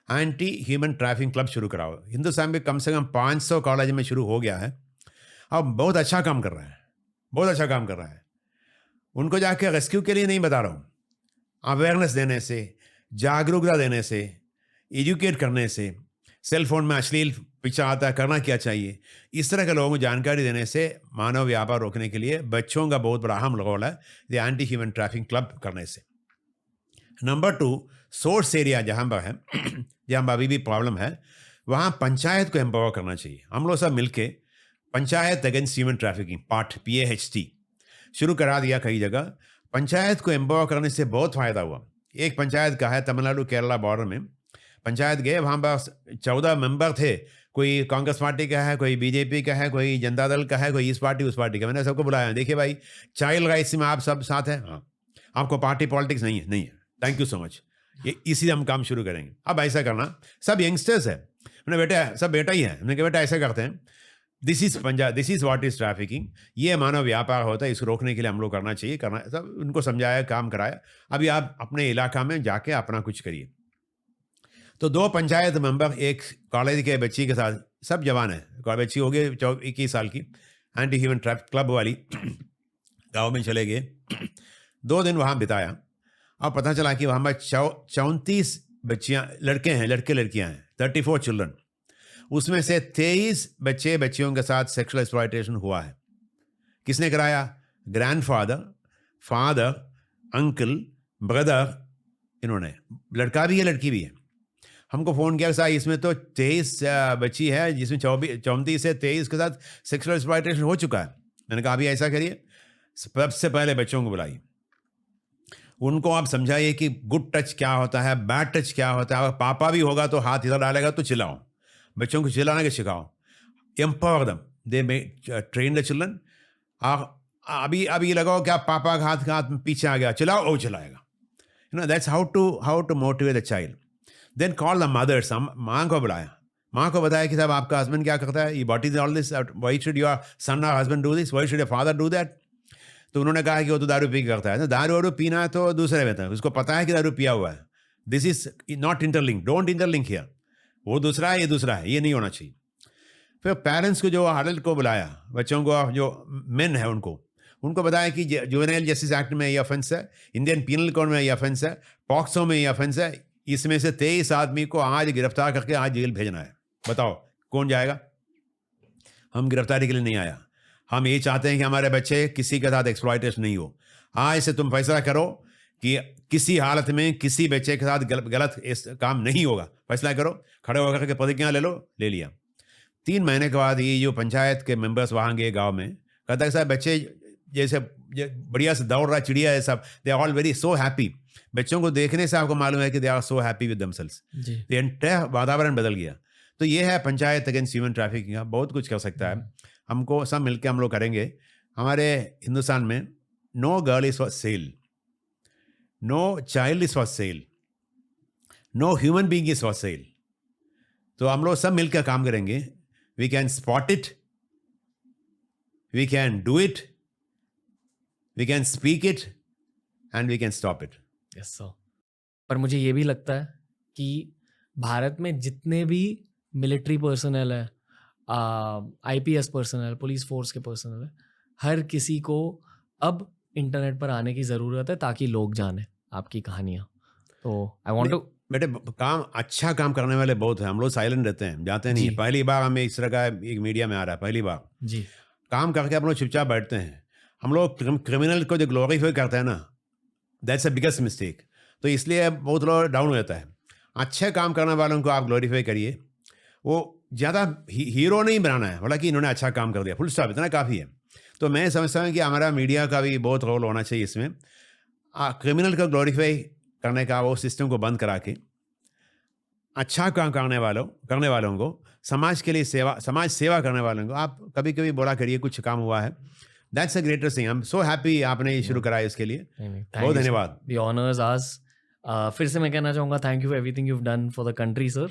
एंटी ह्यूमन ट्रैफिकिंग क्लब शुरू कराओ। हिंदुस्तान में कम से कम 500 कॉलेज में शुरू हो गया है, अब बहुत अच्छा काम कर रहा है, बहुत अच्छा काम कर रहा है। उनको जाके रेस्क्यू के लिए नहीं बता रहा हूँ, अवेयरनेस देने से, जागरूकता देने से, एजुकेट करने से, सेल फोन में अश्लील पिक्चर आता है, करना क्या चाहिए, इस तरह के लोगों को जानकारी देने से मानव व्यापार रोकने के लिए बच्चों का बहुत बड़ा अहम रोल है ये एंटी ह्यूमन ट्रैफिकिंग क्लब करने से। नंबर 2, सोर्स एरिया जहाँ पर है, जहाँ पर अभी भी प्रॉब्लम है, वहाँ पंचायत को एम्पावर करना चाहिए। हम लोग सब मिलके panchayat against human trafficking part PAHT शुरू करा दिया कई जगह। पंचायत को एम्पावर करने से बहुत फ़ायदा हुआ। एक पंचायत का है तमिलनाडु केरला बॉर्डर में, पंचायत गए, वहाँ पर 14 मेंबर थे, कोई कांग्रेस पार्टी का है, कोई बीजेपी का है, कोई जनता दल का है, कोई इस पार्टी उस पार्टी का। मैंने सबको बुलाया, देखिए भाई चाइल्ड राइट्स में आप सब साथ हैं, हाँ, आपको पार्टी पॉलिटिक्स नहीं है, नहीं है, थैंक यू सो मच, ये इसी हम काम शुरू करेंगे। अब ऐसा करना, सब यंगस्टर्स है, मैंने बेटा सब बेटा ही है, मैंने कहा बेटा ऐसा करते हैं, this is Punjab, this is what is trafficking, ये मानव व्यापार होता है, इसको रोकने के लिए हम लोग करना चाहिए, करना सब उनको समझाया, काम कराया। अभी आप अपने इलाका में जाके अपना कुछ करिए। तो 2 पंचायत मेंबर एक कॉलेज के बच्ची के साथ, सब जवान है, कॉलेज बच्ची हो गई 21 साल की, एंटी ह्यूमन ट्रैफिक क्लब वाली, गाँव में चले गए, 2 दिन वहाँ बिताया और पता चला कि वहाँ पर 34 बच्चियां, लड़के हैं, लड़के लड़कियां हैं, 34 चिल्ड्रन, उसमें से 23 बच्चे बच्चियों के साथ सेक्सुअल एक्सप्लॉयटेशन हुआ है। किसने कराया? ग्रैंडफादर, फादर, अंकल, ब्रदर, इन्होंने, लड़का भी है लड़की भी है। हमको फ़ोन किया साहब इसमें तो 23 बच्ची है जिसमें 34 से 23 के साथ सेक्सुअल एक्सप्लॉयटेशन हो चुका है। मैंने कहा अभी ऐसा करिए, सबसे पहले बच्चों को बुलाइए, उनको आप समझाइए कि गुड टच क्या होता है, बैड टच क्या होता है। अगर पापा भी होगा तो हाथ इधर डालेगा तो चिल्लाओ, बच्चों को चिल्लाना के सिखाओ, empower them, they may train the children. अभी लगाओ कि आप पापा का हाथ पीछे आ गया, चिल्लाओ, वो चिल्लाएगा। That's how to motivate the child. Then call the mothers. माँ को बुलाया, माँ को बताया कि साहब आपका हस्बैंड क्या करता है, what is all this, why should your son or husband do this, why should your father do that? तो उन्होंने कहा कि वो तो दारू पी करता है। तो दारू पीना है तो दूसरे में था, उसको पता है कि दारू पिया हुआ है। This is not interlink, don't interlink here, वो दूसरा है, ये दूसरा है, ये नहीं होना चाहिए। फिर पेरेंट्स को, जो अडल्ट को बुलाया, बच्चों को, जो मेन है उनको बताया कि जुवेनाइल जस्टिस एक्ट में ये ऑफेंस है, इंडियन पीनल कोड में ये ऑफेंस है, पॉक्सो में ये ऑफेंस है, इसमें से 23 आदमी को आज गिरफ्तार करके आज जेल भेजना है। बताओ कौन जाएगा? हम गिरफ्तारी के लिए नहीं आया, हम ये चाहते हैं कि हमारे बच्चे किसी के साथ एक्सप्लॉयटेशन नहीं हो। आज से तुम फैसला करो कि किसी हालत में किसी बच्चे के साथ गलत काम नहीं होगा, फैसला करो, खड़े होकर के प्रतिज्ञा ले लो। ले लिया। 3 महीने के बाद ये जो पंचायत के मेंबर्स वहाँ गए गाँव में, कहता है साहब बच्चे जैसे बढ़िया से दौड़ रहा है, चिड़िया है सब, they are all very so happy. बच्चों को देखने से आपको मालूम है कि they are so happy with themselves. ये एंटायर वातावरण बदल गया। तो ये है पंचायत अगेंस्ट ह्यूमन ट्रैफिकिंग। बहुत कुछ कर सकता है, हमको सब मिलकर हम लोग करेंगे। हमारे हिंदुस्तान में no girl is for sale, no child is for sale, no human being is for sale. तो हम लोग सब मिलकर काम करेंगे। We can spot it, we can do it, we can speak it and we can stop it. Yes sir. पर मुझे ये भी लगता है कि भारत में जितने भी मिलिट्री पर्सनल है, IPS पर्सनल, पुलिस फोर्स के पर्सनल है, हर किसी को अब इंटरनेट पर आने की ज़रूरत है ताकि लोग जाने आपकी कहानियाँ। तो आई वांट टू, बेटे काम, अच्छा काम करने वाले बहुत हैं, हम लोग साइलेंट रहते हैं, जाते नहीं। पहली बार हमें इस तरह का एक मीडिया में आ रहा है, पहली बार जी काम करके हम लोग चुपचाप बैठते हैं। हम लोग क्रिमिनल को जो ग्लोरीफाई करते हैं ना, दैट्स अ बिगेस्ट मिस्टेक। तो इसलिए बहुत लोग डाउन हो जाता है। अच्छे काम करने वालों को आप ग्लोरीफाई करिए, वो ज़्यादा हीरो नहीं बनाना है, हालांकि इन्होंने अच्छा काम कर दिया, फुल स्टॉप, इतना काफ़ी है। तो मैं समझता हूँ कि हमारा मीडिया का भी बहुत रोल होना चाहिए इसमें। क्रिमिनल को ग्लोरीफाई करने का वो सिस्टम को बंद करा के अच्छा काम करने वालों को, समाज के लिए समाज सेवा करने वालों को आप कभी कभी बोला करिए कुछ काम हुआ है। That's a greatest thing. I'm so happy आपने ये शुरू कराया, इसके लिए बहुत धन्यवाद। The honors ours. फिर से मैं कहना चाहूँगा thank you for everything you've done for the country sir.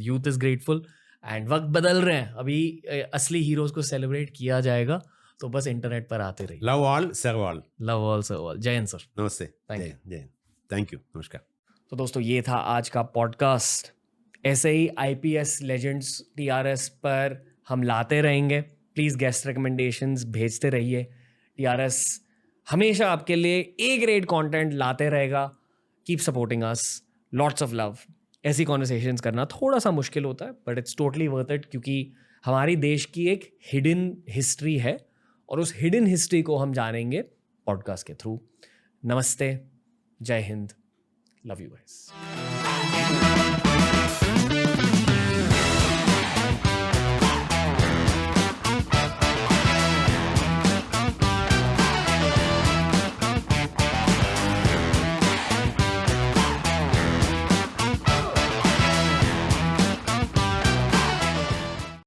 Youth is grateful and वक्त बदल रहे हैं, अभी असली हीरोज को सेलिब्रेट किया जाएगा, तो बस इंटरनेट पर आते रहिए। Love all, serve all. Love all, serve all. जय हिंद सर। नमस्ते। थैंक यू, नमस्कार। तो दोस्तों ये था आज का पॉडकास्ट। ऐसे ही IPS लेजेंड्स TRS पर हम लाते रहेंगे। प्लीज़ गेस्ट रिकमेंडेशंस भेजते रहिए। TRS हमेशा आपके लिए A ग्रेड कंटेंट लाते रहेगा। Keep supporting us, lots of love. ऐसी कॉन्वर्सेशंस करना थोड़ा सा मुश्किल होता है, but it's totally worth it, क्योंकि हमारी देश की एक हिडन हिस्ट्री है और उस हिडन हिस्ट्री को हम जानेंगे पॉडकास्ट के थ्रू। नमस्ते, जय हिंद, लव यू गाइस।